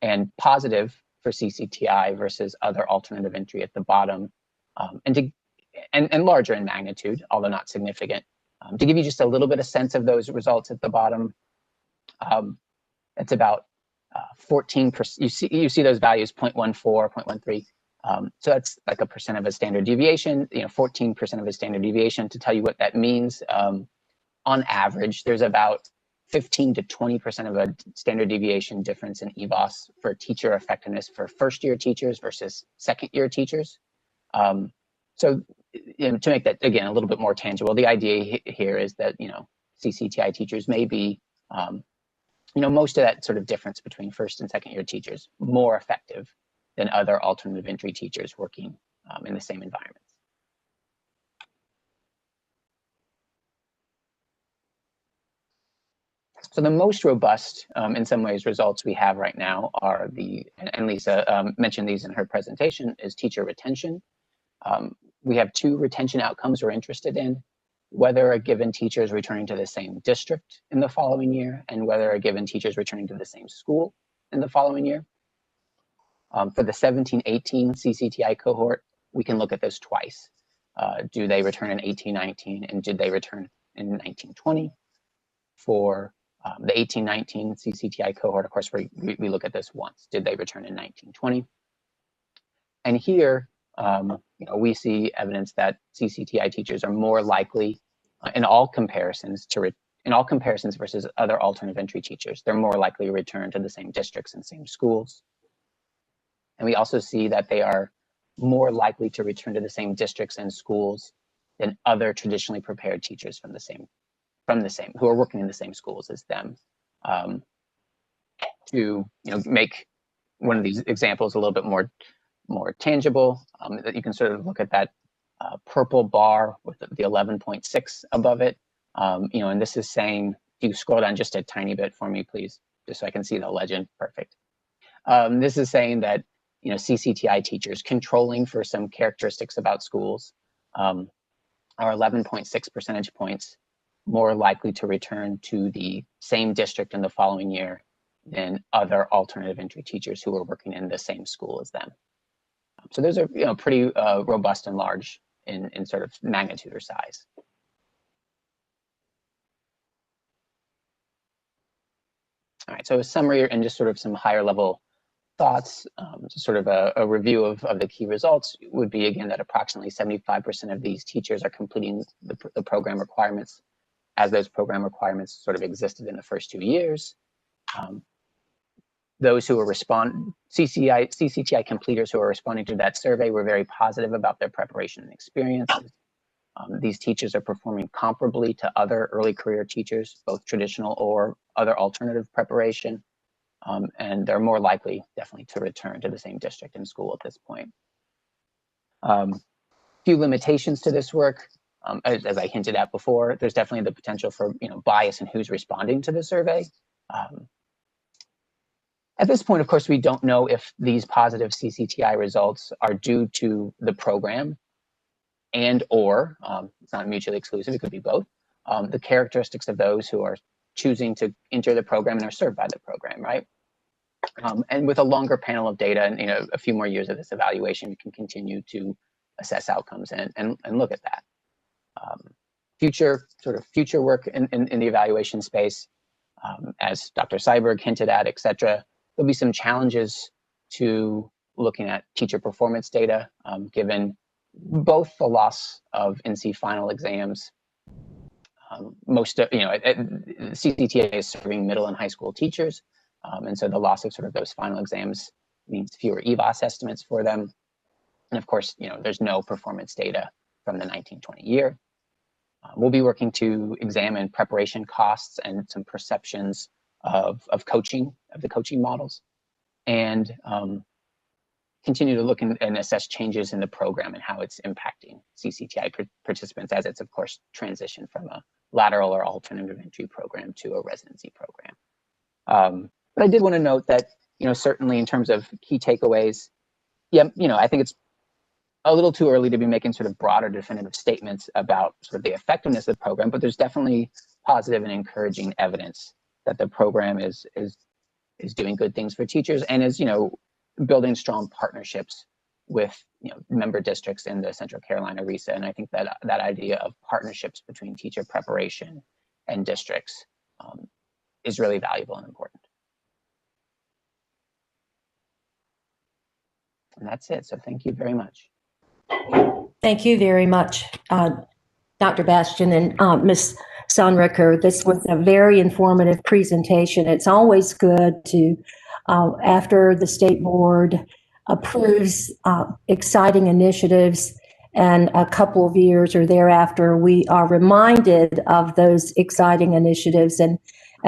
and positive for CCTI versus other alternative entry at the bottom, and larger in magnitude, although not significant. To give you just a little bit of sense of those results at the bottom, it's about 14%. You see those values 0.14, 0.13. So that's like 1% of a standard deviation, 14% of a standard deviation. To tell you what that means, on average, there's about 15 to 20% of a standard deviation difference in EVOS for teacher effectiveness for first-year teachers versus second-year teachers. So to make that, again, a little bit more tangible, the idea here is that, CCTI teachers may be, most of that sort of difference between first and second-year teachers more effective than other alternative entry teachers working in the same environments. So the most robust, in some ways, results we have right now are and Lisa mentioned these in her presentation, is teacher retention. We have two retention outcomes we're interested in: whether a given teacher is returning to the same district in the following year, and whether a given teacher is returning to the same school in the following year. For the 17-18 CCTI cohort, we can look at this twice. Do they return in 18-19, and did they return in 19-20? For the 18-19 CCTI cohort, of course, we look at this once. Did they return in 19-20? And here, we see evidence that CCTI teachers are more likely, in all comparisons versus other alternative entry teachers, they're more likely to return to the same districts and same schools. And we also see that they are more likely to return to the same districts and schools than other traditionally prepared teachers who are working in the same schools as them. To make one of these examples a little bit more tangible, that you can sort of look at that purple bar with the 11.6 above it. And this is saying, if you scroll down just a tiny bit for me, please, just so I can see the legend. Perfect. This is saying that CCTI teachers, controlling for some characteristics about schools, are 11.6 percentage points more likely to return to the same district in the following year than other alternative entry teachers who are working in the same school as them. So those are pretty robust and large in sort of magnitude or size. All right, so a summary and just sort of some higher level thoughts, sort of a review of the key results would be, again, that approximately 75% of these teachers are completing the program requirements as those program requirements sort of existed in the first 2 years. Those who are CCTI completers who are responding to that survey were very positive about their preparation and experiences. These teachers are performing comparably to other early career teachers, both traditional or other alternative preparation. And they're more likely, definitely, to return to the same district and school at this point. Few limitations to this work. as I hinted at before, there's definitely the potential for bias in who's responding to the survey. At this point, of course, we don't know if these positive CCTI results are due to the program or it's not mutually exclusive, it could be both, the characteristics of those who are choosing to enter the program and are served by the program, right? And with a longer panel of data and a few more years of this evaluation, we can continue to assess outcomes and look at that. Future work in the evaluation space, as Dr. Seiberg hinted at, et cetera, there'll be some challenges to looking at teacher performance data, given both the loss of NC final exams. CCTA is serving middle and high school teachers, and so the loss of sort of those final exams means fewer EVOS estimates for them. And of course, there's no performance data from the 1920 year. We'll be working to examine preparation costs and some perceptions of the coaching models, and continue to look and assess changes in the program and how it's impacting CCTI participants as it's, of course, transitioned from a lateral or alternative entry program to a residency program. But I did want to note that, certainly in terms of key takeaways, I think it's a little too early to be making sort of broader definitive statements about sort of the effectiveness of the program, but there's definitely positive and encouraging evidence that the program is doing good things for teachers and is, building strong partnerships with, member districts in the Central Carolina RESA. And I think that that idea of partnerships between teacher preparation and districts is really valuable and important. And that's it. So thank you very much. Thank you very much, Dr. Bastian and Ms. Sonricker. This was a very informative presentation. It's always good to, after the state board approves exciting initiatives and a couple of years or thereafter, we are reminded of those exciting initiatives and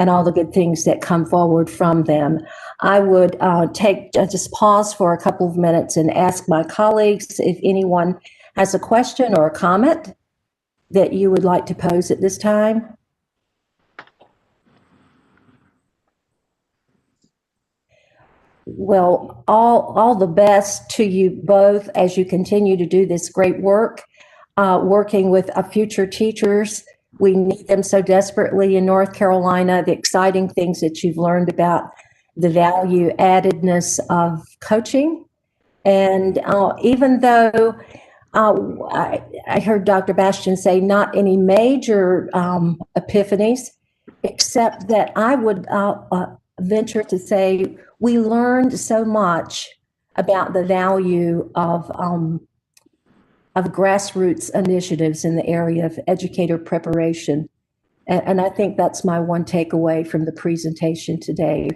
all the good things that come forward from them. I would just pause for a couple of minutes and ask my colleagues if anyone has a question or a comment that you would like to pose at this time. Well, all the best to you both as you continue to do this great work, working with future teachers. We need them so desperately in North Carolina, the exciting things that you've learned about the value addedness of coaching. And even though I heard Dr. Bastian say not any major epiphanies, except that I would venture to say we learned so much about the value of grassroots initiatives in the area of educator preparation. And I think that's my one takeaway from the presentation today.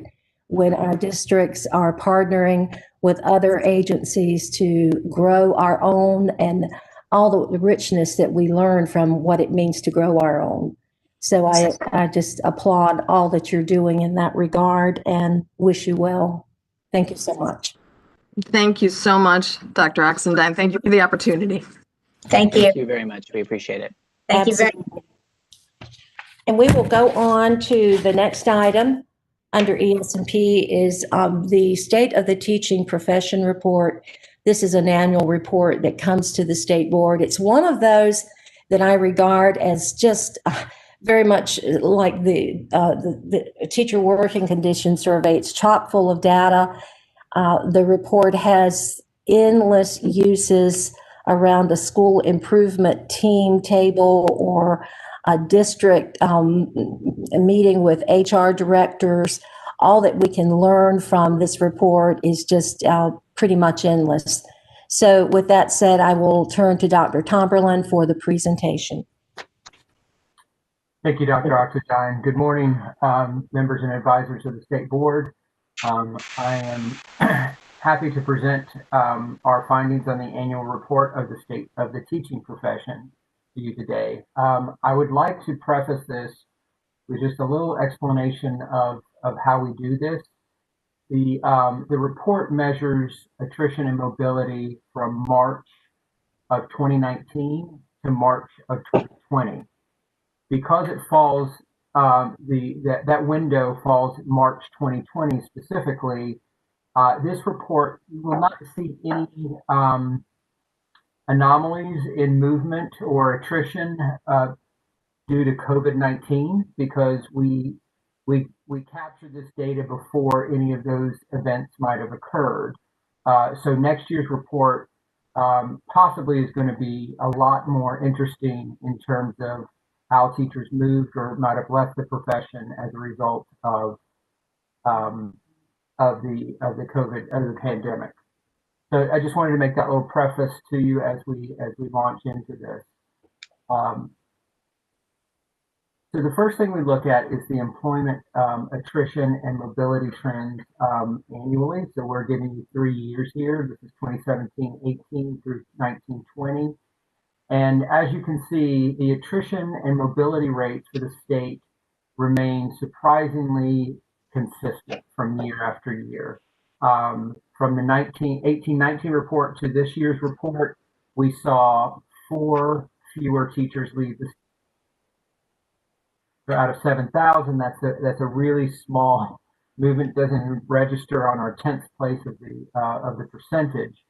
When our districts are partnering with other agencies to grow our own and all the richness that we learn from what it means to grow our own. So I just applaud all that you're doing in that regard and wish you well. Thank you so much. Thank you so much, Dr. Oxendine. Thank you for the opportunity. Thank you very much. We appreciate it. Thank you very much. And we will go on to the next item under ES&P is the State of the Teaching Profession Report. This is an annual report that comes to the state board. It's one of those that I regard as just very much like the teacher working condition survey. It's chock full of data. The report has endless uses around a school improvement team table or a district meeting with HR directors. All that we can learn from this report is just pretty much endless. So with that said, I will turn to Dr. Tomberlin for the presentation. Thank you, Dr. Oxendine. Good morning, members and advisors of the State Board. I am happy to present our findings on the annual report of the State of the Teaching Profession to you today. I would like to preface this with just a little explanation of how we do this. The report measures attrition and mobility from March of 2019 to March of 2020. Because it falls, that window falls March 2020 specifically, this report, you will not see any anomalies in movement or attrition due to COVID-19 because we captured this data before any of those events might have occurred. So next year's report possibly is going to be a lot more interesting in terms of how teachers moved or might have left the profession as a result of the pandemic. So I just wanted to make that little preface to you as we launch into this. So the first thing we look at is the employment attrition and mobility trends annually. So we're giving you 3 years here. This is 2017-18 through 19-20. And as you can see, the attrition and mobility rates for the state remain surprisingly consistent from year after year. From the 18-19 report to this year's report, we saw 4 fewer teachers leave the state. So out of 7,000, that's a really small movement. Doesn't register on our 10th place of the percentage.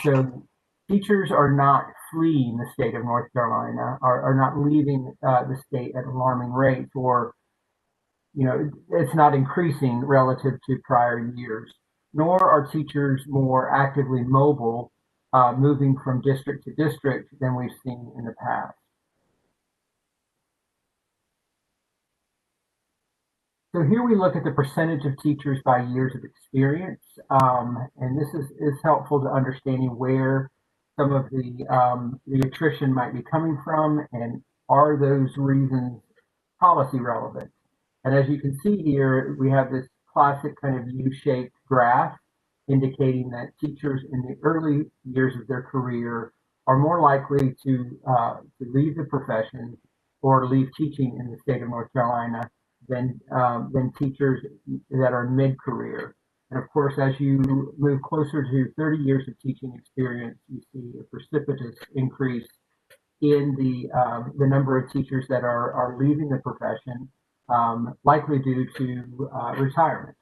So teachers are not fleeing the state of North Carolina, are not leaving the state at alarming rates, or it's not increasing relative to prior years. Nor are teachers more actively mobile, moving from district to district than we've seen in the past. So here we look at the percentage of teachers by years of experience, and this is helpful to understanding where some of the attrition might be coming from, and are those reasons policy relevant. And as you can see here, we have this classic kind of U-shaped graph indicating that teachers in the early years of their career are more likely to leave the profession or leave teaching in the state of North Carolina than teachers that are mid-career. And of course, as you move closer to 30 years of teaching experience, you see a precipitous increase in the number of teachers that are leaving the profession, likely due to retirement.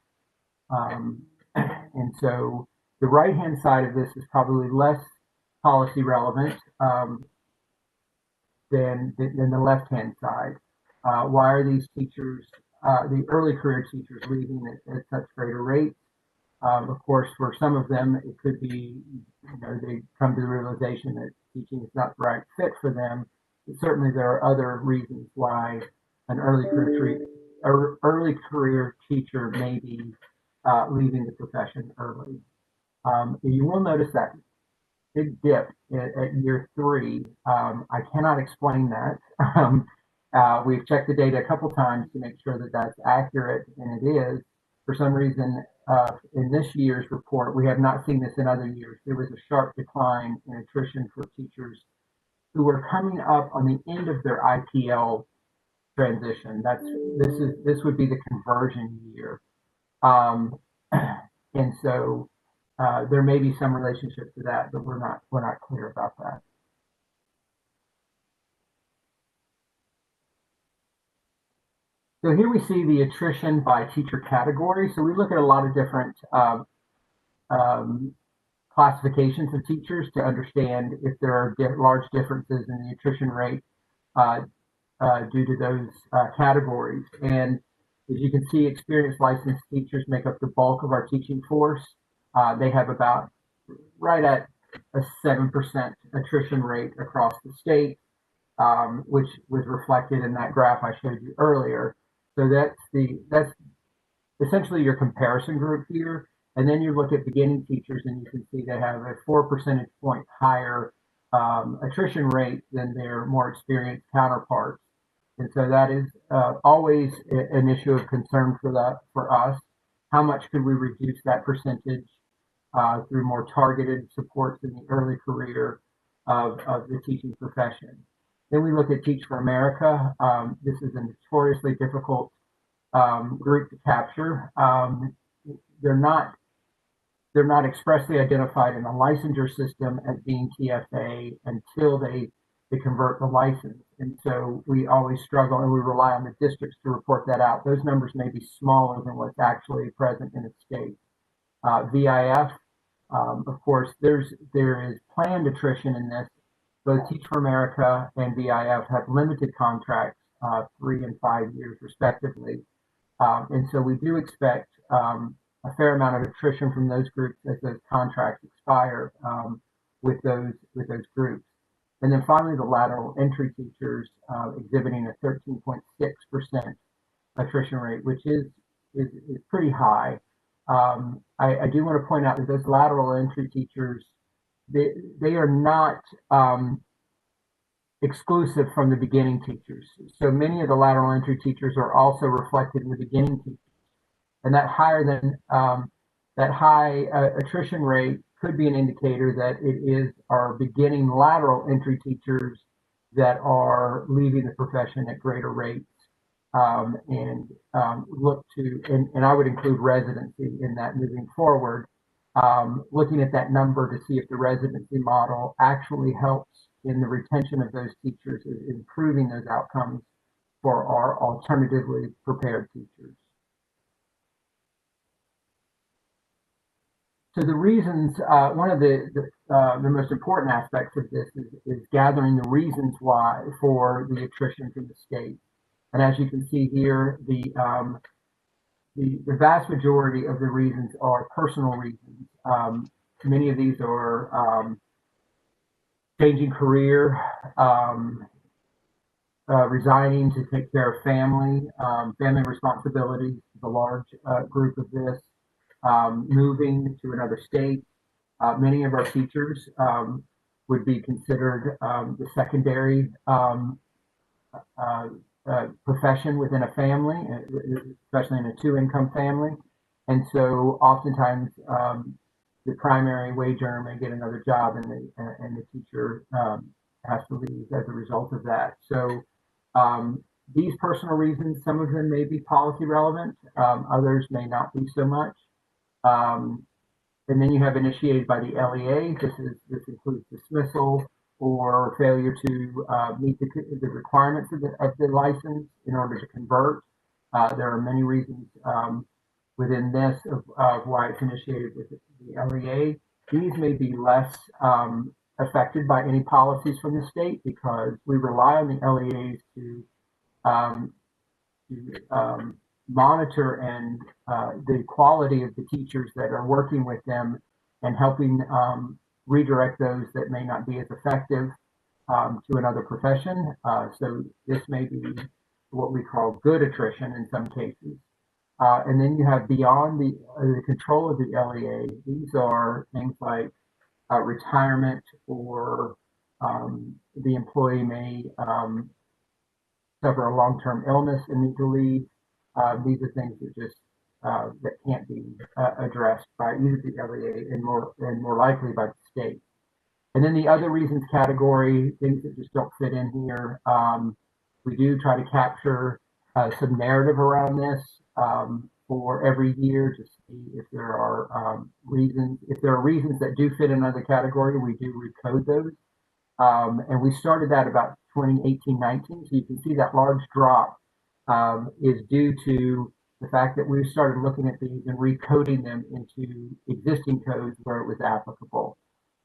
And so the right-hand side of this is probably less policy relevant than the left-hand side. Why are these teachers, the early career teachers, leaving at such greater rates? Of course, for some of them, it could be, they come to the realization that teaching is not the right fit for them. But certainly, there are other reasons why an early career teacher may be leaving the profession early. You will notice that big dip at year 3. I cannot explain that. We've checked the data a couple times to make sure that that's accurate, and it is. For some reason, in this year's report, we have not seen this in other years. There was a sharp decline in attrition for teachers who were coming up on the end of their IPL transition. This would be the conversion year, and so there may be some relationship to that, but we're not clear about that. So here we see the attrition by teacher category. So we look at a lot of different classifications of teachers to understand if there are large differences in the attrition rate due to those categories. And as you can see, experienced licensed teachers make up the bulk of our teaching force. They have about right at a 7% attrition rate across the state, which was reflected in that graph I showed you earlier. So that's essentially your comparison group here. And then you look at beginning teachers and you can see they have a 4 percentage point higher attrition rate than their more experienced counterparts. And so that is always an issue of concern for us. How much could we reduce that percentage through more targeted supports in the early career of the teaching profession? Then we look at Teach for America. This is a notoriously difficult group to capture. They're not expressly identified in the licensure system as being TFA until they to convert the license. And so we always struggle and we rely on the districts to report that out. Those numbers may be smaller than what's actually present in the state. VIF, of course, there is planned attrition in this. Both Teach for America and VIF have limited contracts, 3 and 5 years respectively. And so we do expect a fair amount of attrition from those groups as those contracts expire with those groups. And then finally, the lateral entry teachers exhibiting a 13.6% attrition rate, which is pretty high. I do want to point out that those lateral entry teachers, they are not exclusive from the beginning teachers. So many of the lateral entry teachers are also reflected in the beginning teachers. And that high attrition rate could be an indicator that it is our beginning lateral entry teachers that are leaving the profession at greater rates look to, and I would include residency in that moving forward, looking at that number to see if the residency model actually helps in the retention of those teachers, improving those outcomes for our alternatively prepared teachers. So the reasons, one of the most important aspects of this is gathering the reasons why for the attrition from the state. And as you can see here, the vast majority of the reasons are personal reasons. Many of these are changing career, resigning to take care of family, family responsibilities, the large group of this, moving to another state. Many of our teachers would be considered the secondary profession within a family, especially in a two-income family. And so oftentimes the primary wage earner may get another job and the teacher has to leave as a result of that. So these personal reasons, some of them may be policy relevant, others may not be so much. And then you have initiated by the LEA. This includes dismissal or failure to meet the requirements of the license in order to convert. There are many reasons within this of why it's initiated with the LEA. These may be less affected by any policies from the state because we rely on the LEAs to monitor and the quality of the teachers that are working with them and helping redirect those that may not be as effective to another profession. So this may be what we call good attrition in some cases. And then you have beyond the control of the LEA, these are things like retirement, or the employee may suffer a long-term illness and need to leave. These are things that just that can't be addressed by either the LEA and more likely by the state. And then the other reasons category, things that just don't fit in here. We do try to capture some narrative around this for every year to see if there are reasons. If there are reasons that do fit in another category, we do recode those. And we started that about 2018-19. So you can see that large drop is due to the fact that we started looking at these and recoding them into existing codes where it was applicable.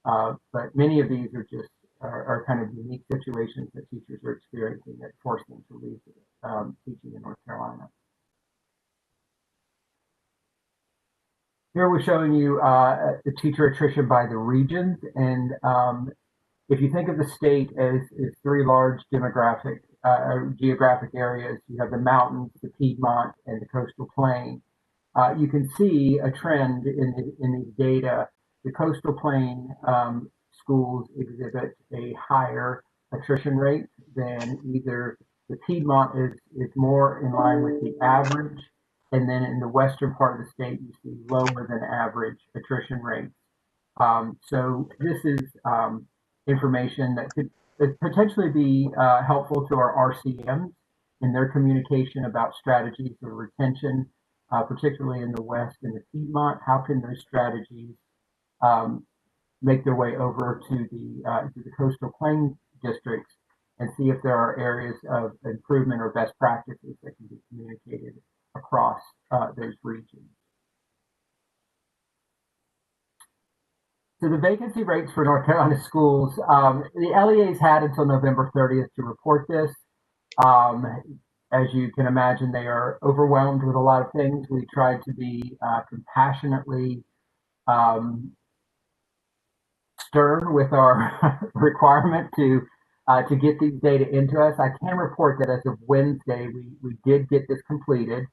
But many of these are kind of unique situations that teachers are experiencing that force them to leave teaching in North Carolina. Here we're showing you the teacher attrition by the regions. And if you think of the state as 3 large geographic areas, you have the mountains, the Piedmont, and the coastal plain. You can see a trend in these data. The coastal plain schools exhibit a higher attrition rate than either the Piedmont is more in line with the average, and then in the western part of the state you see lower than average attrition rates. So this is information that could potentially be helpful to our RCMs in their communication about strategies of retention, particularly in the West and the Piedmont. How can those strategies make their way over to the coastal plain districts and see if there are areas of improvement or best practices that can be communicated across those regions. So the vacancy rates for North Carolina schools, the LEAs had until November 30th to report this. As you can imagine, they are overwhelmed with a lot of things. We tried to be compassionately stern with our requirement to get these data into us. I can report that as of Wednesday, we did get this completed.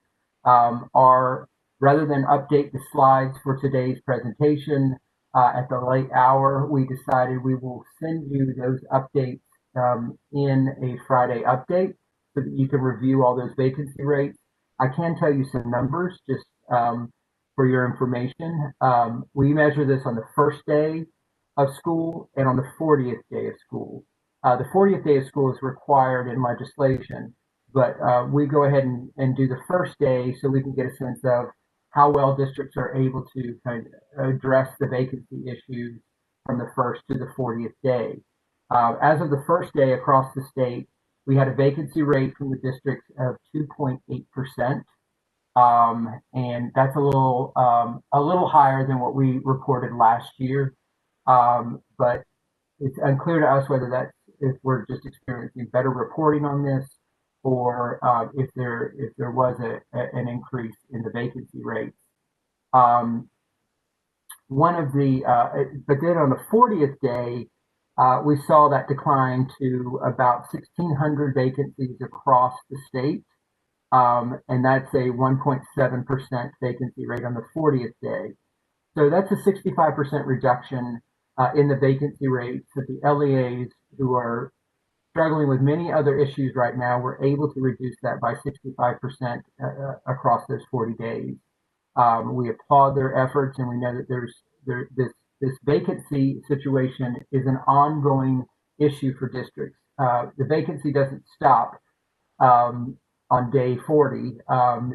Rather than update the slides for today's presentation at the late hour, we decided we will send you those updates in a Friday update so that you can review all those vacancy rates. I can tell you some numbers just for your information. We measure this on the first day of school and on the 40th day of school. The 40th day of school is required in legislation, but we go ahead and do the first day so we can get a sense of how well districts are able to kind of address the vacancy issues from the first to the 40th day. As of the first day across the state, we had a vacancy rate from the districts of 2.8%. And that's a little higher than what we reported last year. But it's unclear to us whether that's if we're just experiencing better reporting on this, or if there was an increase in the vacancy rates. But then on the 40th day, we saw that decline to about 1,600 vacancies across the state. And that's a 1.7% vacancy rate on the 40th day. So that's a 65% reduction in the vacancy rates that the LEAs, who are struggling with many other issues right now, were able to reduce that by 65% across those 40 days. We applaud their efforts, and we know that this vacancy situation is an ongoing issue for districts. The vacancy doesn't stop on day 40.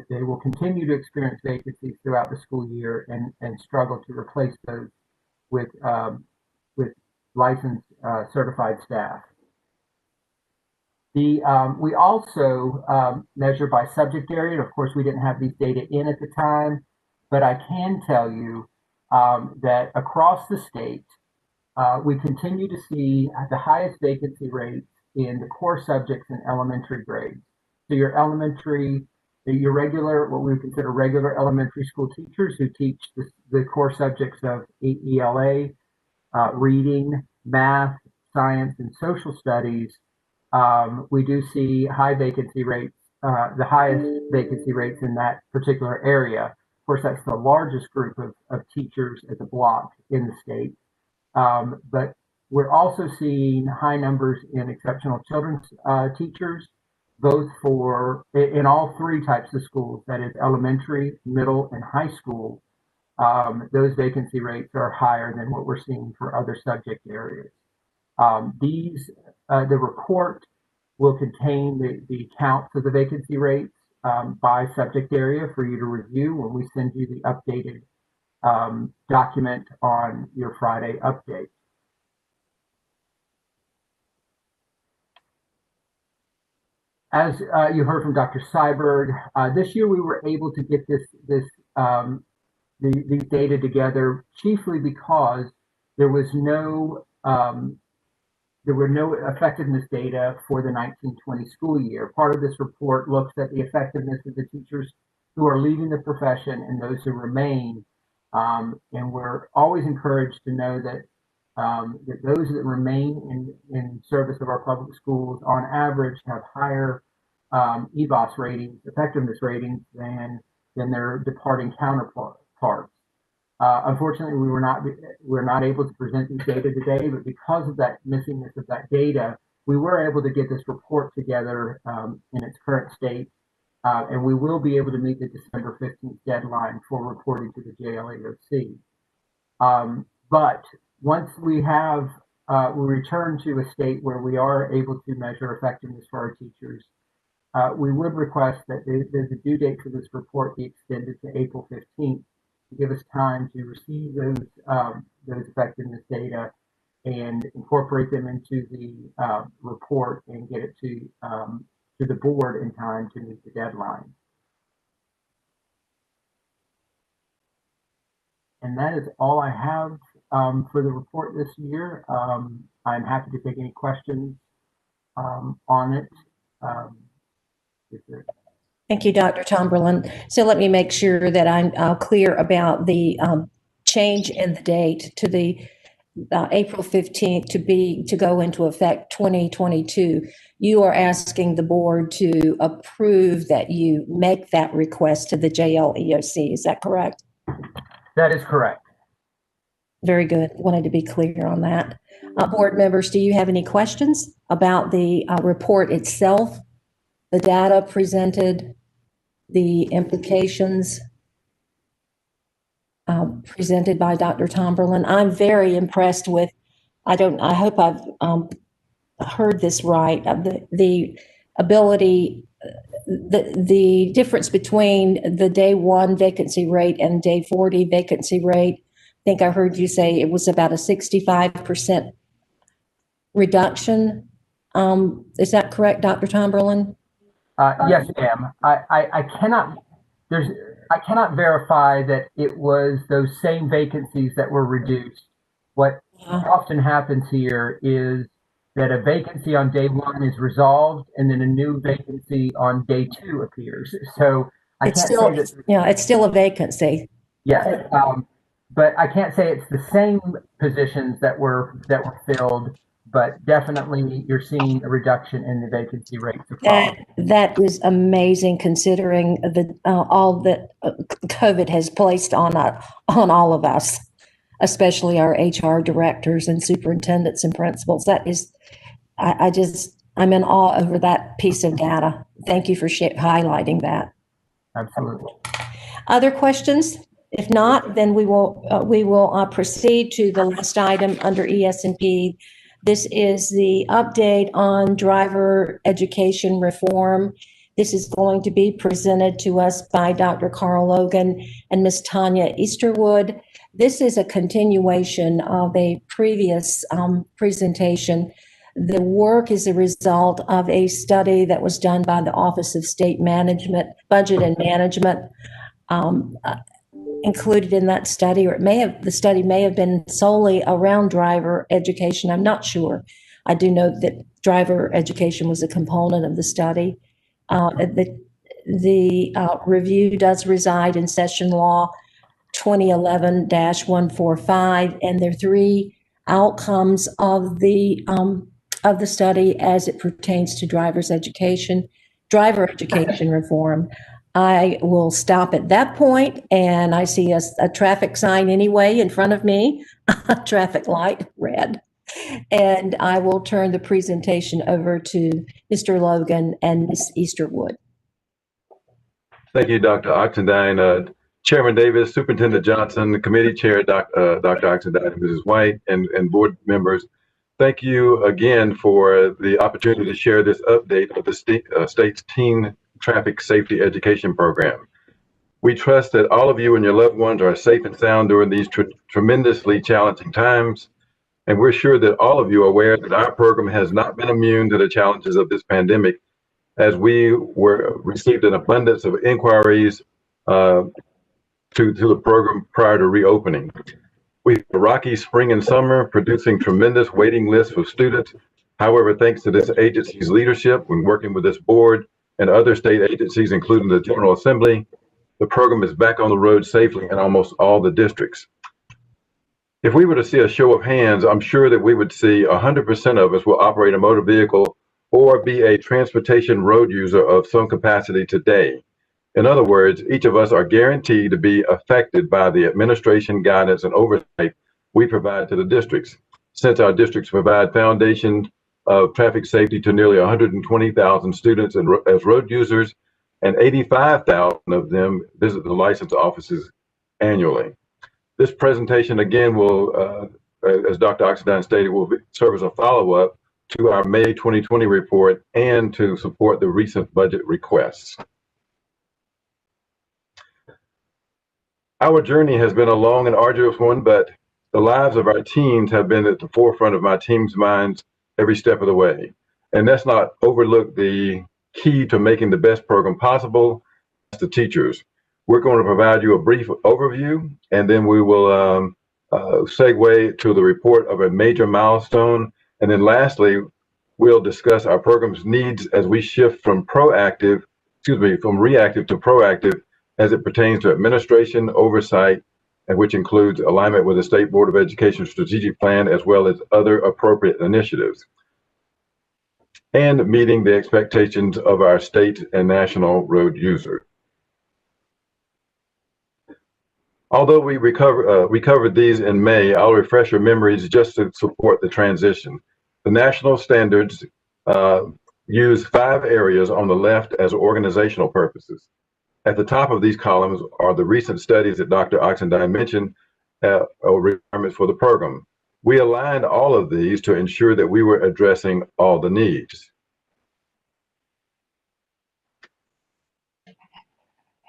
They will continue to experience vacancies throughout the school year and struggle to replace those with licensed certified staff. We also measure by subject area. Of course, we didn't have these data in at the time, but I can tell you that across the state, we continue to see the highest vacancy rates in the core subjects in elementary grades. So your regular, what we would consider regular elementary school teachers who teach the core subjects of ELA, reading, math, science, and social studies. We do see high vacancy rates, the highest vacancy rates in that particular area. Of course, that's the largest group of teachers as a block in the state. But we're also seeing high numbers in exceptional children's teachers, both in all three types of schools, that is elementary, middle, and high school. Those vacancy rates are higher than what we're seeing for other subject areas. The report will contain the counts of the vacancy rates by subject area for you to review when we send you the updated document on your Friday update. As you heard from Dr. Seiberg, this year we were able to get these data together chiefly because there were no effectiveness data for the 1920 school year. Part of this report looks at the effectiveness of the teachers who are leaving the profession and those who remain. And we're always encouraged to know that those that remain in service of our public schools on average have higher EBOS ratings, effectiveness ratings, than their departing counterparts. Unfortunately, we're not able to present these data today, but because of that missingness of that data, we were able to get this report together in its current state, and we will be able to meet the December 15th deadline for reporting to the JLAOC. But once we return to a state where we are able to measure effectiveness for our teachers, we would request that the due date for this report be extended to April 15th to give us time to receive those effectiveness data and incorporate them into the report and get it to the board in time to meet the deadline. And that is all I have for the report this year. I'm happy to take any questions on it. Thank you, Dr. Tomberlin. So let me make sure that I'm clear about the change in the date to the April 15th to go into effect 2022. You are asking the board to approve that you make that request to the JLEOC. Is that correct? That is correct. Very good. Wanted to be clear on that. Board members, do you have any questions about the report itself, the data presented, the implications presented by Dr. Tomberlin? I'm very impressed with, I hope I've heard this right, the ability, the difference between the day 1 vacancy rate and day 40 vacancy rate. I think I heard you say it was about a 65% reduction. Is that correct, Dr. Tomberlin? Yes, ma'am. I cannot verify that it was those same vacancies that were reduced. What often happens here is that a vacancy on day 1 is resolved, and then a new vacancy on day 2 appears. So it's still a vacancy. Yes, but I can't say it's the same positions that were filled. But definitely, you're seeing a reduction in the vacancy rates. That is amazing, considering all that COVID has placed on all of us, especially our HR directors and superintendents and principals. That is, I'm in awe over that piece of data. Thank you for highlighting that. Absolutely. Other questions? If not, then we will proceed to the last item under ES&P. This is the update on driver education reform. This is going to be presented to us by Dr. Carl Logan and Ms. Tanya Easterwood. This is a continuation of a previous presentation. The work is a result of a study that was done by the Office of State Management, Budget and Management, included in that study, or the study may have been solely around driver education. I'm not sure. I do know that driver education was a component of the study. The review does reside in Session Law 2011-145, and there are 3 outcomes of the study as it pertains to driver education reform. I will stop at that point, and I see a traffic sign anyway in front of me, a traffic light, red. And I will turn the presentation over to Mr. Logan and Ms. Easterwood. Thank you, Dr. Oxendine. Chairman Davis, Superintendent Johnson, Committee Chair Dr. Oxendine, Mrs. White, and board members. Thank you again for the opportunity to share this update of the state's teen traffic safety education program. We trust that all of you and your loved ones are safe and sound during these tremendously challenging times. And we're sure that all of you are aware that our program has not been immune to the challenges of this pandemic, as we received an abundance of inquiries to the program prior to reopening. We had a rocky spring and summer, producing tremendous waiting lists for students. However, thanks to this agency's leadership when working with this board and other state agencies, including the General Assembly, the program is back on the road safely in almost all the districts. If we were to see a show of hands, I'm sure that we would see 100% of us will operate a motor vehicle or be a transportation road user of some capacity today. In other words, each of us are guaranteed to be affected by the administration, guidance, and oversight we provide to the districts. Since our districts provide foundation of traffic safety to nearly 120,000 students as road users, and 85,000 of them visit the license offices annually. This presentation again will, as Dr. Oxendine stated, will serve as a follow-up to our May 2020 report and to support the recent budget requests. Our journey has been a long and arduous one, but The lives of our teams have been at the forefront of my team's minds every step of the way. And let's not overlook the key to making the best program possible, the teachers. We're going to provide you a brief overview, and then we will segue to the report of a major milestone. And then lastly, we'll discuss our program's needs as we shift from reactive to proactive as it pertains to administration, oversight, and which includes alignment with the State Board of Education strategic plan, as well as other appropriate initiatives, and meeting the expectations of our state and national road users. Although we recovered these in May, I'll refresh your memories just to support the transition. The national standards use 5 areas on the left as organizational purposes. At the top of these columns are the recent studies that Dr. Oxendine mentioned, requirements for the program. We aligned all of these to ensure that we were addressing all the needs.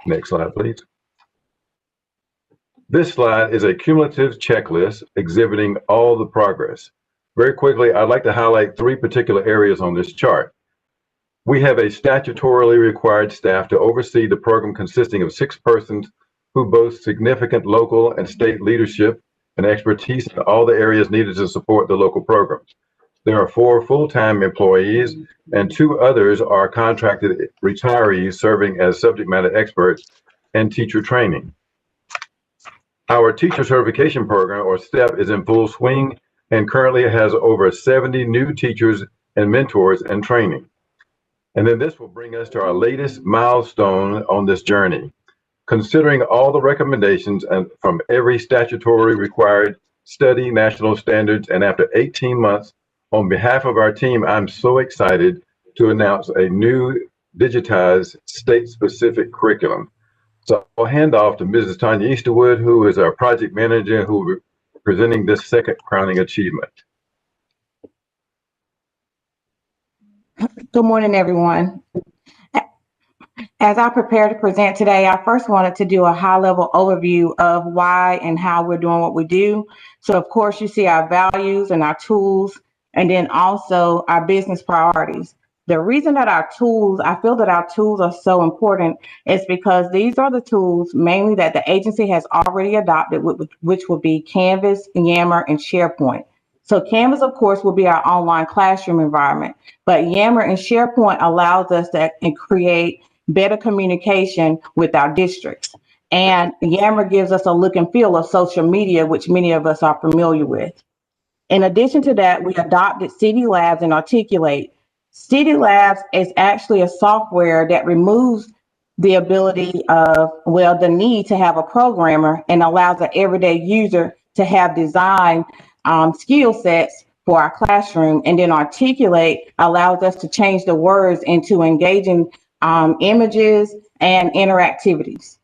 Next slide, please. This slide is a cumulative checklist exhibiting all the progress. Very quickly, I'd like to highlight 3 particular areas on this chart. We have a statutorily required staff to oversee the program consisting of 6 persons who boast significant local and state leadership and expertise in all the areas needed to support the local programs. There are 4 full-time employees, and 2 others are contracted retirees serving as subject matter experts and teacher training. Our teacher certification program, or STEP, is in full swing and currently has over 70 new teachers and mentors in training. And then this will bring us to our latest milestone on this journey. Considering all the recommendations and from every statutory required study, national standards, and after 18 months, on behalf of our team, I'm so excited to announce a new digitized state-specific curriculum. So I'll hand off to Mrs. Tanya Easterwood, who is our project manager, who will be presenting this second crowning achievement. Good morning, everyone. As I prepare to present today, I first wanted to do a high-level overview of why and how we're doing what we do. So, of course, you see our values and our tools, and then also our business priorities. The reason that I feel that our tools are so important is because these are the tools mainly that the agency has already adopted, which will be Canvas, Yammer, and SharePoint. So Canvas, of course, will be our online classroom environment, but Yammer and SharePoint allows us to create better communication with our districts. And Yammer gives us a look and feel of social media, which many of us are familiar with. In addition to that, we adopted CD Labs and Articulate. CD Labs is actually a software that removes the ability of, the need to have a programmer and allows an everyday user to have design skill sets for our classroom. And then Articulate allows us to change the words into engaging images and interactivities.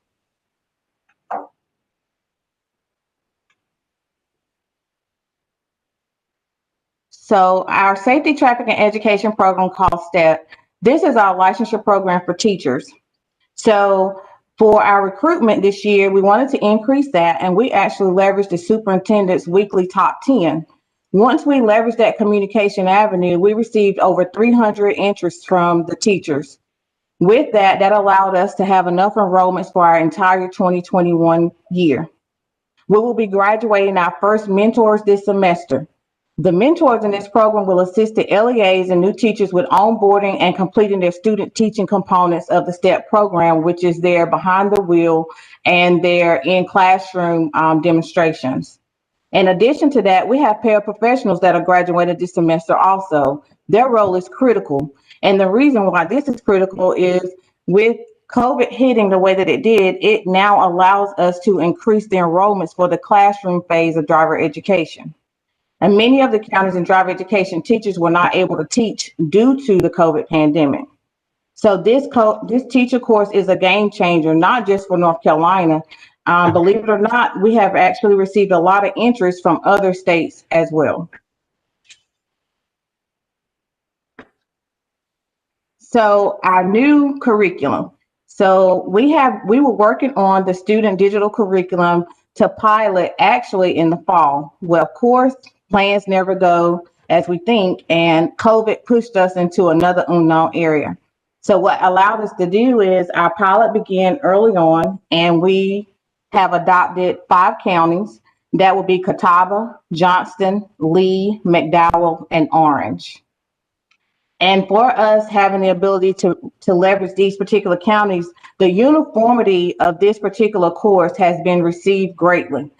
So our safety, traffic, and education program called STEP, this is our licensure program for teachers. So for our recruitment this year, we wanted to increase that, and we actually leveraged the superintendent's weekly top 10. Once we leveraged that communication avenue, we received over 300 interests from the teachers. With that, that allowed us to have enough enrollments for our entire 2021 year. We will be graduating our first mentors this semester. The mentors in this program will assist the LEAs and new teachers with onboarding and completing their student teaching components of the STEP program, which is their behind the wheel and their in-classroom demonstrations. In addition to that, we have paraprofessionals that are graduated this semester also. Their role is critical. And the reason why this is critical is with COVID hitting the way that it did, it now allows us to increase the enrollments for the classroom phase of driver education. And many of the counties and driver education teachers were not able to teach due to the COVID pandemic. So this teacher course is a game changer, not just for North Carolina. Believe it or not, we have actually received a lot of interest from other states as well. So our new curriculum. So we were working on the student digital curriculum to pilot actually in the fall. Well, of course, plans never go as we think, and COVID pushed us into another unknown area. So what allowed us to do is our pilot began early on, and we have adopted 5 counties. That would be Catawba, Johnston, Lee, McDowell, and Orange. And for us having the ability to leverage these particular counties, the uniformity of this particular course has been received greatly.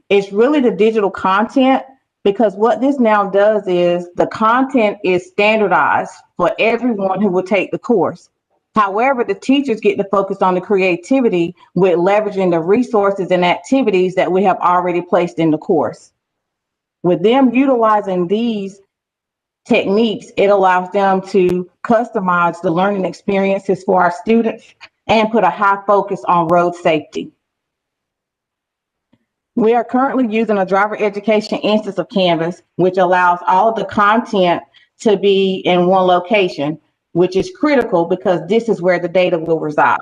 It's really the digital content, because what this now does is the content is standardized for everyone who will take the course. However, the teachers get to focus on the creativity with leveraging the resources and activities that we have already placed in the course. With them utilizing these techniques, it allows them to customize the learning experiences for our students and put a high focus on road safety. We are currently using a driver education instance of Canvas, which allows all of the content to be in one location, which is critical because this is where the data will reside.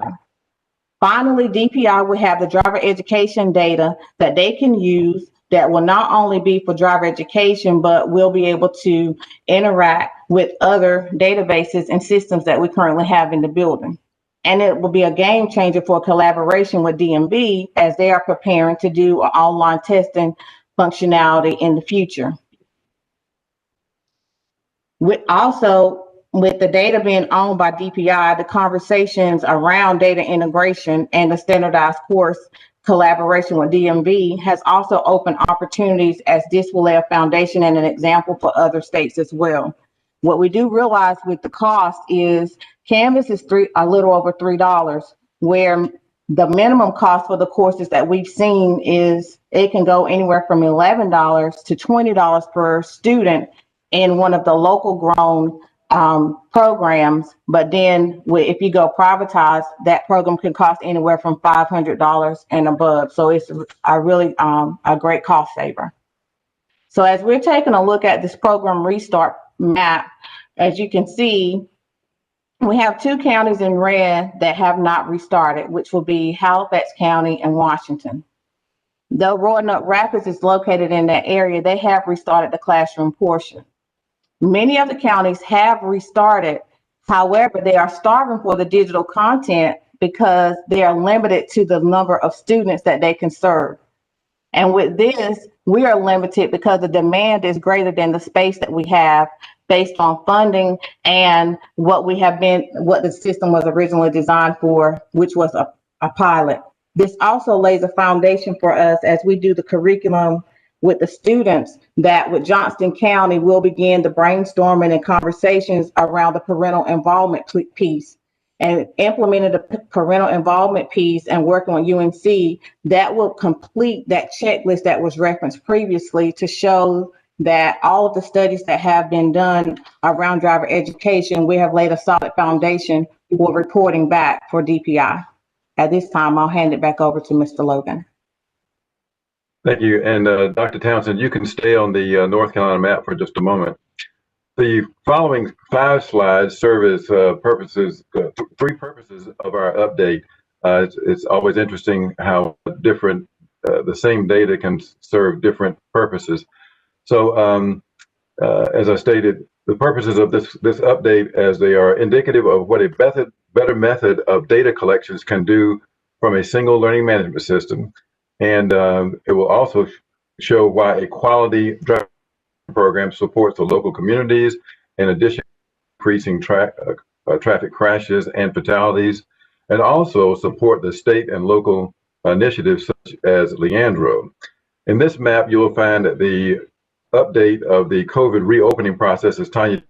Finally, DPI will have the driver education data that they can use that will not only be for driver education, but will be able to interact with other databases and systems that we currently have in the building. And it will be a game changer for collaboration with DMV as they are preparing to do online testing functionality in the future. With the data being owned by DPI, the conversations around data integration and the standardized course collaboration with DMV has also opened opportunities, as this will lay a foundation and an example for other states as well. What we do realize with the cost is Canvas is a little over $3, where the minimum cost for the courses that we've seen is it can go anywhere from $11 to $20 per student in one of the local grown programs. But then if you go privatized, that program can cost anywhere from $500 and above. So it's a really a great cost saver. So as we're taking a look at this program restart map, as you can see, we have 2 counties in red that have not restarted, which will be Halifax County and Washington. Though Roanoke Rapids is located in that area, they have restarted the classroom portion. Many of the counties have restarted. However, they are starving for the digital content because they are limited to the number of students that they can serve. And with this, we are limited because the demand is greater than the space that we have based on funding and what the system was originally designed for, which was a pilot. This also lays a foundation for us as we do the curriculum with the students, that with Johnston County, we'll begin the brainstorming and conversations around the parental involvement piece. And implementing the parental involvement piece and working on UNC, that will complete that checklist that was referenced previously to show that all of the studies that have been done around driver education, we have laid a solid foundation for reporting back for DPI. At this time, I'll hand it back over to Mr. Logan. Thank you. And Dr. Townsend, you can stay on the North Carolina map for just a moment. The following 5 slides serve as 3 purposes of our update. It's always interesting how different the same data can serve different purposes. So as I stated, the purposes of this update, as they are indicative of what a better method of data collections can do from a single learning management system. And it will also show why a quality driver program supports the local communities, in addition to increasing traffic crashes and fatalities, and also support the state and local initiatives such as Leandro. In this map, you will find that the update of the COVID reopening process is Tanya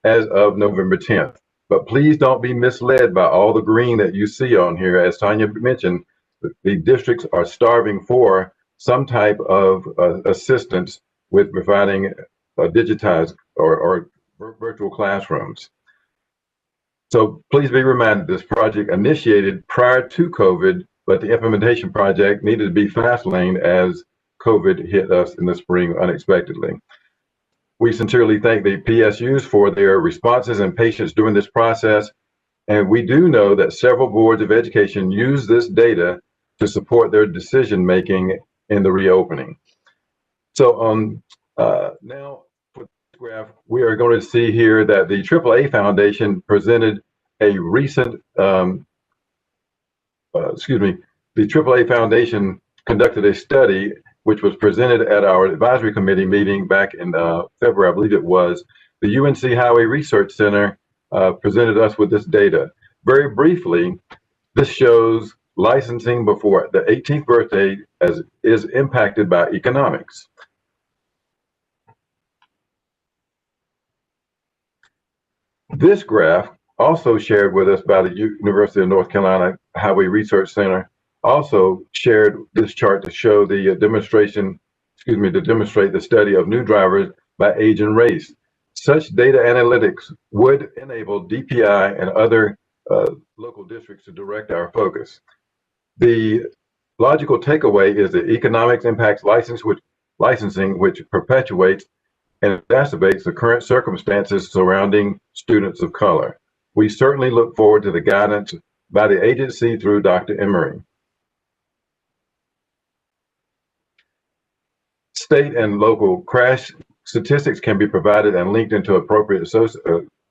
as of November 10th. But please don't be misled by all the green that you see on here. As Tanya mentioned, the districts are starving for some type of assistance with providing digitized or virtual classrooms. So please be reminded this project initiated prior to COVID, but the implementation project needed to be fast-laned as COVID hit us in the spring unexpectedly. We sincerely thank the PSUs for their responses and patience during this process. And we do know that several boards of education use this data to support their decision-making in the reopening. So now for this graph, we are going to see here that the AAA Foundation presented a recent, the AAA Foundation conducted a study which was presented at our advisory committee meeting back in February, I believe it was. The UNC Highway Research Center presented us with this data. Very briefly, this shows licensing before the 18th birthday as is impacted by economics. This graph, also shared with us by the University of North Carolina Highway Research Center, also shared this chart to show the to demonstrate the study of new drivers by age and race. Such data analytics would enable DPI and other local districts to direct our focus. The logical takeaway is that economics impacts licensing, which perpetuates and exacerbates the current circumstances surrounding students of color. We certainly look forward to the guidance by the agency through Dr. Emery. State and local crash statistics can be provided and linked into appropriate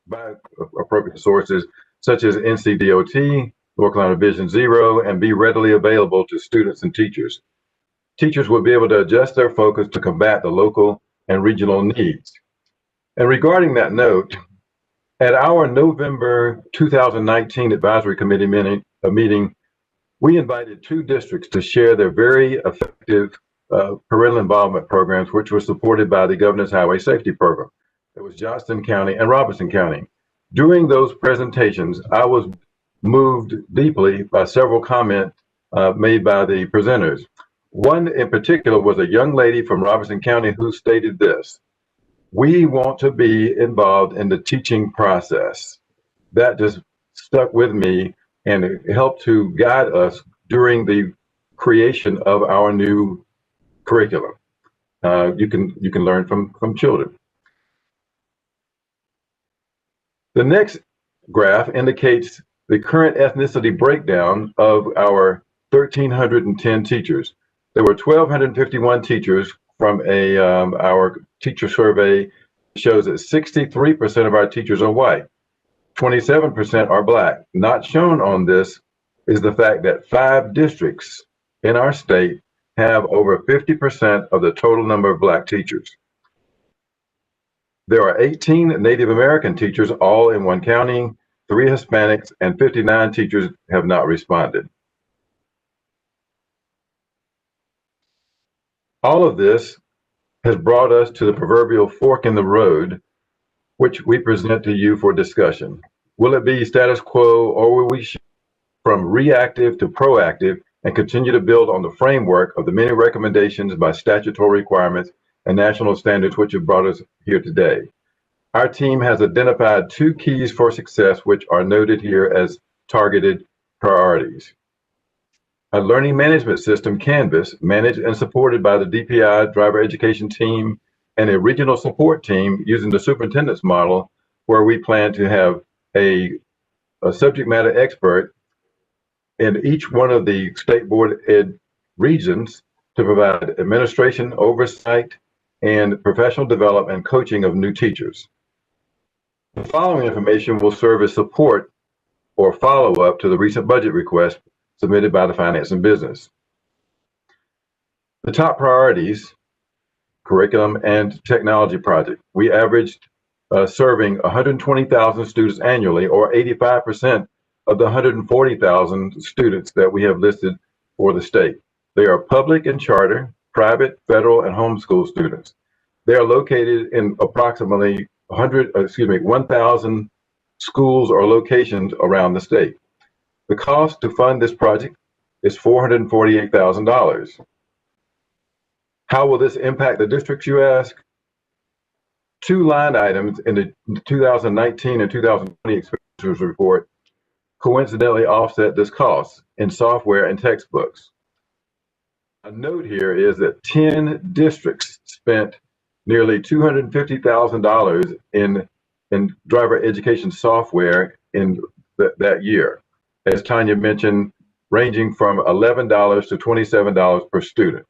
by appropriate sources such as NCDOT, North Carolina Vision Zero, and be readily available to students and teachers. Teachers will be able to adjust their focus to combat the local and regional needs. And regarding that note, at our November 2019 Advisory Committee meeting, we invited 2 districts to share their very effective parental involvement programs, which were supported by the Governor's Highway Safety Program. It was Johnston County and Robertson County. During those presentations, I was moved deeply by several comments made by the presenters. One in particular was a young lady from Robertson County who stated this: "We want to be involved in the teaching process." That just stuck with me, and it helped to guide us during the creation of our new curriculum. You can learn from children. The next graph indicates the current ethnicity breakdown of our 1,310 teachers. There were 1,251 teachers from our teacher survey. Shows that 63% of our teachers are white, 27% are Black. Not shown on this is the fact that 5 districts in our state have over 50% of the total number of Black teachers. There are 18 Native American teachers, all in one county, 3 Hispanics, and 59 teachers have not responded. All of this has brought us to the proverbial fork in the road, which we present to you for discussion. Will it be status quo, or will we shift from reactive to proactive and continue to build on the framework of the many recommendations by statutory requirements and national standards which have brought us here today? Our team has identified 2 keys for success, which are noted here as targeted priorities. A learning management system, Canvas, managed and supported by the DPI driver education team, and a regional support team using the superintendent's model, where we plan to have a subject matter expert in each one of the state board ed regions to provide administration oversight and professional development and coaching of new teachers. The following information will serve as support or follow-up to the recent budget request submitted by the Finance and Business. The top priorities: curriculum and technology project. We averaged serving 120,000 students annually, or 85% of the 140,000 students that we have listed for the state. They are public and charter, private, federal, and homeschool students. They are located in approximately 1,000 schools or locations around the state. The cost to fund this project is $448,000. How will this impact the districts, you ask? 2 line items in the 2019 and 2020 expenditures report coincidentally offset this cost in software and textbooks. A note here is that 10 districts spent nearly $250,000 in driver education software in that year. As Tanya mentioned, ranging from $11 to $27 per student.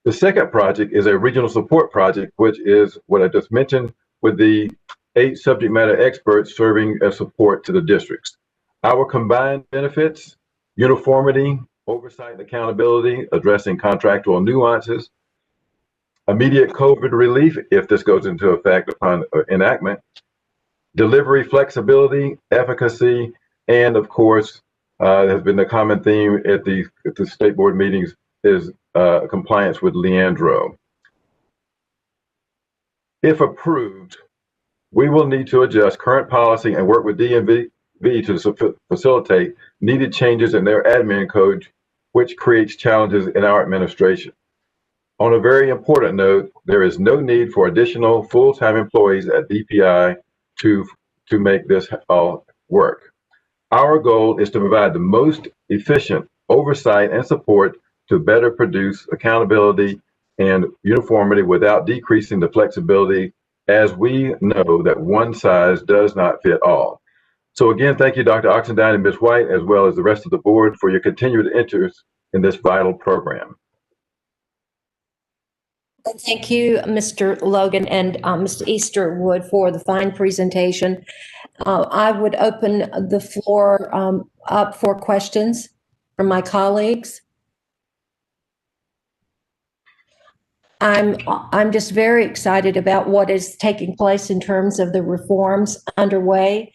The second project is a regional support project, which is what I just mentioned, with the 8 subject matter experts serving as support to the districts. Our combined benefits, uniformity, oversight and accountability, addressing contractual nuances, immediate COVID relief, if this goes into effect upon enactment, delivery flexibility, efficacy, and of course, has been the common theme at the state board meetings is compliance with Leandro. If approved, we will need to adjust current policy and work with DMV to facilitate needed changes in their admin code, which creates challenges in our administration. On a very important note, there is no need for additional full-time employees at DPI to make this all work. Our goal is to provide the most efficient oversight and support to better produce accountability and uniformity without decreasing the flexibility, as we know that one size does not fit all. So again, thank you, Dr. Oxendine and Ms. White, as well as the rest of the board, for your continued interest in this vital program. Thank you, Mr. Logan and Mr. Easterwood, for the fine presentation. I would open the floor up for questions from my colleagues. I'm just very excited about what is taking place in terms of the reforms underway,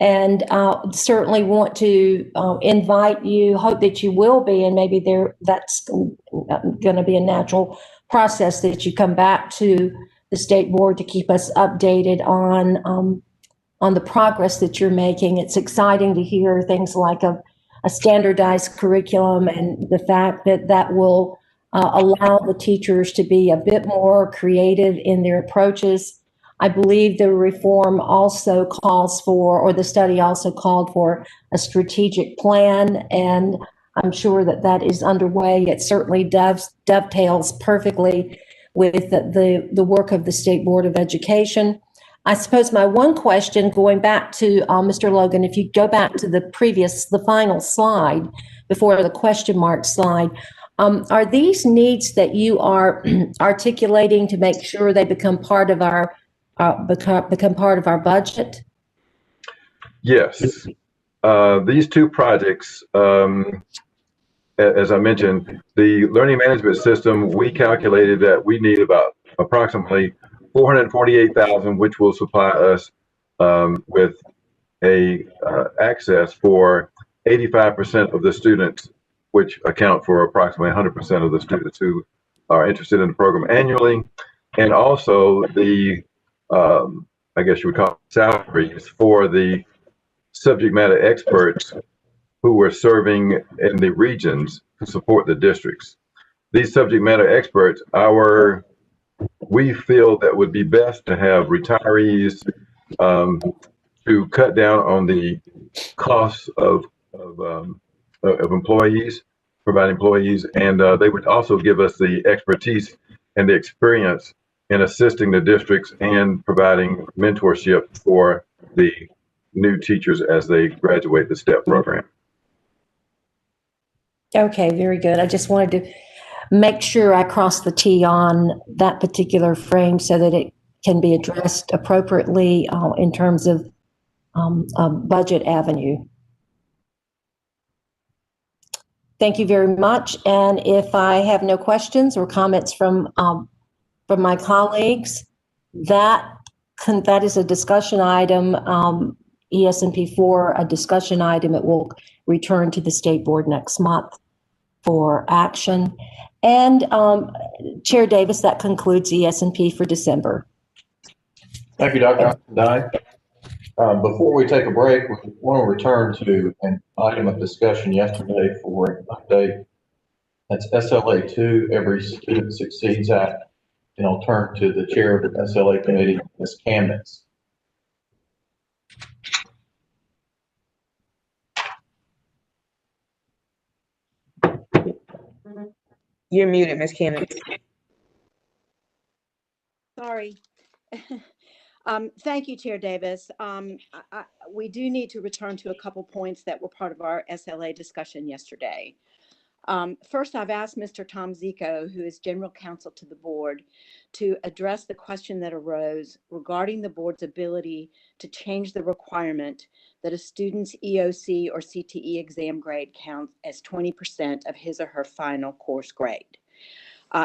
and certainly want to invite you, hope that you will be, and maybe that's going to be a natural process that you come back to the state board to keep us updated on the progress that you're making. It's exciting to hear things like a standardized curriculum, and the fact that that will allow the teachers to be a bit more creative in their approaches. I believe the reform also calls for, or the study also called for, a strategic plan, and I'm sure that that is underway. It certainly dovetails perfectly with the work of the State Board of Education. I suppose my one question, going back to Mr. Logan, if you go back to the final slide before the question mark slide, are these needs that you are articulating to make sure they become part of our budget? Yes, these two projects, as I mentioned, the learning management system, we calculated that we need about approximately $448,000, which will supply us with access for 85% of the students, which account for approximately 100% of the students who are interested in the program annually. And also the, I guess you would call it salaries for the subject matter experts who were serving in the regions to support the districts. These subject matter experts, we feel that would be best to have retirees to cut down on the costs of employees, provide employees, and they would also give us the expertise and the experience in assisting the districts and providing mentorship for the new teachers as they graduate the STEP program. Okay, very good. I just wanted to make sure I cross the T on that particular frame so that it can be addressed appropriately in terms of a budget avenue. Thank you very much. And if I have no questions or comments from my colleagues, that is a discussion item, ES&P 4, a discussion item. It will return to the state board next month for action. And Chair Davis, that concludes ES&P for December. Thank you, Dr. Oxendine. Before we take a break, we want to return to an item of discussion yesterday for an update. That's SLA 2, Every Student Succeeds Act. And I'll turn to the chair of the SLA committee, Ms. Kamnitz. You're muted, Ms. Kamnitz. Sorry. Thank you, Chair Davis. We do need to return to a couple points that were part of our SLA discussion yesterday. First, I've asked Mr. Tom Zico, who is General Counsel to the board, to address the question that arose regarding the board's ability to change the requirement that a student's EOC or CTE exam grade counts as 20% of his or her final course grade.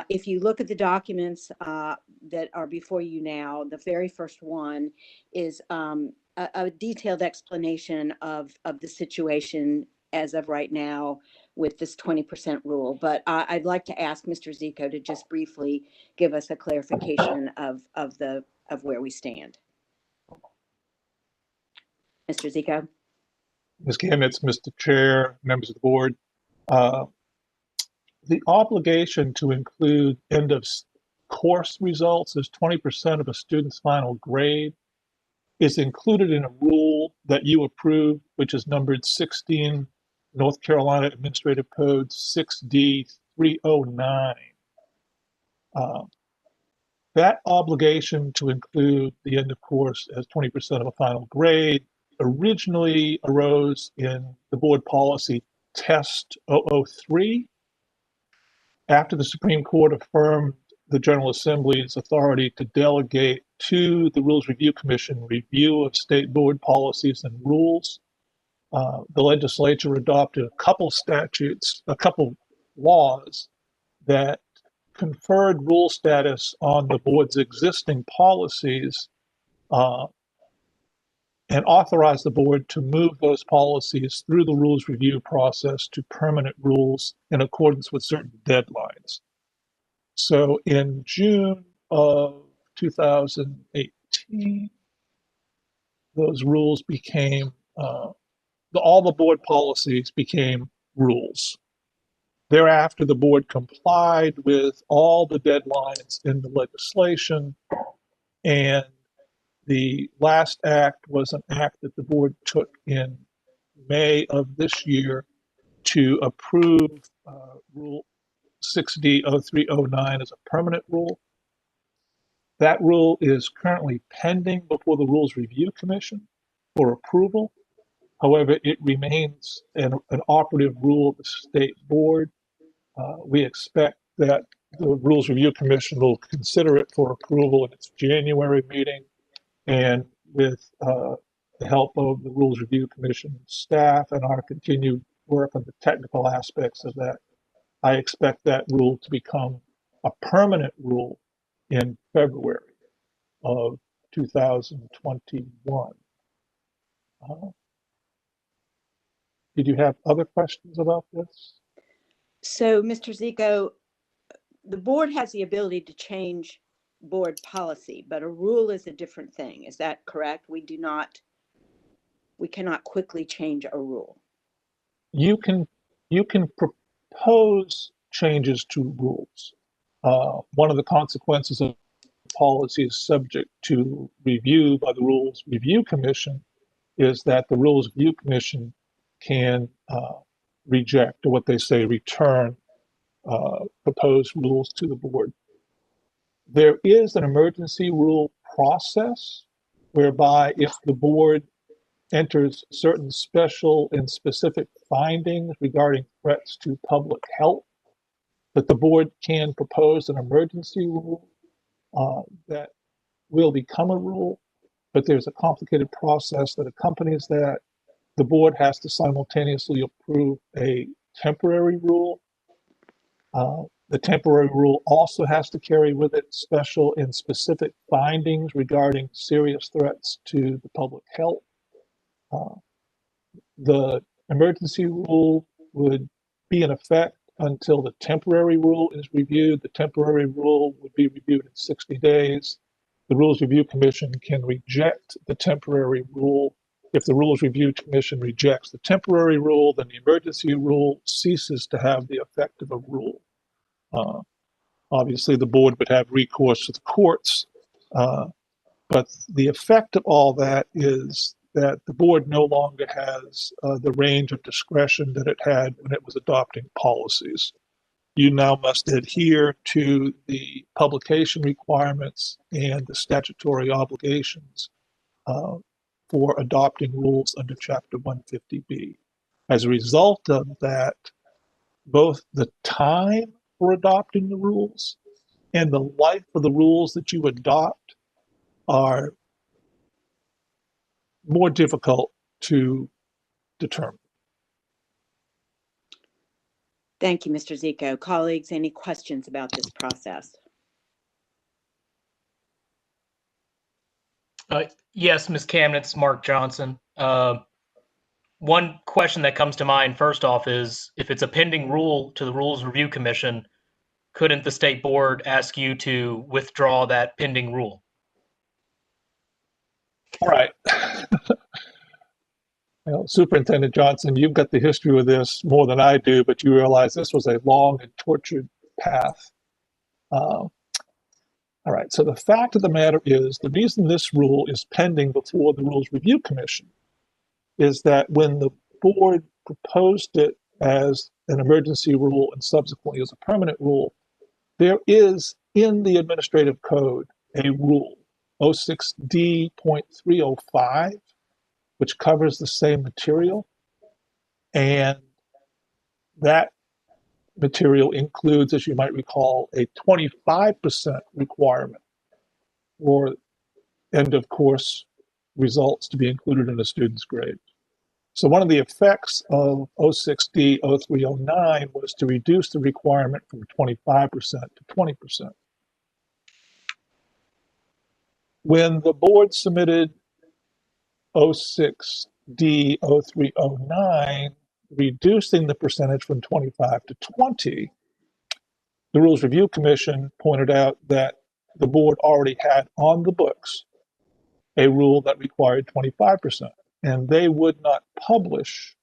If you look at the documents that are before you now, the very first one is a detailed explanation of the situation as of right now with this 20% rule. But I'd like to ask Mr. Zico to just briefly give us a clarification of where we stand. Mr. Zico. Ms. Gamitz, Mr. Chair, members of the board. The obligation to include end of course results as 20% of a student's final grade is included in a rule that you approved, which is numbered 16 North Carolina Administrative Code 6D 309. That obligation to include the end of course as 20% of a final grade originally arose in the board policy test 003 after the Supreme Court affirmed the General Assembly's authority to delegate to the Rules Review Commission review of state board policies and rules. The legislature adopted a couple statutes, a couple laws that conferred rule status on the board's existing policies and authorized the board to move those policies through the rules review process to permanent rules in accordance with certain deadlines. So in June of 2018, those rules became, all the board policies became rules. Thereafter, the board complied with all the deadlines in the legislation, and the last act was an act that the board took in May of this year to approve Rule 6D 0309 as a permanent rule. That rule is currently pending before the Rules Review Commission for approval. However, it remains an operative rule of the state board. We expect that the Rules Review Commission will consider it for approval in its January meeting, and with the help of the Rules Review Commission staff and our continued work on the technical aspects of that, I expect that rule to become a permanent rule in February of 2021. Did you have other questions about this? So, Mr. Zico, the board has the ability to change board policy, but a rule is a different thing. Is that correct? We cannot quickly change a rule. You can propose changes to rules. One of the consequences of policy is subject to review by the Rules Review Commission is that the Rules Review Commission can reject, or what they say, return proposed rules to the board. There is an emergency rule process whereby if the board enters certain special and specific findings regarding threats to public health, that the board can propose an emergency rule that will become a rule, but there's a complicated process that accompanies that. The board has to simultaneously approve a temporary rule. The temporary rule also has to carry with it special and specific findings regarding serious threats to the public health. The emergency rule would be in effect until the temporary rule is reviewed. The temporary rule would be reviewed in 60 days. The Rules Review Commission can reject the temporary rule. If the Rules Review Commission rejects the temporary rule, then the emergency rule ceases to have the effect of a rule. Obviously, the board would have recourse to the courts, but the effect of all that is that the board no longer has the range of discretion that it had when it was adopting policies. you now must adhere to the publication requirements and the statutory obligations for adopting rules under Chapter 150B. As a result of that, both the time for adopting the rules and the life of the rules that you adopt are more difficult to determine. Thank you, Mr. Zico. Colleagues, any questions about this process? Yes, Ms. Kamnitz, Mark Johnson. One question that comes to mind first off is, if it's a pending rule to the Rules Review Commission, couldn't the state board ask you to withdraw that pending rule? All right. Superintendent Johnson, you've got the history with this more than I do, but you realize this was a long and tortured path. All right, so the fact of the matter is, the reason this rule is pending before the Rules Review Commission is that when the board proposed it as an emergency rule and subsequently as a permanent rule, there is in the administrative code a rule, 06D.305, which covers the same material. And that material includes, as you might recall, a 25% requirement for end of course results to be included in a student's grade. So one of the effects of 06D.0309 was to reduce the requirement from 25% to 20%. When the board submitted 06D.0309, reducing the percentage from 25 to 20, the Rules Review Commission pointed out that the board already had on the books a rule that required 25%, and they would not publish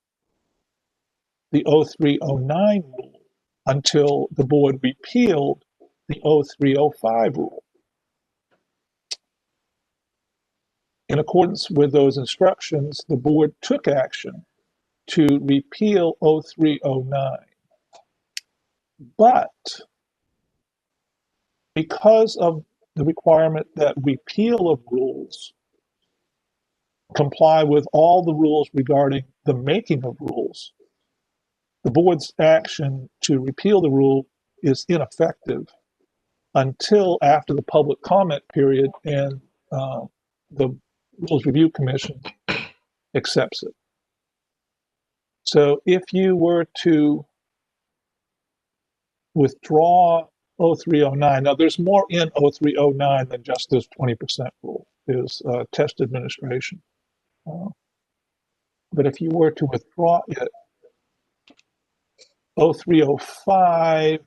the 0309 rule until the board repealed the 0305 rule. In accordance with those instructions, the board took action to repeal 0309. But because of the requirement that repeal of rules comply with all the rules regarding the making of rules, the board's action to repeal the rule is ineffective until after the public comment period and the Rules Review Commission accepts it. So if you were to withdraw 0309, now there's more in 0309 than just this 20% rule. There's test administration. But if you were to withdraw it, 0305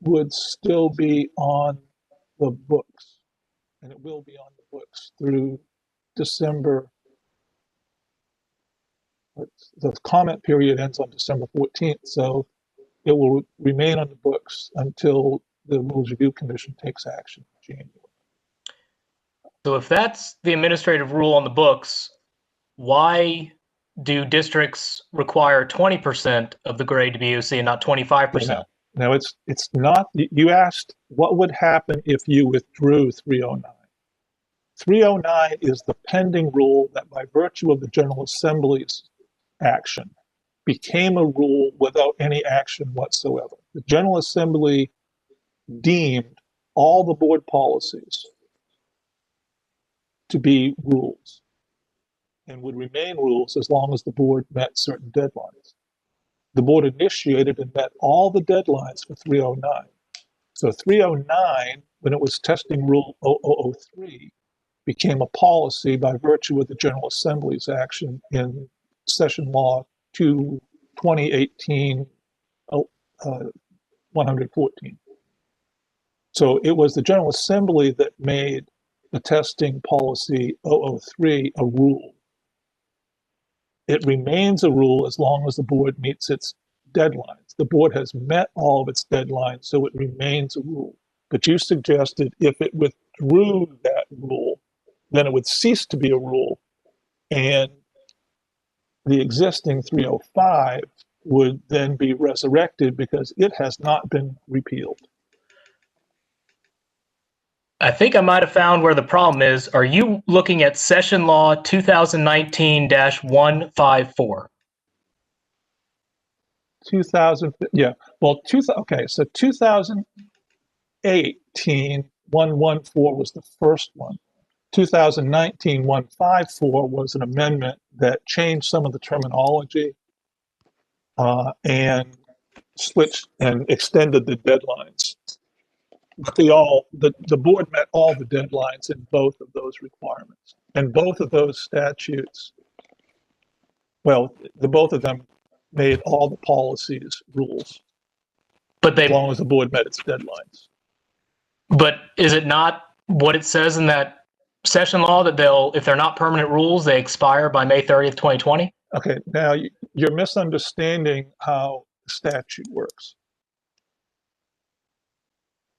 would still be on the books, and it will be on the books through December. The comment period ends on December 14th, so it will remain on the books until the Rules Review Commission takes action in January. So if that's the administrative rule on the books, why do districts require 20% of the grade to be UC and not 25%? No, it's not. You asked what would happen if you withdrew 309. 309 is the pending rule that, by virtue of the General Assembly's action, became a rule without any action whatsoever. The General Assembly deemed all the board policies to be rules and would remain rules as long as the board met certain deadlines. The board initiated and met all the deadlines for 309. So 309, when it was testing Rule 0003, became a policy by virtue of the General Assembly's action in Session Law 2018 114. So it was the General Assembly that made the testing policy 003 a rule. It remains a rule as long as the board meets its deadlines. The board has met all of its deadlines, so it remains a rule. But you suggested if it withdrew that rule, then it would cease to be a rule, and the existing 305 would then be resurrected because it has not been repealed. I think I might have found where the problem is. Are you looking at Session Law 2019-154? 2000, yeah. Well, okay, so 2018, 114 was the first one. 2019, 154 was an amendment that changed some of the terminology and switched and extended the deadlines. But the board met all the deadlines in both of those requirements. And both of those statutes, well, both of them made all the policies rules. But as long as the board met its deadlines. But is it not what it says in that session law that if they're not permanent rules, they expire by May 30th, 2020? Okay, now you're misunderstanding how the statute works.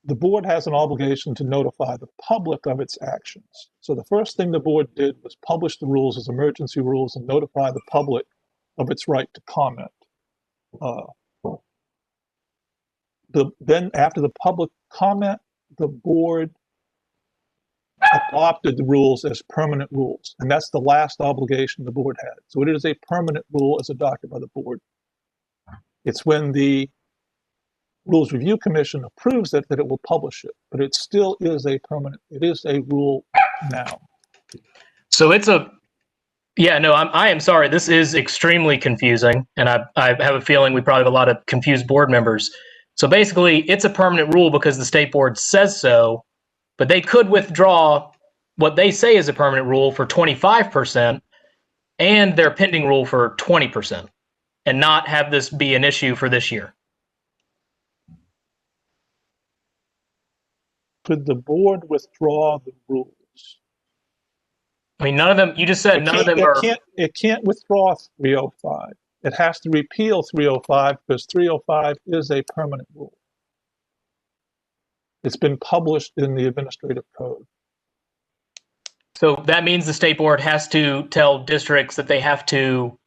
The board has an obligation to notify the public of its actions. So the first thing the board did was publish the rules as emergency rules and notify the public of its right to comment. Then after the public comment, the board adopted the rules as permanent rules. And that's the last obligation the board had. So it is a permanent rule as adopted by the board. It's when the Rules Review Commission approves it that it will publish it, but it still is it is a rule now. So it's I am sorry. This is extremely confusing. And I have a feeling we probably have a lot of confused board members. So basically it's a permanent rule because the state board says so, but they could withdraw what they say is a permanent rule for 25% and their pending rule for 20% and not have this be an issue for this year. Could the board withdraw the rules? I mean, none of them, you just said none of them are. It can't withdraw 305. It has to repeal 305 because 305 is a permanent rule. It's been published in the administrative code. So that means the state board has to tell districts that they have to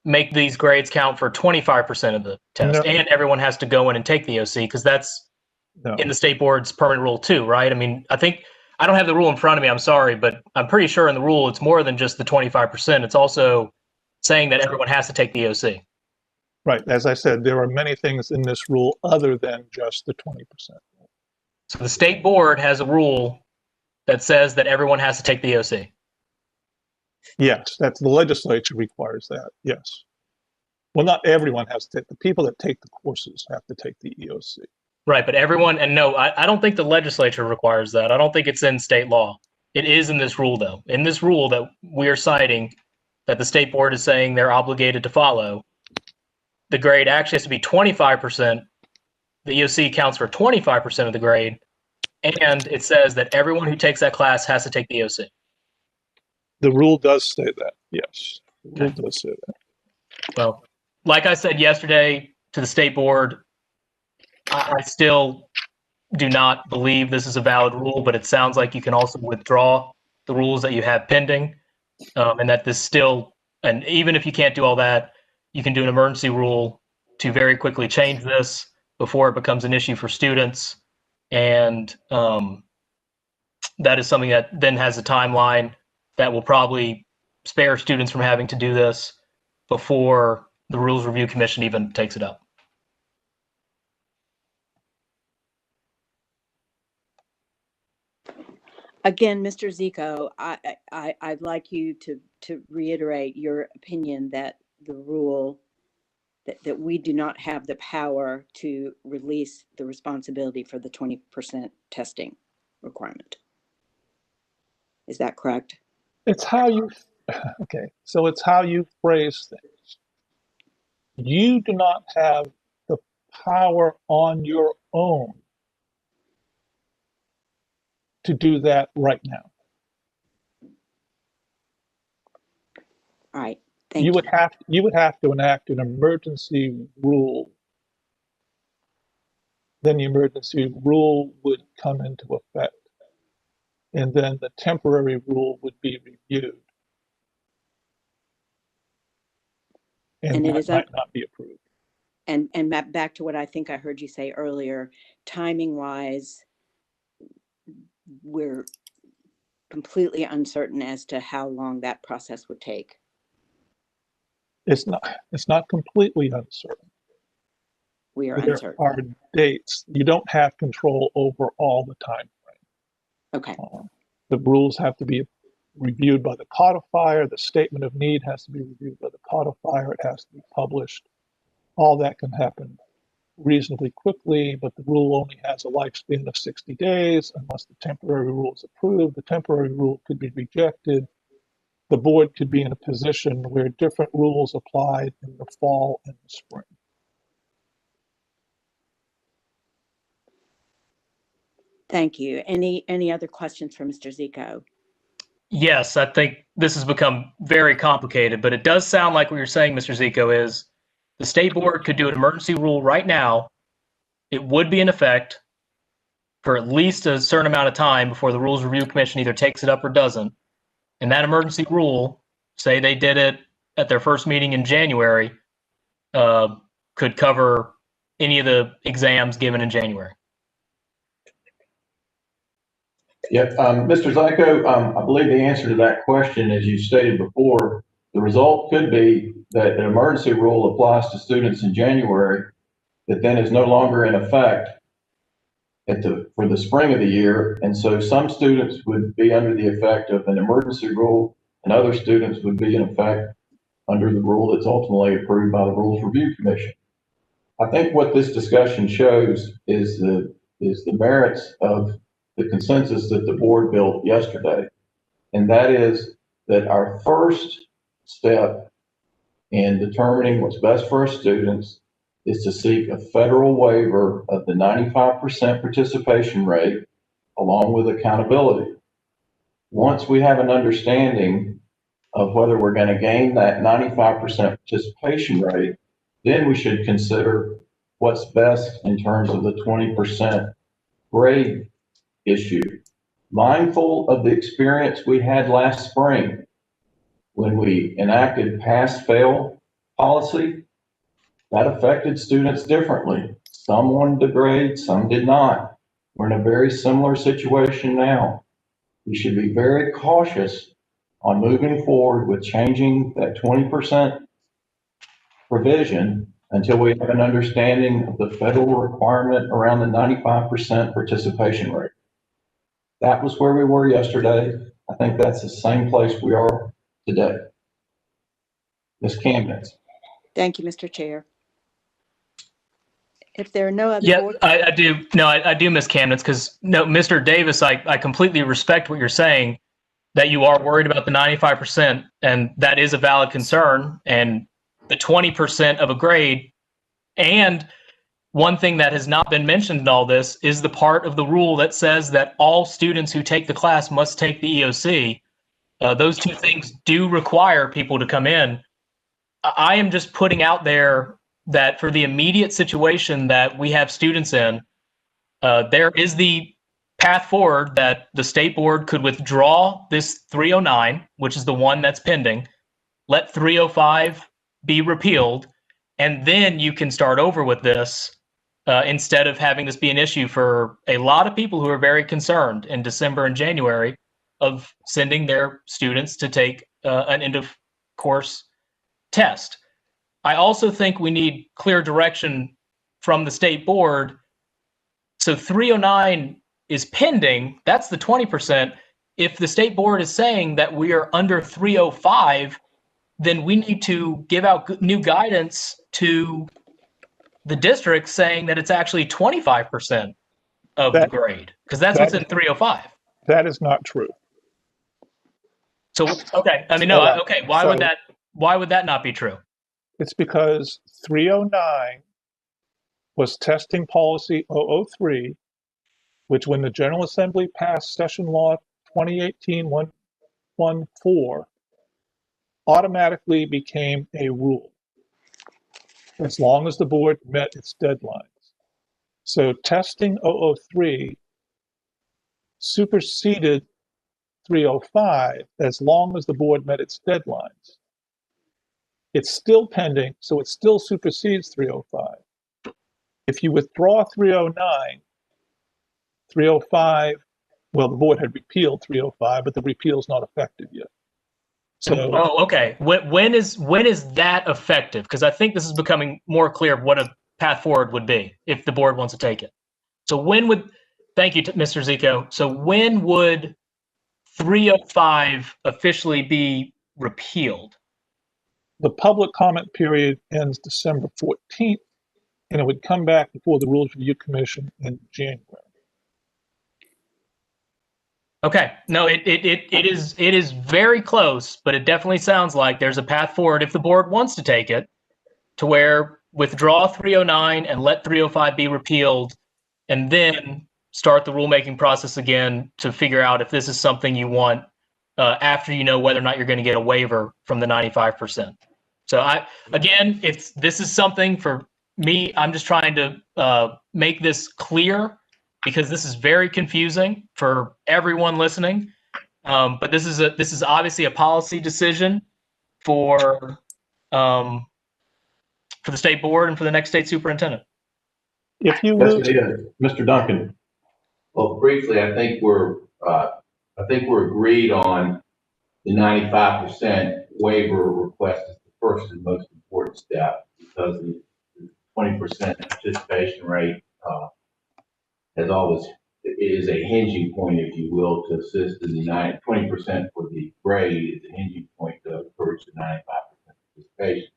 make these grades count for 25% of the test, and everyone has to go in and take the OC because that's in the state board's permanent rule too, right? I mean, I think, I don't have the rule in front of me, I'm sorry, but I'm pretty sure in the rule it's more than just the 25%. It's also saying that everyone has to take the OC. Right, as I said, there are many things in this rule other than just the 20%. So the state board has a rule that says that everyone has to take the OC. Yes, that's the legislature requires that, yes. Well, not everyone has to take, the people that take the courses have to take the EOC. Right, but everyone, and no, I don't think the legislature requires that. I don't think it's in state law. It is in this rule, though. In this rule that we're citing, that the state board is saying they're obligated to follow, the grade actually has to be 25%. The EOC counts for 25% of the grade, and it says that everyone who takes that class has to take the EOC. The rule does say that, yes. The rule does say that. Well, like I said yesterday to the state board, I still do not believe this is a valid rule, but it sounds like you can also withdraw the rules that you have pending, and that this still, and even if you can't do all that, you can do an emergency rule to very quickly change this before it becomes an issue for students. And that is something that then has a timeline that will probably spare students from having to do this before the Rules Review Commission even takes it up. Again, Mr. Zico, I'd like you to reiterate your opinion that the rule, that we do not have the power to release the responsibility for the 20% testing requirement. Is that correct? It's how you, okay, so it's how you phrase things. You do not have the power on your own to do that right now. All right, thank you. You would have to enact an emergency rule. Then the emergency rule would come into effect. And then the temporary rule would be reviewed. and it that is might not be approved. And back to what I think I heard you say earlier, timing wise, we're completely uncertain as to how long that process would take. It's not completely uncertain. We are There uncertain. are dates. You don't have control over all the time frame. Okay. The rules have to be reviewed by the codifier. The statement of need has to be reviewed by the codifier. It has to be published. All that can happen reasonably quickly, but the rule only has a lifespan of 60 days unless the temporary rule is approved. The temporary rule could be rejected. The board could be in a position where different rules applied in the fall and the spring. Thank you. Any other questions for Mr. Zico? Yes, I think this has become very complicated, but it does sound like what you're saying, Mr. Zico, is the state board could do an emergency rule right now. It would be in effect for at least a certain amount of time before the Rules Review Commission either takes it up or doesn't. And that emergency rule, say they did it at their first meeting in January, could cover any of the exams given in January. Yeah, Mr. Zyko, I believe the answer to that question, as you stated before, the result could be that an emergency rule applies to students in January that then is no longer in effect for the spring of the year. And so some students would be under the effect of an emergency rule and other students would be in effect under the rule that's ultimately approved by the Rules Review Commission. I think what this discussion shows is the merits of the consensus that the board built yesterday. And that is that our first step in determining what's best for our students is to seek a federal waiver of the 95% participation rate along with accountability. Once we have an understanding of whether we're going to gain that 95% participation rate, then we should consider what's best in terms of the 20% grade issue. Mindful of the experience we had last spring when we enacted pass-fail policy, that affected students differently. Some wanted to grade, some did not. We're in a very similar situation now. We should be very cautious on moving forward with changing that 20% provision until we have an understanding of the federal requirement around the 95% participation rate. That was where we were yesterday. I think that's the same place we are today. Ms. Camden. Thank you, Mr. Chair. If there are no other board. I do. No, I do, Ms. Camden, because no, Mr. Davis, I completely respect what you're saying, that you are worried about the 95%, and that is a valid concern, and the 20% of a grade. And one thing that has not been mentioned in all this is the part of the rule that says that all students who take the class must take the EOC. Those two things do require people to come in. I am just putting out there that for the immediate situation that we have students in, there is the path forward that the state board could withdraw this 309, which is the one that's pending, let 305 be repealed, and then you can start over with this instead of having this be an issue for a lot of people who are very concerned in December and January of sending their students to take an end of course test. I also think we need clear direction from the state board. So 309 is pending, that's the 20%. If the state board is saying that we are under 305, then we need to give out new guidance to the district saying that it's actually 25% of the grade, because that's what's in 305. That is not true. So, okay, I mean, no, okay, why would that not be true? It's because 309 was testing policy 003, which when the General Assembly passed Session Law 2018-114, automatically became a rule as long as the board met its deadlines. So testing 003 superseded 305 as long as the board met its deadlines. It's still pending, so it still supersedes 305. If you withdraw 309, 305, well, the board had repealed 305, but the repeal is not effective yet. So, oh, okay. When is that effective? Because I think this is becoming more clear of what a path forward would be if the board wants to take it. So when would, thank you, Mr. Zico. So when would 305 officially be repealed? the public comment period ends December 14th, and it would come back before the Rules Review Commission in January. Okay, no, it is very close, but it definitely sounds like there's a path forward if the board wants to take it, to where withdraw 309 and let 305 be repealed, and then start the rulemaking process again to figure out if this is something you want after you know whether or not you're going to get a waiver from the 95%. So if this is something for me, I'm just trying to make this clear, because this is very confusing for everyone listening. But this is obviously a policy decision for the state board and for the next state superintendent. If you Mr. Duncan. Well, briefly, I think we're agreed on the 95% waiver request is the first and most important step, because the 20% participation rate is a hinging point, if you will, to assist in the 20% for the grade is a hinging point to encourage the 95% participation.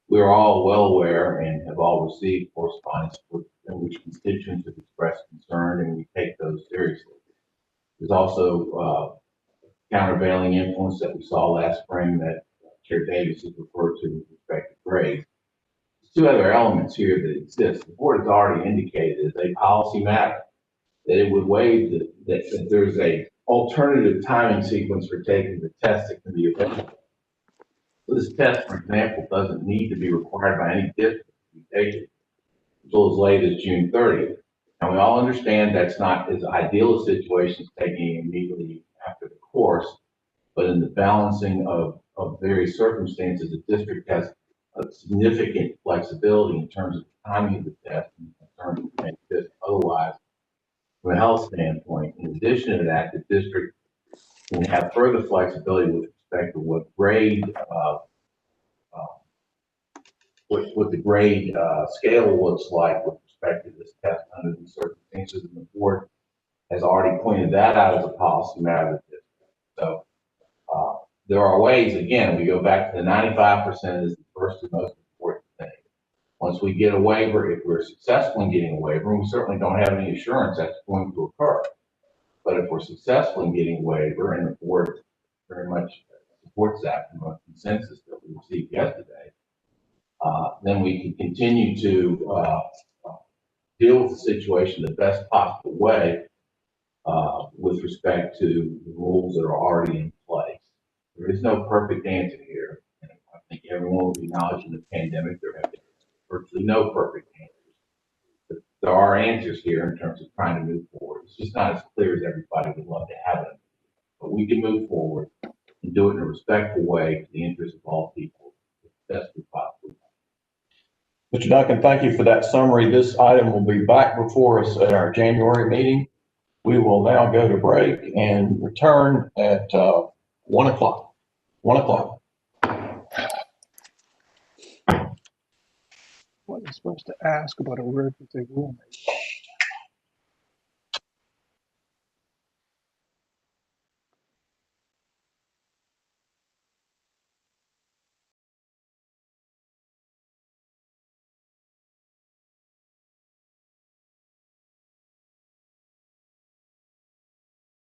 We're all well aware and have all received correspondence in which constituents have expressed concern, and we take those seriously. There's also countervailing influence that we saw last spring that Chair Davis has referred to with respect to grades. There's two other elements here that exist. The board has already indicated as a policy matter that it would waive that there's a alternative timing sequence for taking the test that can be available. So this test, for example, doesn't need to be required by any district to be taken until as late as June 30th. And we all understand that's not as ideal a situation as taking immediately after the course, but in the balancing of various circumstances, the district has a significant flexibility in terms of the timing of the test and in terms of making this otherwise from a health standpoint. In addition to that, the district can have further flexibility with respect to what grade what the grade scale looks like with respect to this test under these circumstances, and the board has already pointed that out as a policy matter. So there are ways, again, we go back to the 95% is the first and most important thing. Once we get a waiver, if we're successful in getting a waiver, and we certainly don't have any assurance that's going to occur, but if we're successful in getting a waiver, and the board very much supports that from a consensus that we received yesterday, then we can continue to deal with the situation the best possible way with respect to the rules that are already in place. There is no perfect answer here. And I think everyone will acknowledge in the pandemic there have been virtually no perfect answers. But there are answers here in terms of trying to move forward. It's just not as clear as everybody would love to have it. But we can move forward and do it in a respectful way for the interest of all people as best we possibly can. Mr. Duncan, thank you for that summary. This item will be back before us at our January meeting. We will now go to break and return at 1 o'clock. 1 o'clock. What are you supposed to ask about a emergency rulemaking?